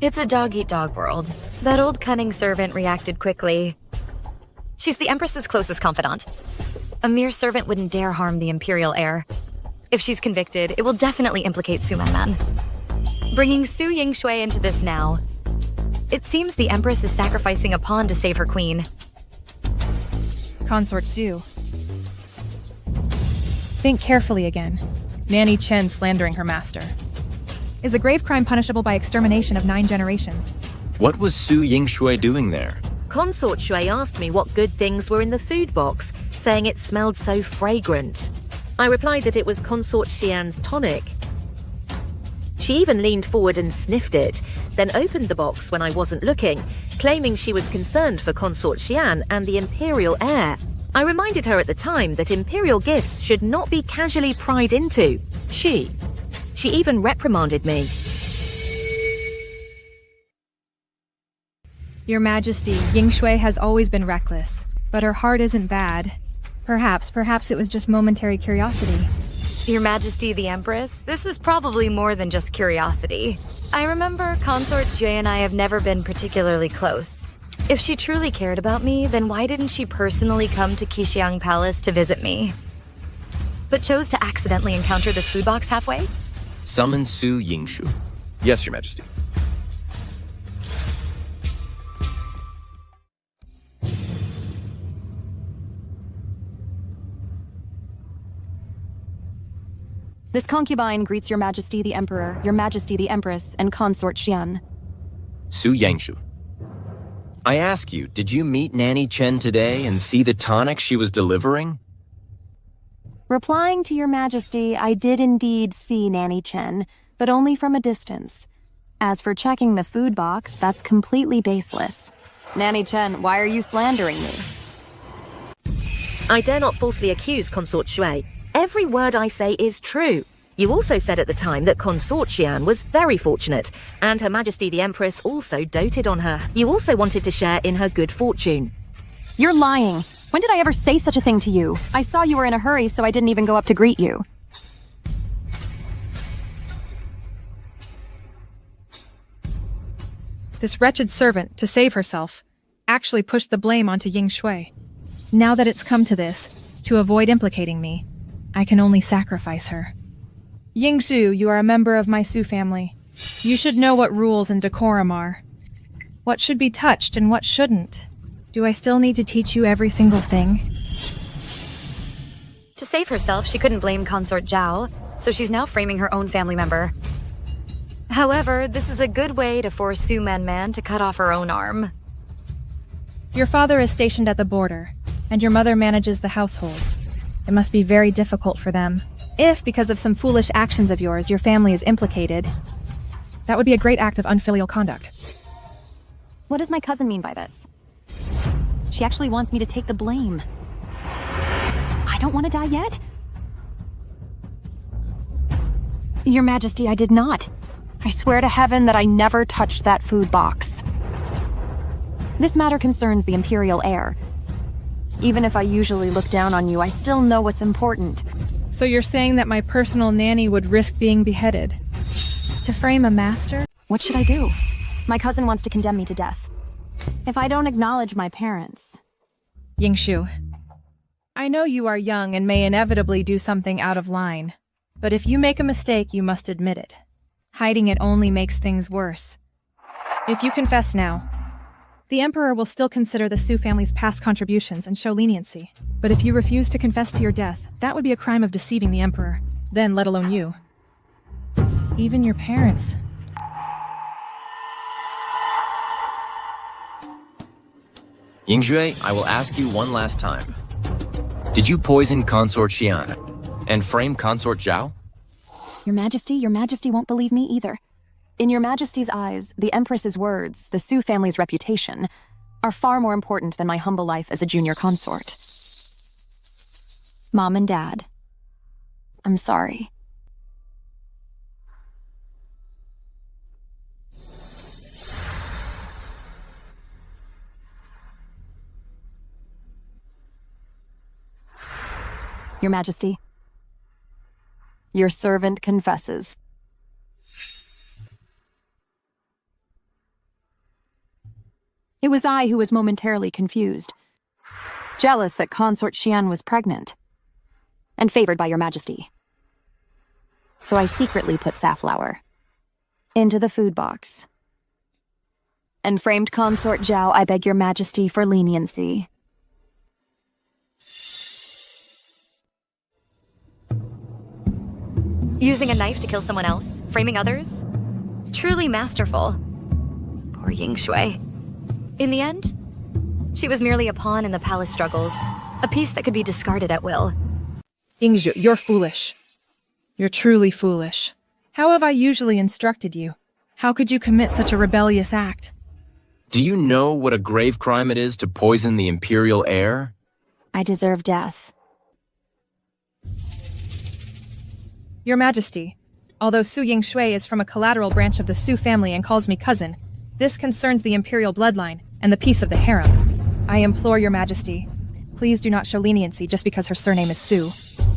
It's a dog-eat-dog world. That old cunning servant reacted quickly. She's the Empress's closest confidant. A mere servant wouldn't dare harm the Imperial heir. If she's convicted, it will definitely implicate Su Manman. Bringing Su Yingshui into this now, it seems the Empress is sacrificing a pawn to save her queen. Consort Su. Think carefully again. Nanny Chen slandering her master. Is a grave crime punishable by extermination of 9 generations. What was Su Yingshui doing there? Consort Shui asked me what good things were in the food box, saying it smelled so fragrant. I replied that it was Consort Xian's tonic. She even leaned forward and sniffed it, then opened the box when I wasn't looking, claiming she was concerned for Consort Xian and the Imperial heir. I reminded her at the time that Imperial gifts should not be casually pried into. She even reprimanded me. Your Majesty, Yingshui has always been reckless, but her heart isn't bad. Perhaps it was just momentary curiosity. Your Majesty the Empress, this is probably more than just curiosity. I remember Consort Jue and I have never been particularly close. If she truly cared about me, then why didn't she personally come to Qixiang Palace to visit me? But chose to accidentally encounter this food box halfway? Summon Su Yingshu. Yes, Your Majesty. This concubine greets Your Majesty the Emperor, Your Majesty the Empress, and Consort Xian. Su Yingshu. I ask you, did you meet Nanny Chen today and see the tonic she was delivering? Replying to Your Majesty, I did indeed see Nanny Chen, but only from a distance. As for checking the food box, that's completely baseless. Nanny Chen, why are you slandering me? I dare not falsely accuse Consort Shui. Every word I say is true. You also said at the time that Consort Xian was very fortunate, and Her Majesty the Empress also doted on her. You also wanted to share in her good fortune. You're lying. When did I ever say such a thing to you? I saw you were in a hurry, so I didn't even go up to greet you. This wretched servant, to save herself, actually pushed the blame onto Yingshui. Now that it's come to this, to avoid implicating me, I can only sacrifice her. Yingshu, you are a member of my Su family. You should know what rules and decorum are. What should be touched and what shouldn't. Do I still need to teach you every single thing? To save herself, she couldn't blame Consort Zhao, so she's now framing her own family member. However, this is a good way to force Su Man to cut off her own arm. Your father is stationed at the border, and your mother manages the household. It must be very difficult for them. If, because of some foolish actions of yours, your family is implicated, that would be a great act of unfilial conduct. What does my cousin mean by this? She actually wants me to take the blame. I don't want to die yet? Your Majesty, I did not. I swear to heaven that I never touched that food box. This matter concerns the Imperial heir. Even if I usually look down on you, I still know what's important. So you're saying that my personal nanny would risk being beheaded? To frame a master? What should I do? My cousin wants to condemn me to death. If I don't acknowledge my parents... Yingshu, I know you are young and may inevitably do something out of line. But if you make a mistake, you must admit it. Hiding it only makes things worse. If you confess now, the Emperor will still consider the Su family's past contributions and show leniency. But if you refuse to confess to your death, that would be a crime of deceiving the Emperor. Then, let alone you. Even your parents. Yingxue, I will ask you one last time. Did you poison Consort Xian and frame Consort Zhao? Your Majesty won't believe me either. In Your Majesty's eyes, the Empress's words, the Su family's reputation, are far more important than my humble life as a junior consort. Mom and Dad, I'm sorry. Your Majesty, your servant confesses. It was I who was momentarily confused, jealous that Consort Xian was pregnant, and favored by Your Majesty. So I secretly put safflower into the food box and framed Consort Zhao. I beg Your Majesty for leniency. Using a knife to kill someone else, framing others? Truly masterful. Poor Yingshui. In the end, she was merely a pawn in the palace struggles, a piece that could be discarded at will. Yingshu, you're foolish. You're truly foolish. How have I usually instructed you? How could you commit such a rebellious act? Do you know what a grave crime it is to poison the Imperial heir? I deserve death. Your Majesty, although Su Yingshui is from a collateral branch of the Su family and calls me cousin, this concerns the Imperial bloodline and the peace of the harem. I implore Your Majesty, please do not show leniency just because her surname is Su,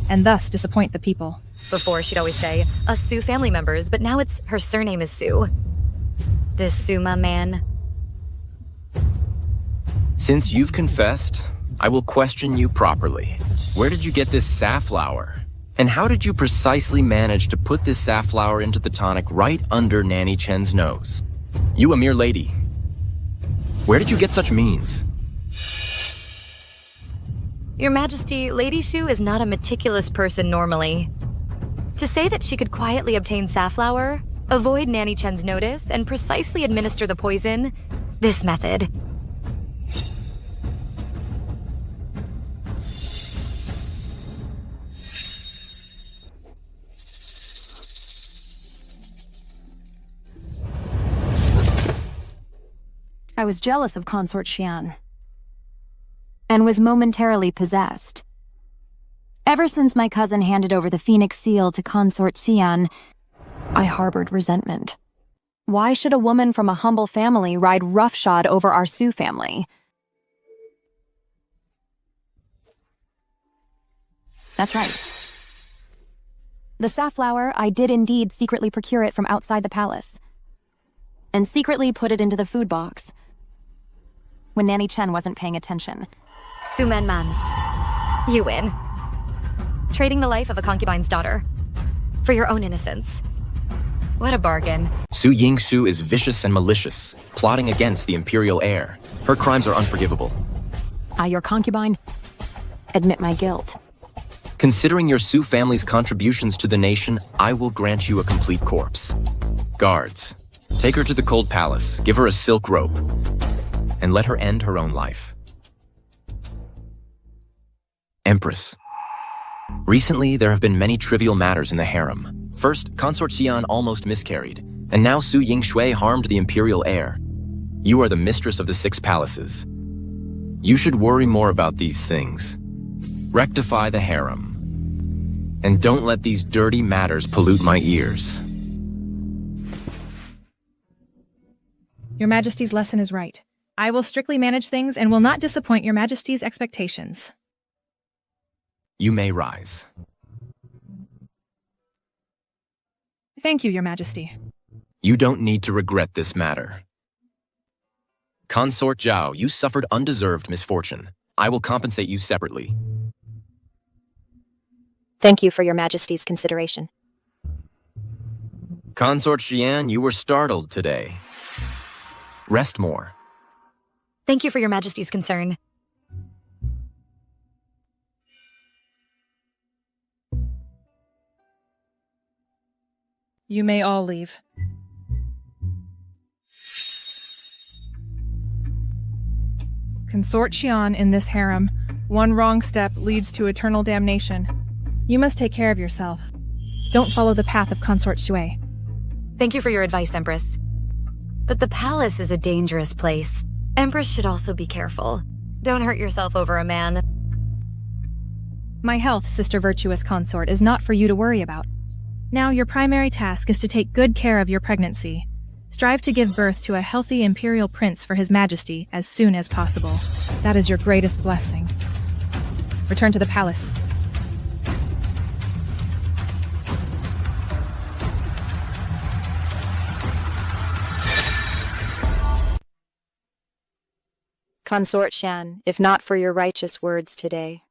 and thus disappoint the people. Before, she'd always say, us Su family members, but now it's her surname is Su. This Suma man. Since you've confessed, I will question you properly. Where did you get this safflower? And how did you precisely manage to put this safflower into the tonic right under Nanny Chen's nose? You a mere lady. Where did you get such means? Your Majesty, Lady Shu is not a meticulous person normally. To say that she could quietly obtain safflower, avoid Nanny Chen's notice, and precisely administer the poison, this method. I was jealous of Consort Xian, and was momentarily possessed. Ever since my cousin handed over the Phoenix Seal to Consort Xian, I harbored resentment. Why should a woman from a humble family ride roughshod over our Su family? That's right. The safflower, I did indeed secretly procure it from outside the palace, and secretly put it into the food box when Nanny Chen wasn't paying attention. Su Man, you win. Trading the life of a concubine's daughter for your own innocence. What a bargain. Su Yingxu is vicious and malicious, plotting against the Imperial heir. Her crimes are unforgivable. I, your concubine, admit my guilt. Considering your Su family's contributions to the nation, I will grant you a complete corpse. Guards, take her to the cold palace, give her a silk rope, and let her end her own life. Empress. Recently, there have been many trivial matters in the harem. First, Consort Xian almost miscarried, and now Su Yingshui harmed the imperial heir. You are the mistress of the 6 palaces. You should worry more about these things. Rectify the harem. And don't let these dirty matters pollute my ears. Your Majesty's lesson is right. I will strictly manage things and will not disappoint Your Majesty's expectations. You may rise. Thank you, Your Majesty. You don't need to regret this matter. Consort Zhao, you suffered undeserved misfortune. I will compensate you separately. Thank you for Your Majesty's consideration. Consort Xian, you were startled today. Rest more. Thank you for Your Majesty's concern. You may all leave. Consort Xian in this harem. One wrong step leads to eternal damnation. You must take care of yourself. Don't follow the path of Consort Shui. Thank you for your advice, Empress. But the palace is a dangerous place. Empress should also be careful. Don't hurt yourself over a man. My health, Sister Virtuous Consort, is not for you to worry about. Now your primary task is to take good care of your pregnancy. Strive to give birth to a healthy imperial prince for His Majesty as soon as possible. That is your greatest blessing. Return to the palace. Consort Shan, if not for your righteous words today,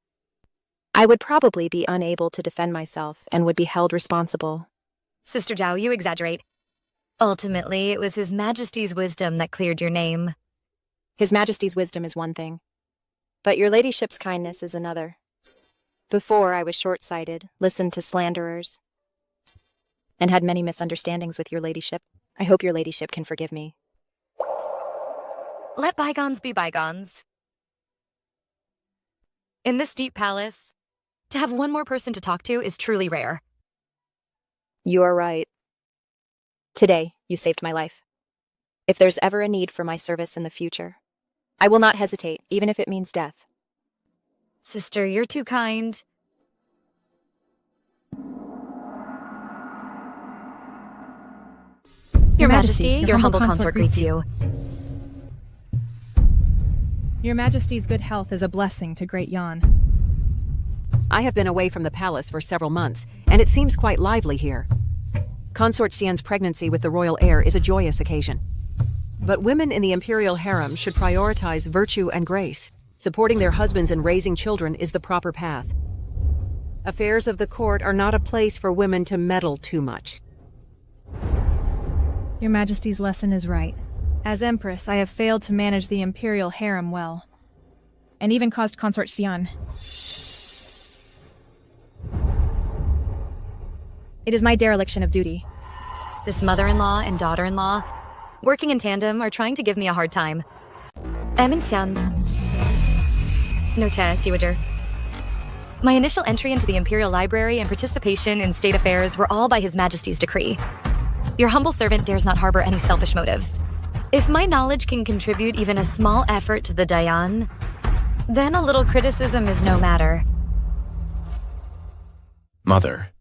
I would probably be unable to defend myself and would be held responsible. Sister Zhao, you exaggerate. Ultimately, it was His Majesty's wisdom that cleared your name. His Majesty's wisdom is one thing, but your ladyship's kindness is another. Before, I was short-sighted, listened to slanderers, and had many misunderstandings with your ladyship. I hope your ladyship can forgive me. Let bygones be bygones. In this deep palace, to have one more person to talk to is truly rare. You are right. Today, you saved my life. If there's ever a need for my service in the future, I will not hesitate, even if it means death. Sister, you're too kind. Your Majesty, your humble consort greets you. Your Majesty's good health is a blessing to Great Yan. I have been away from the palace for several months, and it seems quite lively here. Consort Xian's pregnancy with the royal heir is a joyous occasion. But women in the imperial harem should prioritize virtue and grace. Supporting their husbands and raising children is the proper path. Affairs of the court are not a place for women to meddle too much. Your Majesty's lesson is right. As Empress, I have failed to manage the imperial harem well, and even caused Consort Xian. It is my dereliction of duty. This mother-in-law and daughter-in-law, working in tandem, are trying to give me a hard time. Xian. Note, Stewardger. My initial entry into the Imperial Library and participation in state affairs were all by His Majesty's decree. Your humble servant dares not harbor any selfish motives. If my knowledge can contribute even a small effort to the Dayan, then a little criticism is no matter. Mother,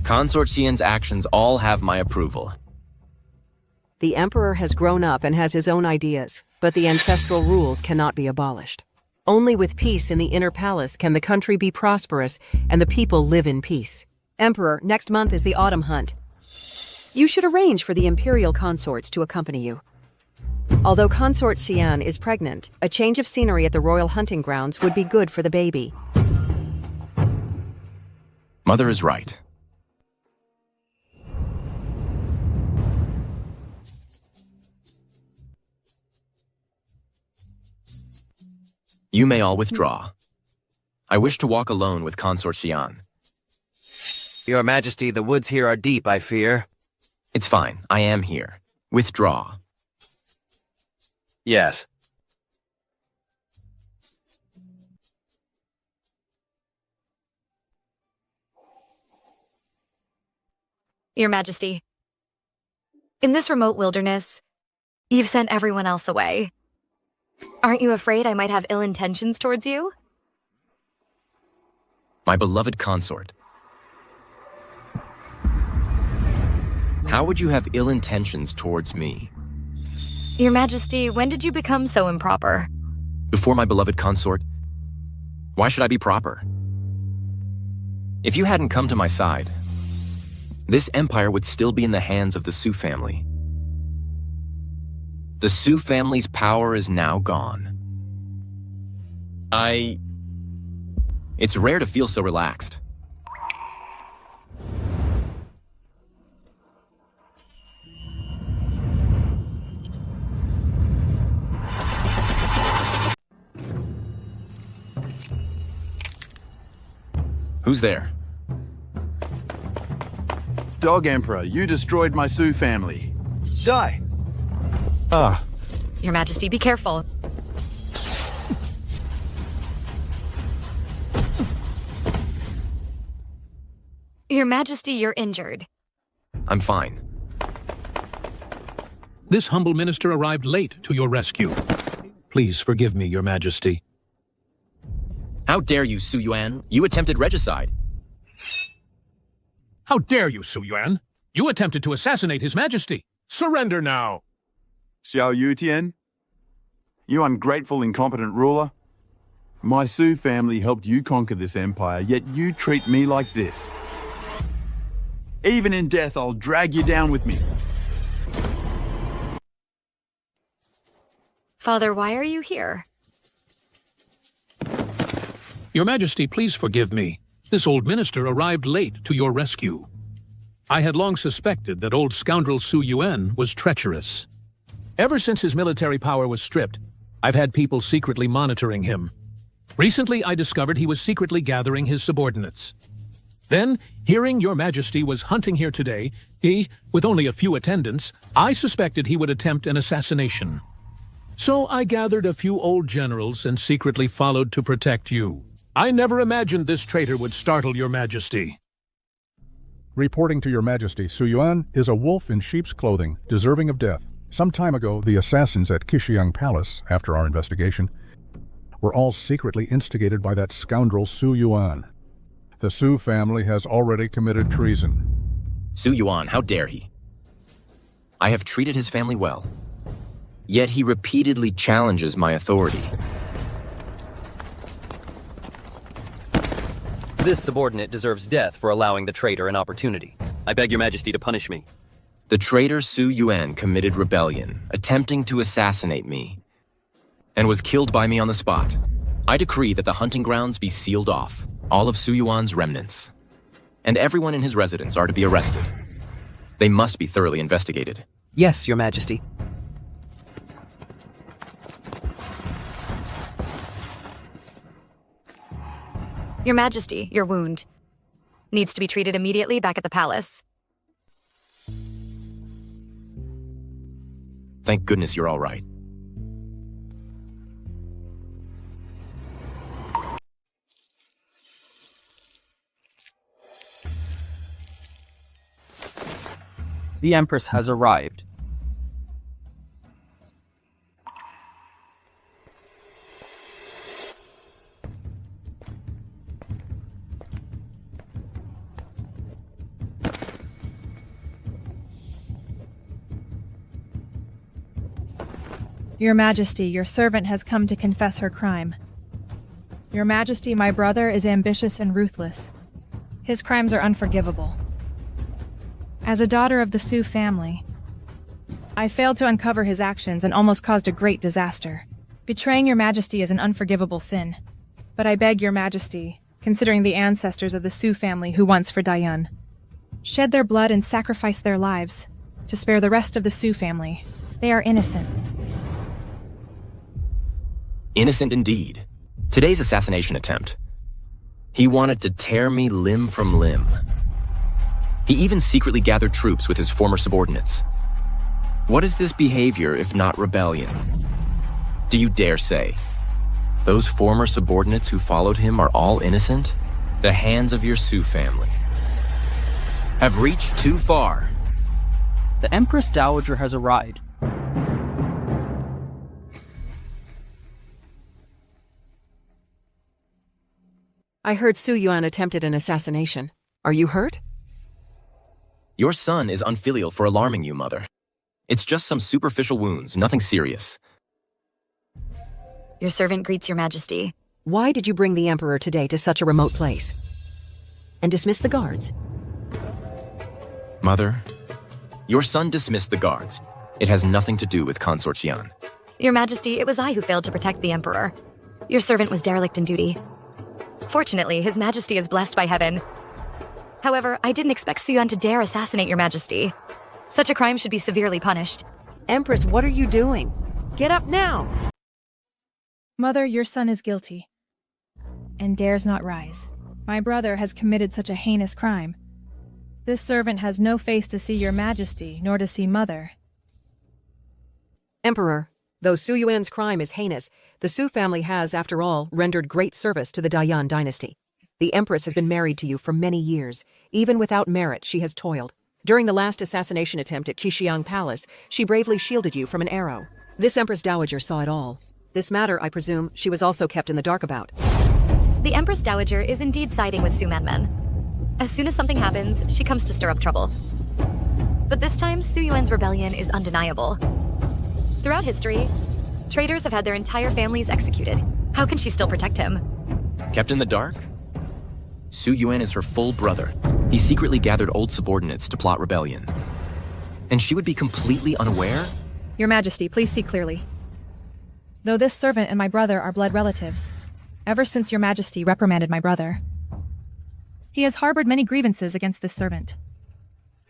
Consort Xian's actions all have my approval. The Emperor has grown up and has his own ideas, but the ancestral rules cannot be abolished. Only with peace in the inner palace can the country be prosperous and the people live in peace. Emperor, next month is the autumn hunt. You should arrange for the imperial consorts to accompany you. Although Consort Xian is pregnant, a change of scenery at the royal hunting grounds would be good for the baby. Mother is right. You may all withdraw. I wish to walk alone with Consort Xian. Your Majesty, the woods here are deep, I fear. It's fine. I am here. Withdraw. Yes. Your Majesty, in this remote wilderness, you've sent everyone else away. Aren't you afraid I might have ill intentions towards you? My beloved consort. How would you have ill intentions towards me? Your Majesty, when did you become so improper? Before my beloved consort? Why should I be proper? If you hadn't come to my side, this empire would still be in the hands of the Su family. The Su family's power is now gone. It's rare to feel so relaxed. Who's there? Dog Emperor, you destroyed my Su family. Die! Your Majesty, be careful. Your Majesty, you're injured. I'm fine. This humble minister arrived late to your rescue. Please forgive me, Your Majesty. How dare you, Su Yuan? You attempted regicide. How dare you, Su Yuan? You attempted to assassinate His Majesty. Surrender now. Xiao Yutian, you ungrateful, incompetent ruler. My Su family helped you conquer this empire, yet you treat me like this. Even in death, I'll drag you down with me. Father, why are you here? Your Majesty, please forgive me. This old minister arrived late to your rescue. I had long suspected that old scoundrel Su Yuan was treacherous. Ever since his military power was stripped, I've had people secretly monitoring him. Recently, I discovered he was secretly gathering his subordinates. Then, hearing Your Majesty was hunting here today, with only a few attendants, I suspected he would attempt an assassination. So I gathered a few old generals and secretly followed to protect you. I never imagined this traitor would startle Your Majesty. Reporting to Your Majesty, Su Yuan is a wolf in sheep's clothing, deserving of death. Some time ago, the assassins at Qixiang Palace, after our investigation, were all secretly instigated by that scoundrel Su Yuan. The Su family has already committed treason. Su Yuan, how dare he? I have treated his family well. Yet he repeatedly challenges my authority. This subordinate deserves death for allowing the traitor an opportunity. I beg Your Majesty to punish me. The traitor Su Yuan committed rebellion, attempting to assassinate me, and was killed by me on the spot. I decree that the hunting grounds be sealed off, all of Su Yuan's remnants, and everyone in his residence are to be arrested. They must be thoroughly investigated. Yes, Your Majesty. Your Majesty, your wound needs to be treated immediately back at the palace. Thank goodness you're all right. The Empress has arrived. Your Majesty, your servant has come to confess her crime. Your Majesty, my brother is ambitious and ruthless. His crimes are unforgivable. As a daughter of the Su family, I failed to uncover his actions and almost caused a great disaster. Betraying Your Majesty is an unforgivable sin. But I beg Your Majesty, considering the ancestors of the Su family who once for Dayan, shed their blood and sacrifice their lives to spare the rest of the Su family. They are innocent. Innocent indeed. Today's assassination attempt He wanted to tear me limb from limb. He even secretly gathered troops with his former subordinates. What is this behavior if not rebellion? Do you dare say those former subordinates who followed him are all innocent? The hands of your Su family have reached too far. The Empress Dowager has arrived. I heard Su Yuan attempted an assassination. Are you hurt? Your son is unfilial for alarming you, Mother. It's just some superficial wounds, nothing serious. Your servant greets your majesty. Why did you bring the Emperor today to such a remote place? And dismiss the guards? Mother, your son dismissed the guards. It has nothing to do with Consort Xian. Your majesty, it was I who failed to protect the emperor. Your servant was derelict in duty. Fortunately, his majesty is blessed by heaven. However, I didn't expect Su Yuan to dare assassinate your majesty. Such a crime should be severely punished. Empress, what are you doing? Get up now! Mother, your son is guilty, and dares not rise. My brother has committed such a heinous crime. This servant has no face to see your majesty, nor to see Mother. Emperor, though Su Yuan's crime is heinous, the Su family has, after all, rendered great service to the Dayan dynasty. The Empress has been married to you for many years. Even without merit, she has toiled. During the last assassination attempt at Qixiang Palace, she bravely shielded you from an arrow. This Empress Dowager saw it all. This matter, I presume, she was also kept in the dark about. The Empress Dowager is indeed siding with Su Manmen. As soon as something happens, she comes to stir up trouble. But this time, Su Yuan's rebellion is undeniable. Throughout history, traitors have had their entire families executed. How can she still protect him? Kept in the dark? Su Yuan is her full brother. He secretly gathered old subordinates to plot rebellion. And she would be completely unaware? Your Majesty, please see clearly. Though this servant and my brother are blood relatives, ever since your Majesty reprimanded my brother, he has harbored many grievances against this servant.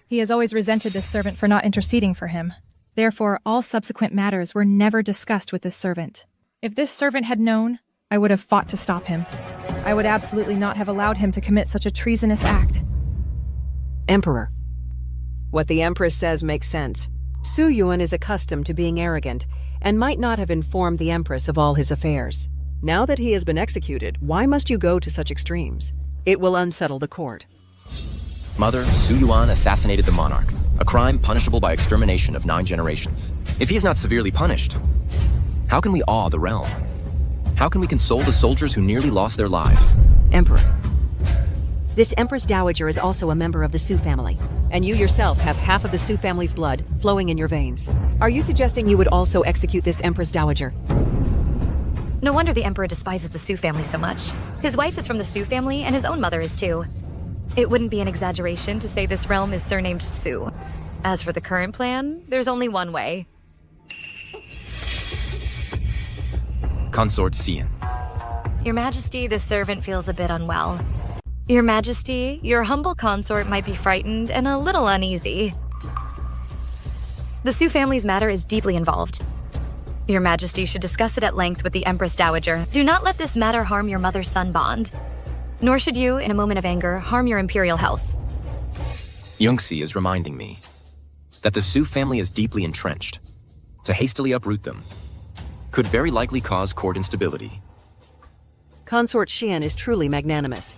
He has always resented this servant for not interceding for him. Therefore, all subsequent matters were never discussed with this servant. If this servant had known, I would have fought to stop him. I would absolutely not have allowed him to commit such a treasonous act. Emperor, what the Empress says makes sense. Su Yuan is accustomed to being arrogant and might not have informed the Empress of all his affairs. Now that he has been executed, why must you go to such extremes? It will unsettle the court. Mother, Su Yuan assassinated the monarch, a crime punishable by extermination of 9 generations. If he is not severely punished, how can we awe the realm? How can we console the soldiers who nearly lost their lives? Emperor, this Empress Dowager is also a member of the Su family, and you yourself have half of the Su family's blood flowing in your veins. Are you suggesting you would also execute this Empress Dowager? No wonder the Emperor despises the Su family so much. His wife is from the Su family, and his own mother is too. It wouldn't be an exaggeration to say this realm is surnamed Su. As for the current plan, there's only one way. Consort Xian. Your Majesty, this servant feels a bit unwell. Your Majesty, your humble consort might be frightened and a little uneasy. The Su family's matter is deeply involved. Your Majesty should discuss it at length with the Empress Dowager. Do not let this matter harm your mother-son bond. Nor should you, in a moment of anger, harm your imperial health. Yungxi is reminding me that the Su family is deeply entrenched. To hastily uproot them could very likely cause court instability. Consort Xian is truly magnanimous.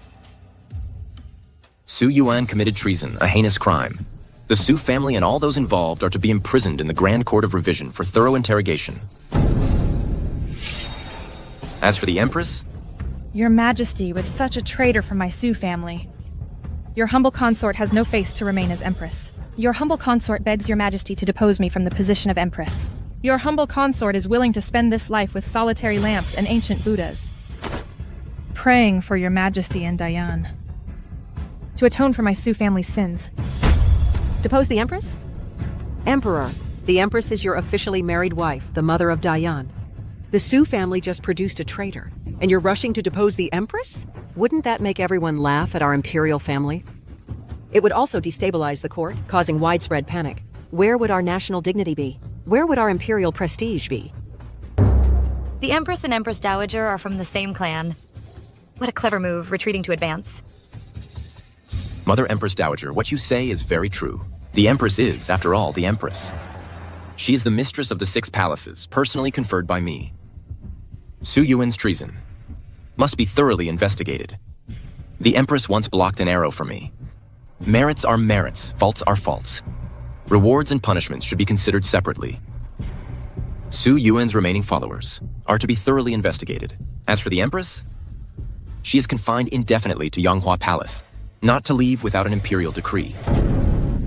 Su Yuan committed treason, a heinous crime. The Su family and all those involved are to be imprisoned in the Grand Court of Revision for thorough interrogation. As for the Empress, Your Majesty, with such a traitor from my Su family, your humble consort has no face to remain as Empress. Your humble consort begs your Majesty to depose me from the position of Empress. Your humble consort is willing to spend this life with solitary lamps and ancient Buddhas, praying for your Majesty and Dayan, to atone for my Su family's sins. Depose the Empress? Emperor, the Empress is your officially married wife, the mother of Dayan. The Su family just produced a traitor, and you're rushing to depose the Empress? Wouldn't that make everyone laugh at our imperial family? It would also destabilize the court, causing widespread panic. Where would our national dignity be? Where would our imperial prestige be? The Empress and Empress Dowager are from the same clan. What a clever move, retreating to advance. Mother Empress Dowager, what you say is very true. The Empress is, after all, the Empress. She is the mistress of the 6 palaces, personally conferred by me. Su Yuan's treason must be thoroughly investigated. The Empress once blocked an arrow from me. Merits are merits, faults are faults. Rewards and punishments should be considered separately. Su Yuan's remaining followers are to be thoroughly investigated. As for the Empress, she is confined indefinitely to Yonghua Palace, not to leave without an imperial decree.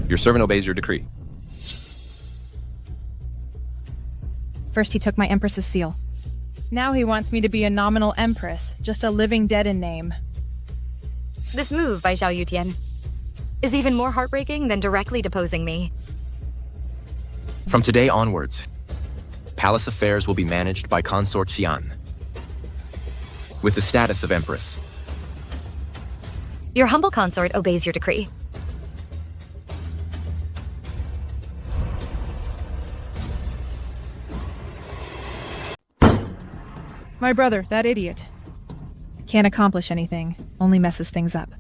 Your servant obeys your decree. First he took my Empress's seal. Now he wants me to be a nominal Empress, just a living dead in name. This move by Xiao Yutian is even more heartbreaking than directly deposing me. From today onwards, palace affairs will be managed by consort Xian, with the status of Empress. Your humble consort obeys your decree. My brother, that idiot. Can't accomplish anything, only messes things up.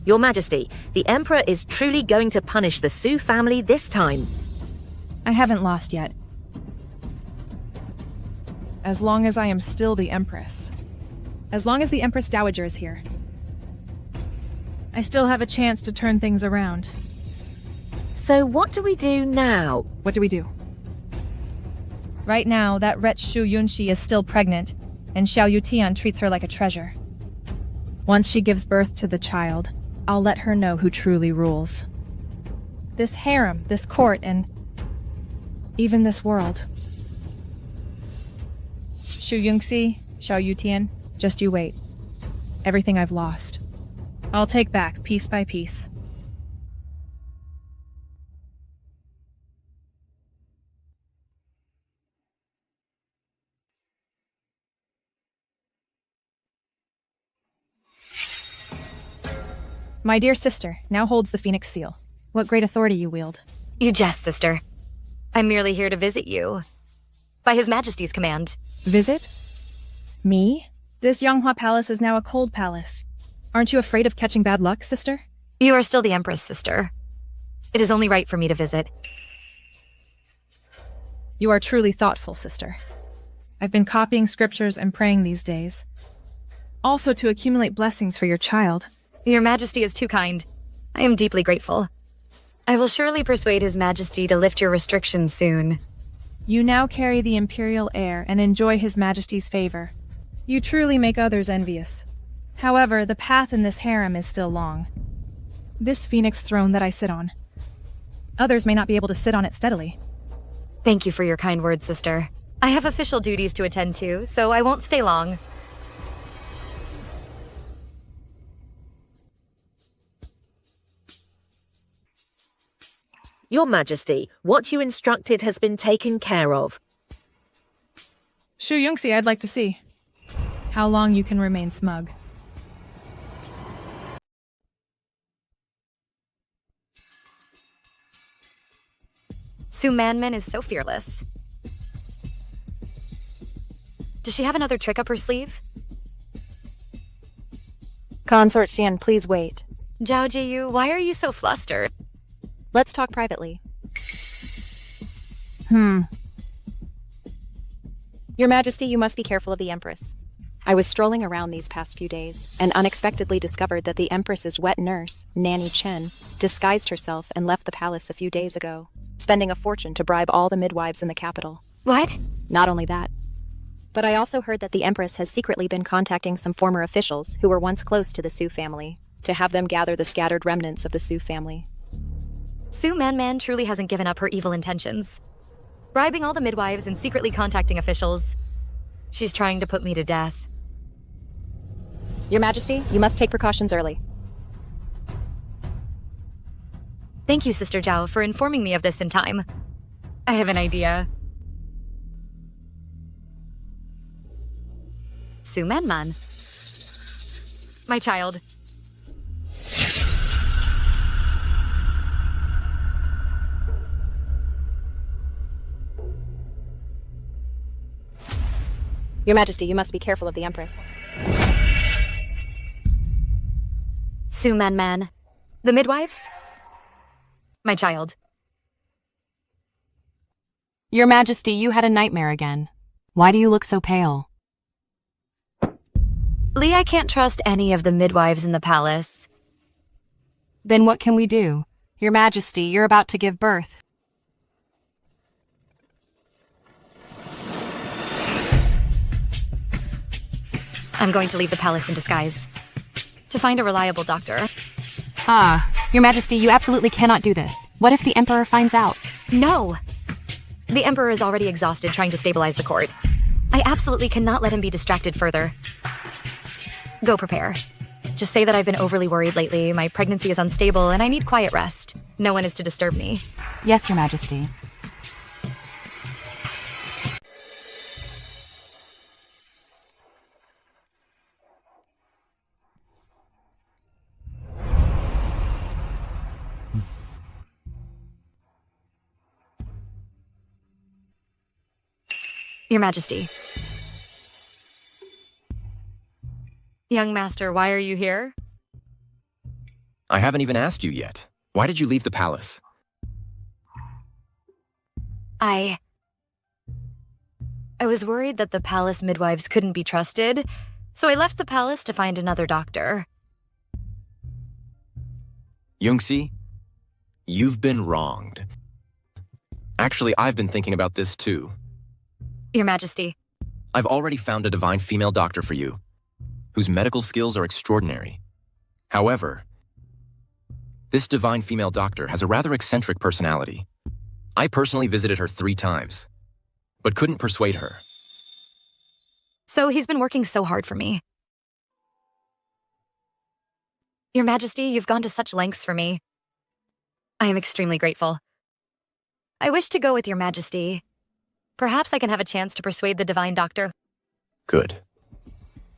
Your Majesty, the Emperor is truly going to punish the Su family this time. I haven't lost yet. As long as I am still the Empress. As long as the Empress Dowager is here. I still have a chance to turn things around. So what do we do now? What do we do? Right now, that wretch Shu Yunxi is still pregnant, and Xiao Yutian treats her like a treasure. Once she gives birth to the child, I'll let her know who truly rules. This harem, this court, and even this world. Shu Yunxi, Xiao Yutian, just you wait. Everything I've lost, I'll take back piece by piece. My dear sister now holds the Phoenix Seal. What great authority you wield. You jest, sister. I'm merely here to visit you. By His Majesty's command. Visit? Me? This Yonghua Palace is now a cold palace. Aren't you afraid of catching bad luck, sister? You are still the Empress, sister. It is only right for me to visit. You are truly thoughtful, sister. I've been copying scriptures and praying these days. Also to accumulate blessings for your child. Your Majesty is too kind. I am deeply grateful. I will surely persuade His Majesty to lift your restrictions soon. You now carry the imperial heir and enjoy His Majesty's favor. You truly make others envious. However, the path in this harem is still long. This phoenix throne that I sit on. Others may not be able to sit on it steadily. Thank you for your kind words, sister. I have official duties to attend to, so I won't stay long. Your Majesty, what you instructed has been taken care of. Shu Yunxi, I'd like to see how long you can remain smug. Su Manman is so fearless. Does she have another trick up her sleeve? Consort Xian, please wait. Zhao Jiyu, why are you so flustered? Let's talk privately. Your Majesty, you must be careful of the Empress. I was strolling around these past few days and unexpectedly discovered that the Empress's wet nurse, Nanny Chen, disguised herself and left the palace a few days ago, spending a fortune to bribe all the midwives in the capital. What? Not only that, but I also heard that the Empress has secretly been contacting some former officials who were once close to the Su family to have them gather the scattered remnants of the Su family. Su Manman truly hasn't given up her evil intentions. Bribing all the midwives and secretly contacting officials. She's trying to put me to death. Your Majesty, you must take precautions early. Thank you, Sister Zhao, for informing me of this in time. I have an idea. Su Manman. My child. Your Majesty, you must be careful of the Empress. Man. The midwives? My child. Your Majesty, you had a nightmare again. Why do you look so pale? Lee, I can't trust any of the midwives in the palace. Then what can we do? Your Majesty, you're about to give birth. I'm going to leave the palace in disguise. To find a reliable doctor. Your Majesty, you absolutely cannot do this. What if the Emperor finds out? No! The Emperor is already exhausted trying to stabilize the court. I absolutely cannot let him be distracted further. Go prepare. Just say that I've been overly worried lately, my pregnancy is unstable, and I need quiet rest. No one is to disturb me. Yes, Your Majesty. Your Majesty. Young master, why are you here? I haven't even asked you yet. Why did you leave the palace? I was worried that the palace midwives couldn't be trusted, so I left the palace to find another doctor. Youngsi, you've been wronged. Actually, I've been thinking about this too. Your Majesty. I've already found a divine female doctor for you, whose medical skills are extraordinary. However, this divine female doctor has a rather eccentric personality. I personally visited her 3 times, but couldn't persuade her. So he's been working so hard for me. Your Majesty, you've gone to such lengths for me. I am extremely grateful. I wish to go with Your Majesty. Perhaps I can have a chance to persuade the divine doctor. Good.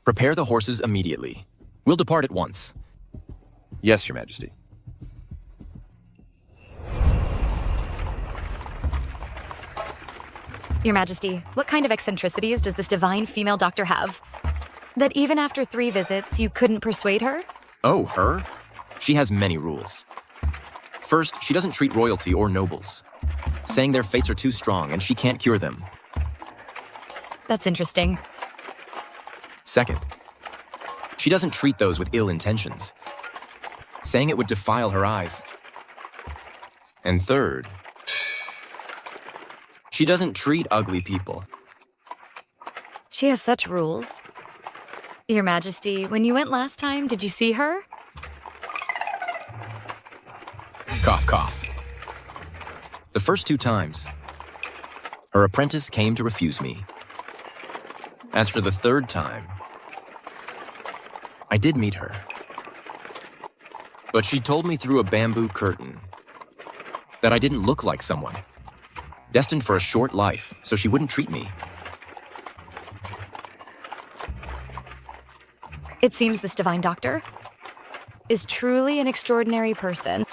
Prepare the horses immediately. We'll depart at once. Yes, Your Majesty. Your Majesty, what kind of eccentricities does this divine female doctor have? That even after 3 visits, you couldn't persuade her? Oh, her? She has many rules. First, she doesn't treat royalty or nobles, saying their fates are too strong and she can't cure them. That's interesting. Second, she doesn't treat those with ill intentions, saying it would defile her eyes. And third, she doesn't treat ugly people. She has such rules. Your Majesty, when you went last time, did you see her? Cough, cough. The first 2 times, her apprentice came to refuse me. As for the 3rd time, I did meet her. But she told me through a bamboo curtain that I didn't look like someone, destined for a short life, so she wouldn't treat me. It seems this divine doctor is truly an extraordinary person.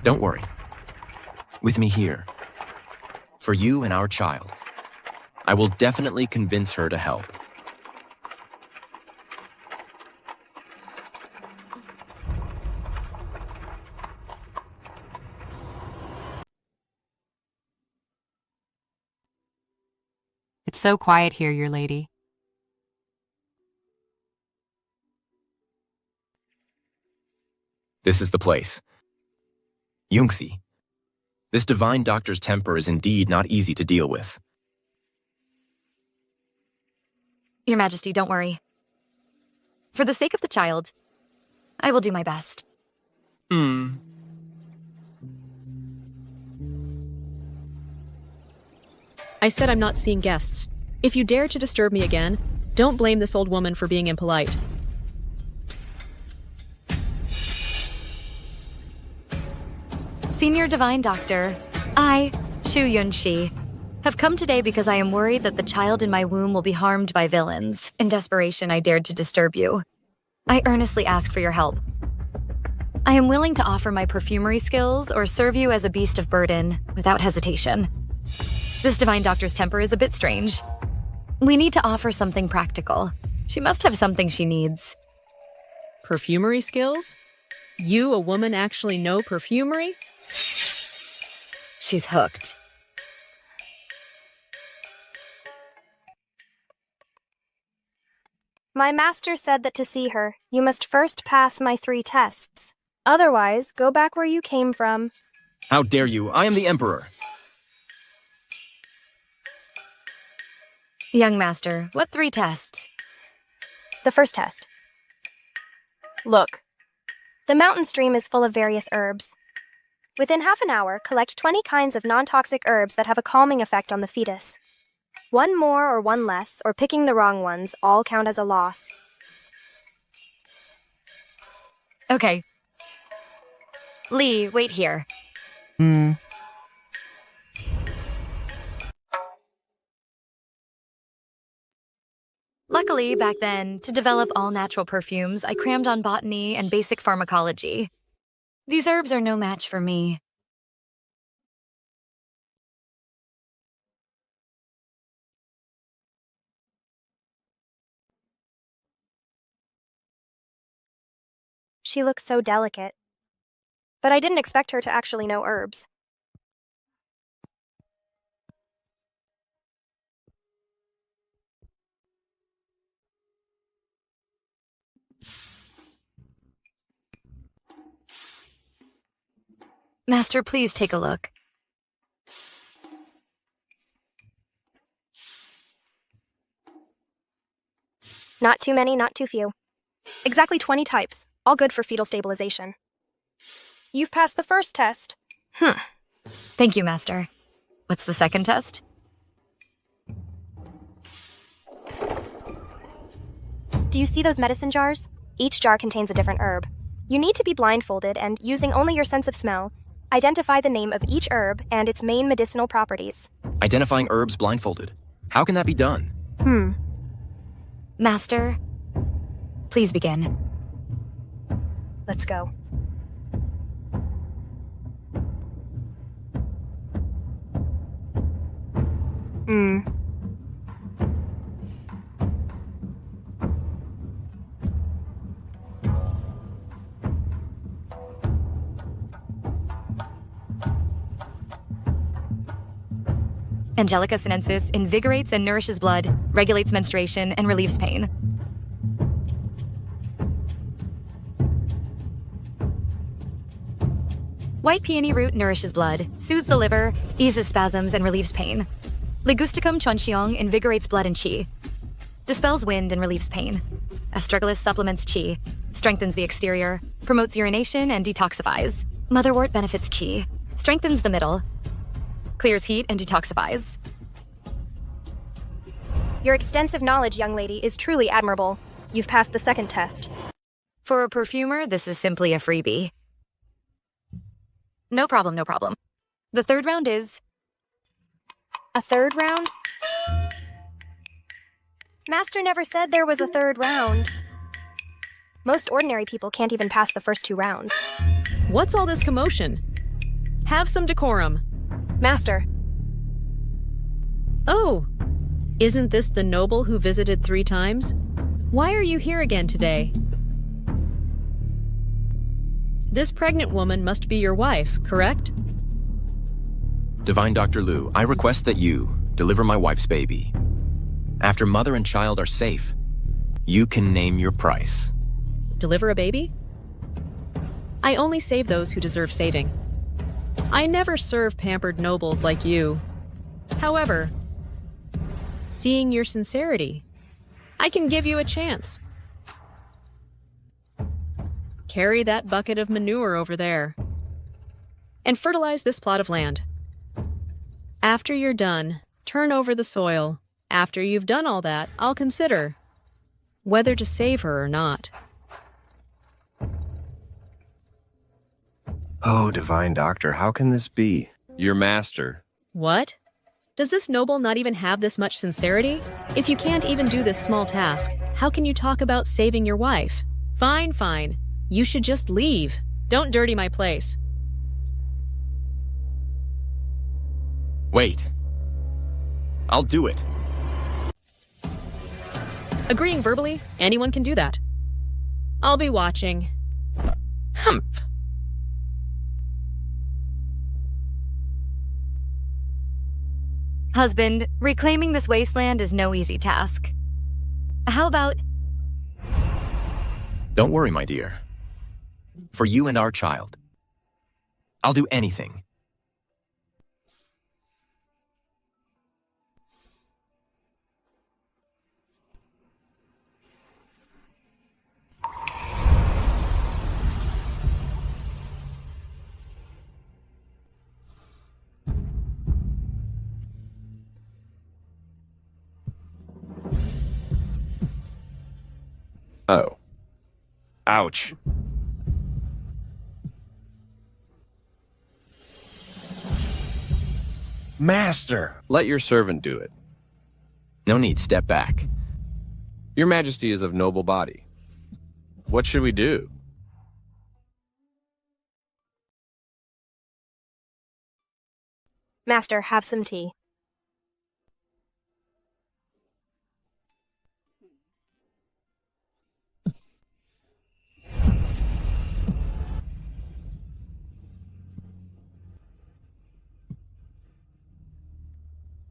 Don't worry. With me here, for you and our child, I will definitely convince her to help. It's so quiet here, Your Lady. This is the place. Yungsi, this divine doctor's temper is indeed not easy to deal with. Your Majesty, don't worry. For the sake of the child, I will do my best. I said I'm not seeing guests. If you dare to disturb me again, don't blame this old woman for being impolite. Senior Divine Doctor, I, Shu Yunxi, have come today because I am worried that the child in my womb will be harmed by villains. In desperation, I dared to disturb you. I earnestly ask for your help. I am willing to offer my perfumery skills or serve you as a beast of burden without hesitation. This divine doctor's temper is a bit strange. We need to offer something practical. She must have something she needs. Perfumery skills? You, a woman, actually know perfumery? She's hooked. My master said that to see her, you must first pass my 3 tests. Otherwise, go back where you came from. How dare you? I am the Emperor. Young master, what 3 tests? The first test. Look. The mountain stream is full of various herbs. Within half an hour, collect 20 kinds of non-toxic herbs that have a calming effect on the fetus. 1 more or 1 less, or picking the wrong ones, all count as a loss. Okay. Lee, wait here. Luckily, back then, to develop all-natural perfumes, I crammed on botany and basic pharmacology. These herbs are no match for me. She looks so delicate. But I didn't expect her to actually know herbs. Master, please take a look. Not too many, not too few. Exactly 20 types, all good for fetal stabilization. You've passed the first test. Thank you, Master. What's the second test? Do you see those medicine jars? Each jar contains a different herb. You need to be blindfolded and, using only your sense of smell, identify the name of each herb and its main medicinal properties. Identifying herbs blindfolded. How can that be done? Master, please begin. Let's go. Angelica sinensis invigorates and nourishes blood, regulates menstruation, and relieves pain. White peony root nourishes blood, soothes the liver, eases spasms, and relieves pain. Ligusticum chuanxiong invigorates blood and qi. Dispels wind and relieves pain. Astragalus supplements qi, strengthens the exterior, promotes urination, and detoxifies. Motherwort benefits qi, strengthens the middle, clears heat, and detoxifies. Your extensive knowledge, young lady, is truly admirable. You've passed the second test. For a perfumer, this is simply a freebie. No problem, no problem. The third round is... A third round? Master never said there was a third round. Most ordinary people can't even pass the first 2 rounds. What's all this commotion? Have some decorum. Master. Oh, isn't this the noble who visited 3 times? Why are you here again today? This pregnant woman must be your wife, correct? Divine Dr. Liu, I request that you deliver my wife's baby. After mother and child are safe, you can name your price. Deliver a baby? I only save those who deserve saving. I never serve pampered nobles like you. However, seeing your sincerity, I can give you a chance. Carry that bucket of manure over there and fertilize this plot of land. After you're done, turn over the soil. After you've done all that, I'll consider whether to save her or not. Oh, Divine Doctor, how can this be? Your master. What? Does this noble not even have this much sincerity? If you can't even do this small task, how can you talk about saving your wife? Fine, fine. You should just leave. Don't dirty my place. Wait. I'll do it. Agreeing verbally, anyone can do that. I'll be watching. Humph. Husband, reclaiming this wasteland is no easy task. How about... Don't worry, my dear. For you and our child, I'll do anything. Oh. Ouch. Master! Let your servant do it. No need, step back. Your Majesty is of noble body. What should we do? Master, have some tea.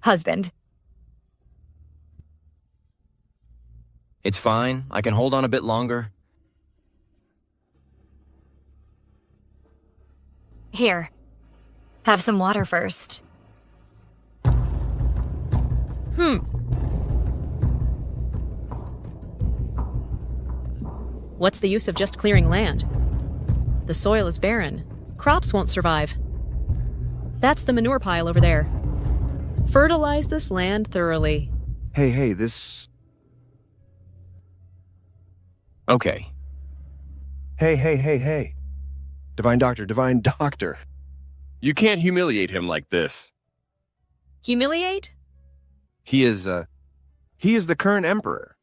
Husband. It's fine. I can hold on a bit longer. Here. Have some water first. What's the use of just clearing land? The soil is barren. Crops won't survive. That's the manure pile over there. Fertilize this land thoroughly. Hey, this... Okay. Hey. Divine Doctor. You can't humiliate him like this. Humiliate? He is the current emperor.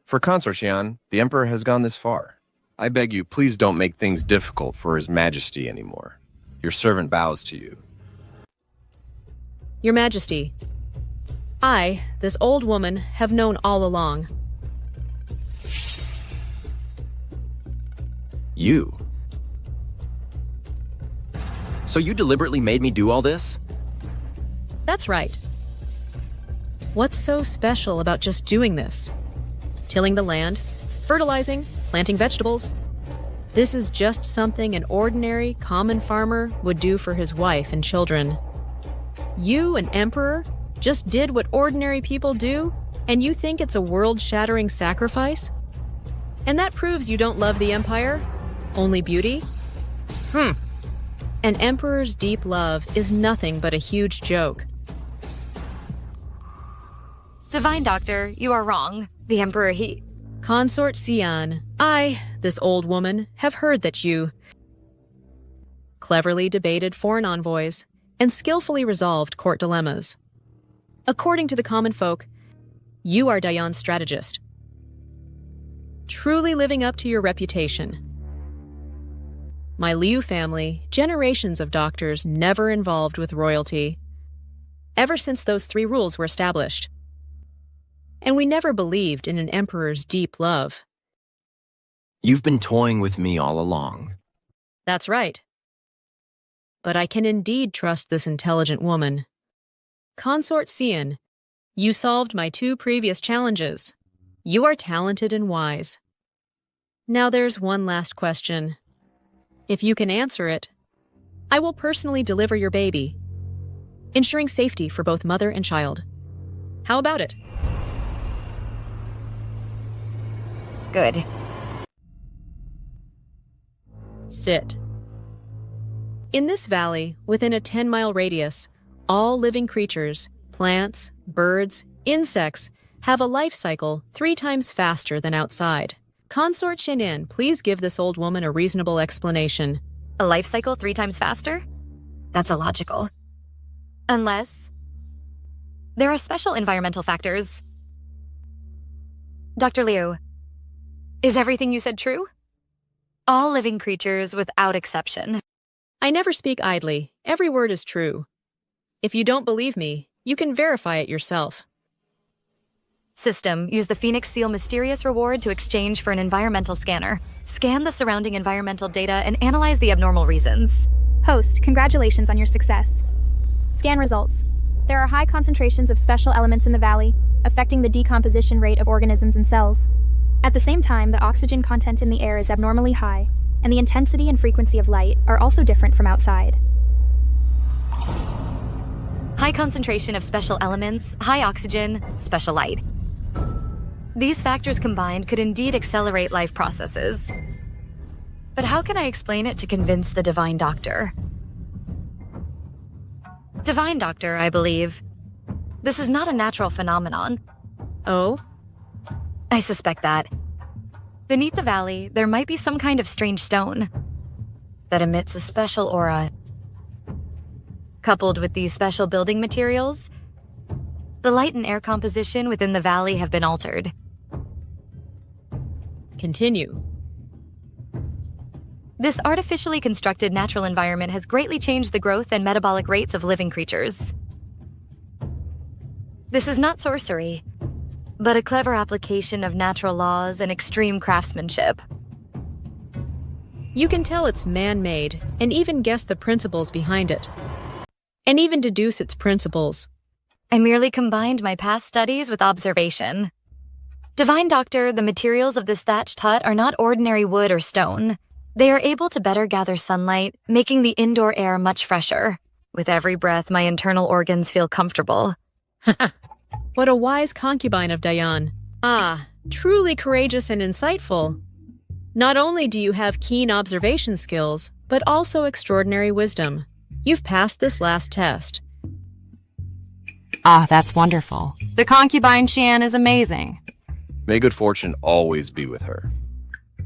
For consortion, the emperor has gone this far. I beg you, please don't make things difficult for His Majesty anymore. Your servant bows to you. Your Majesty, I, this old woman, have known all along. You? So you deliberately made me do all this? That's right. What's so special about just doing this? Tilling the land, fertilizing, planting vegetables. This is just something an ordinary, common farmer would do for his wife and children. You, an emperor, just did what ordinary people do, and you think it's a world-shattering sacrifice? And that proves you don't love the empire? Only beauty? An emperor's deep love is nothing but a huge joke. Divine Doctor, you are wrong. The Emperor, he... Consort Sian, I, this old woman, have heard that you cleverly debated foreign envoys and skillfully resolved court dilemmas. According to the common folk, you are Dayan's strategist, truly living up to your reputation. My Liu family, generations of doctors never involved with royalty, ever since those 3 rules were established. And we never believed in an emperor's deep love. You've been toying with me all along. That's right. But I can indeed trust this intelligent woman. Consort Sian, you solved my 2 previous challenges. You are talented and wise. Now there's one last question. If you can answer it, I will personally deliver your baby, ensuring safety for both mother and child. How about it? Good. Sit. In this valley, within a 10-mile radius, all living creatures, plants, birds, insects, have a life cycle 3 times faster than outside. Consort Shinin, please give this old woman a reasonable explanation. A life cycle 3 times faster? That's illogical. Unless... there are special environmental factors. Dr. Liu, is everything you said true? All living creatures without exception. I never speak idly. Every word is true. If you don't believe me, you can verify it yourself. System, use the Phoenix Seal Mysterious Reward to exchange for an environmental scanner. Scan the surrounding environmental data and analyze the abnormal reasons. Host, congratulations on your success. Scan results. There are high concentrations of special elements in the valley, affecting the decomposition rate of organisms and cells. At the same time, the oxygen content in the air is abnormally high, and the intensity and frequency of light are also different from outside. High concentration of special elements, high oxygen, special light. These factors combined could indeed accelerate life processes. But how can I explain it to convince the Divine Doctor? Divine Doctor, I believe. This is not a natural phenomenon. Oh? I suspect that. Beneath the valley, there might be some kind of strange stone that emits a special aura. Coupled with these special building materials, the light and air composition within the valley have been altered. Continue. This artificially constructed natural environment has greatly changed the growth and metabolic rates of living creatures. This is not sorcery, but a clever application of natural laws and extreme craftsmanship. You can tell it's man-made, and even guess the principles behind it. And even deduce its principles. I merely combined my past studies with observation. Divine Doctor, the materials of this thatched hut are not ordinary wood or stone. They are able to better gather sunlight, making the indoor air much fresher. With every breath, my internal organs feel comfortable. What a wise concubine of Diane. Ah, truly courageous and insightful. Not only do you have keen observation skills, but also extraordinary wisdom. You've passed this last test. Ah, that's wonderful. The concubine Xian is amazing. May good fortune always be with her.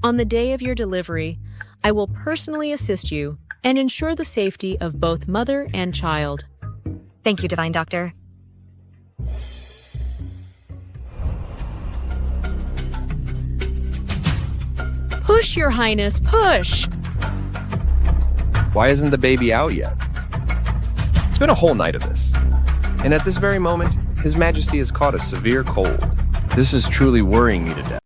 On the day of your delivery, I will personally assist you and ensure the safety of both mother and child. Thank you, Divine Doctor. Push, Your Highness, push! Why isn't the baby out yet? It's been a whole night of this. And at this very moment, His Majesty has caught a severe cold. This is truly worrying me to death.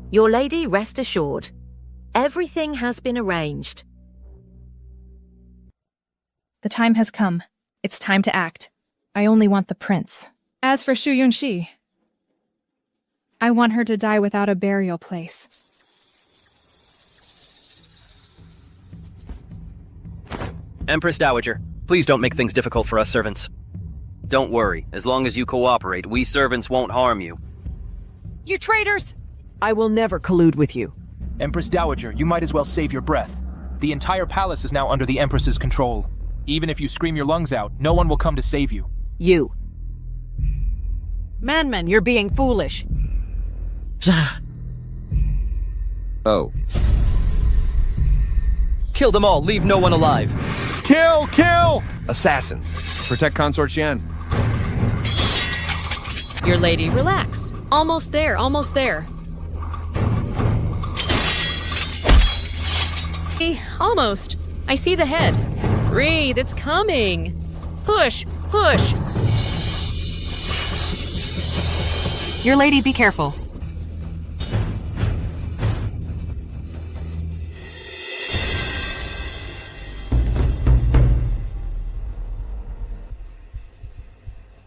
Your lady, rest assured. Everything has been arranged. The time has come. It's time to act. I only want the prince. As for Shu Yunxi, I want her to die without a burial place. Empress Dowager, please don't make things difficult for us servants. Don't worry, as long as you cooperate, we servants won't harm you. You traitors! I will never collude with you. Empress Dowager, you might as well save your breath. The entire palace is now under the Empress's control. Even if you scream your lungs out, no one will come to save you. You. Manman, you're being foolish. Oh. Kill them all, leave no one alive. Kill! Kill! Assassins. Protect Consort Xian. Your lady, relax. Almost there, almost there. Almost. I see the head. Breathe, it's coming. Push, push. Your lady, be careful.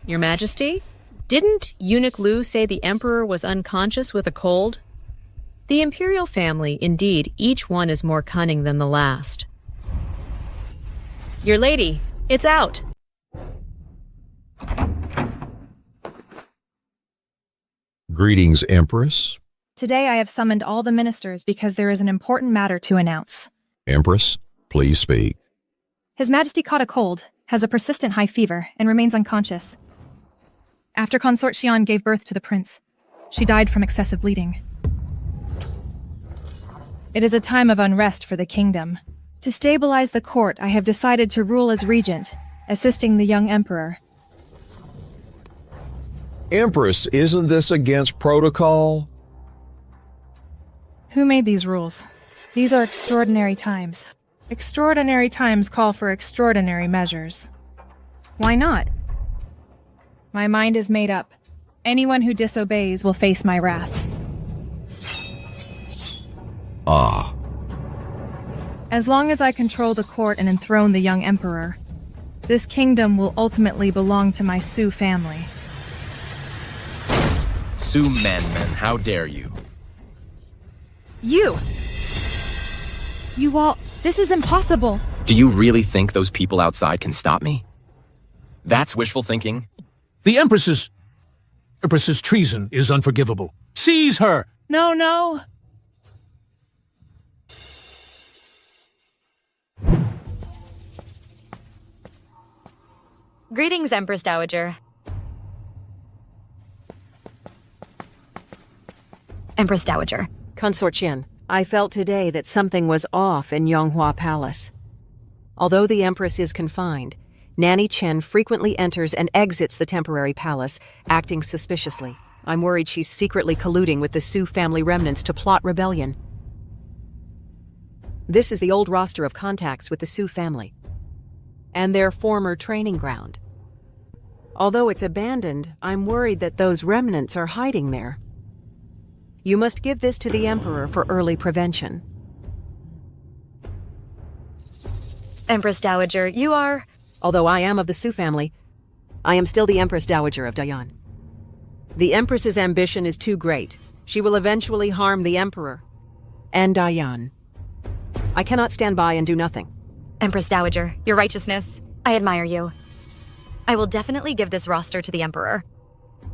Your Majesty? Didn't Eunuch Lu say the Emperor was unconscious with a cold? The imperial family, indeed, each one is more cunning than the last. Your lady, it's out. Greetings, Empress. Today I have summoned all the ministers because there is an important matter to announce. Empress, please speak. His Majesty caught a cold, has a persistent high fever, and remains unconscious. After Consort Xian gave birth to the prince, she died from excessive bleeding. It is a time of unrest for the kingdom. To stabilize the court, I have decided to rule as regent, assisting the young emperor. Empress, isn't this against protocol? Who made these rules? These are extraordinary times. Extraordinary times call for extraordinary measures. Why not? My mind is made up. Anyone who disobeys will face my wrath. Ah. As long as I control the court and enthrone the young emperor, this kingdom will ultimately belong to my Sioux family. Sioux man, how dare you? You all, this is impossible. Do you really think those people outside can stop me? That's wishful thinking. The Empress's treason is unforgivable. Seize her! No. Greetings, Empress Dowager. Empress Dowager. Consort Qian, I felt today that something was off in Yonghua Palace. Although the Empress is confined, Nanny Chen frequently enters and exits the temporary palace, acting suspiciously. I'm worried she's secretly colluding with the Sioux family remnants to plot rebellion. This is the old roster of contacts with the Sioux family, and their former training ground. Although it's abandoned, I'm worried that those remnants are hiding there. You must give this to the Emperor for early prevention. Empress Dowager, you are... Although I am of the Sioux family, I am still the Empress Dowager of Dayan. The Empress's ambition is too great. She will eventually harm the Emperor and Dayan. I cannot stand by and do nothing. Empress Dowager, your righteousness, I admire you. I will definitely give this roster to the Emperor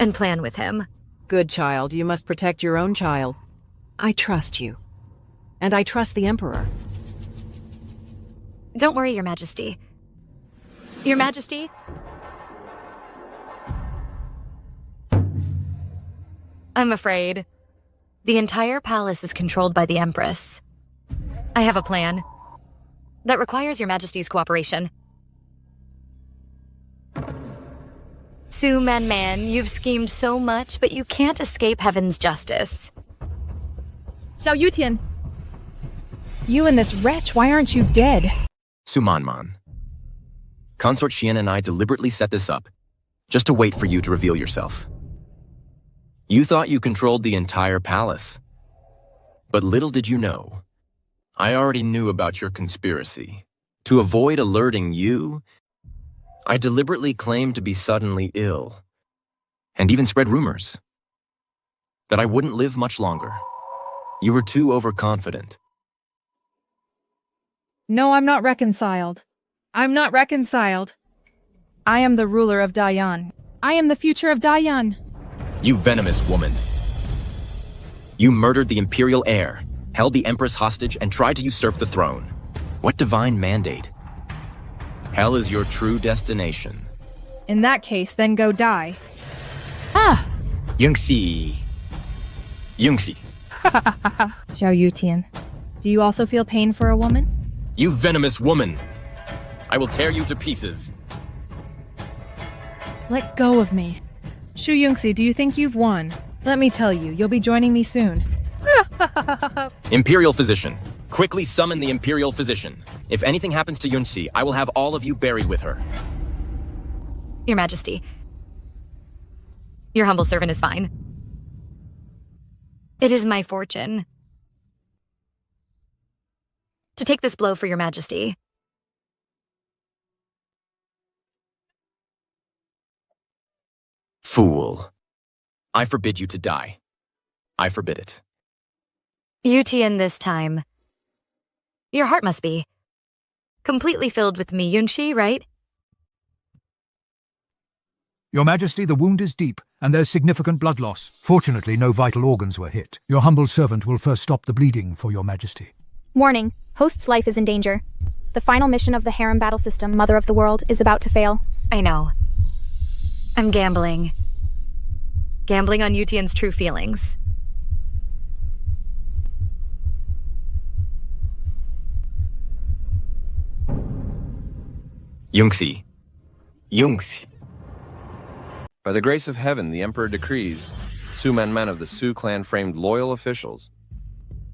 and plan with him. Good child, you must protect your own child. I trust you. And I trust the Emperor. Don't worry, Your Majesty. Your Majesty? I'm afraid. The entire palace is controlled by the Empress. I have a plan that requires Your Majesty's cooperation. Sioux man, you've schemed so much, but you can't escape heaven's justice. Xiao Yutian! You and this wretch, why aren't you dead? Sumanman. Consort Qian and I deliberately set this up, just to wait for you to reveal yourself. You thought you controlled the entire palace. But little did you know, I already knew about your conspiracy. To avoid alerting you, I deliberately claimed to be suddenly ill, and even spread rumors that I wouldn't live much longer. You were too overconfident. No, I'm not reconciled. I am the ruler of Dayan. I am the future of Dayan. You venomous woman. You murdered the imperial heir, held the Empress hostage, and tried to usurp the throne. What divine mandate? Hell is your true destination. In that case, then go die. Yungxi. Xiao Yutian, do you also feel pain for a woman? You venomous woman. I will tear you to pieces. Let go of me. Shu Yungxi, do you think you've won? Let me tell you, you'll be joining me soon. Imperial Physician. Quickly summon the Imperial Physician. If anything happens to Yunxi, I will have all of you buried with her. Your Majesty. Your humble servant is fine. It is my fortune to take this blow for Your Majesty. Fool. I forbid you to die. I forbid it. Yutian this time. Your heart must be completely filled with me, Yunxi, right? Your Majesty, the wound is deep, and there's significant blood loss. Fortunately, no vital organs were hit. Your humble servant will first stop the bleeding for Your Majesty. Warning, host's life is in danger. The final mission of the harem battle system, Mother of the World, is about to fail. I know. I'm gambling. Gambling on Yutian's true feelings. Yungxi. By the grace of heaven, the Emperor decrees, Sioux men of the Sioux clan framed loyal officials,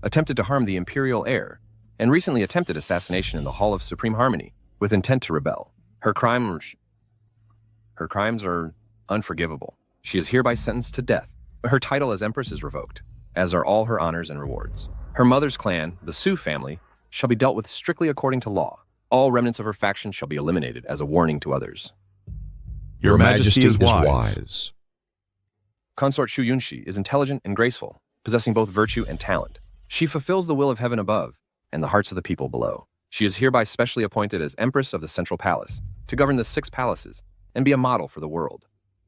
attempted to harm the imperial heir, and recently attempted assassination in the Hall of Supreme Harmony, with intent to rebel. Her crime... Her crimes are unforgivable. She is hereby sentenced to death. Her title as Empress is revoked, as are all her honors and rewards. Her mother's clan, the Su family, shall be dealt with strictly according to law. All remnants of her faction shall be eliminated as a warning to others. Your Majesty is wise. Consort Shu Yunshi is intelligent and graceful, possessing both virtue and talent. She fulfills the will of heaven above and the hearts of the people below. She is hereby specially appointed as Empress of the Central Palace to govern the 6 palaces and be a model for the world.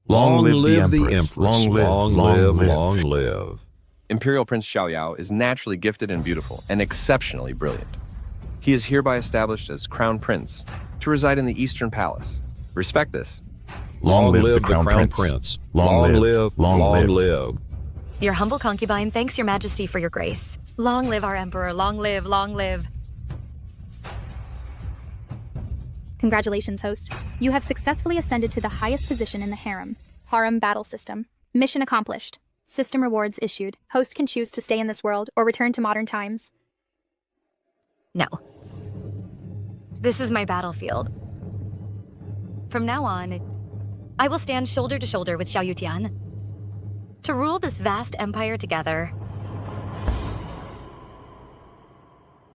Long live the Empress. Long live. Imperial Prince Xiaoyao is naturally gifted and beautiful and exceptionally brilliant. He is hereby established as Crown Prince to reside in the Eastern Palace. Respect this. Long live the Crown Prince. Long live. Your humble concubine thanks your majesty for your grace. Long live our emperor, long live, long live. Congratulations, host. You have successfully ascended to the highest position in the harem battle system. Mission accomplished. System rewards issued. Host can choose to stay in this world or return to modern times. No. This is my battlefield. From now on, I will stand shoulder to shoulder with Xiao Yutian to rule this vast empire together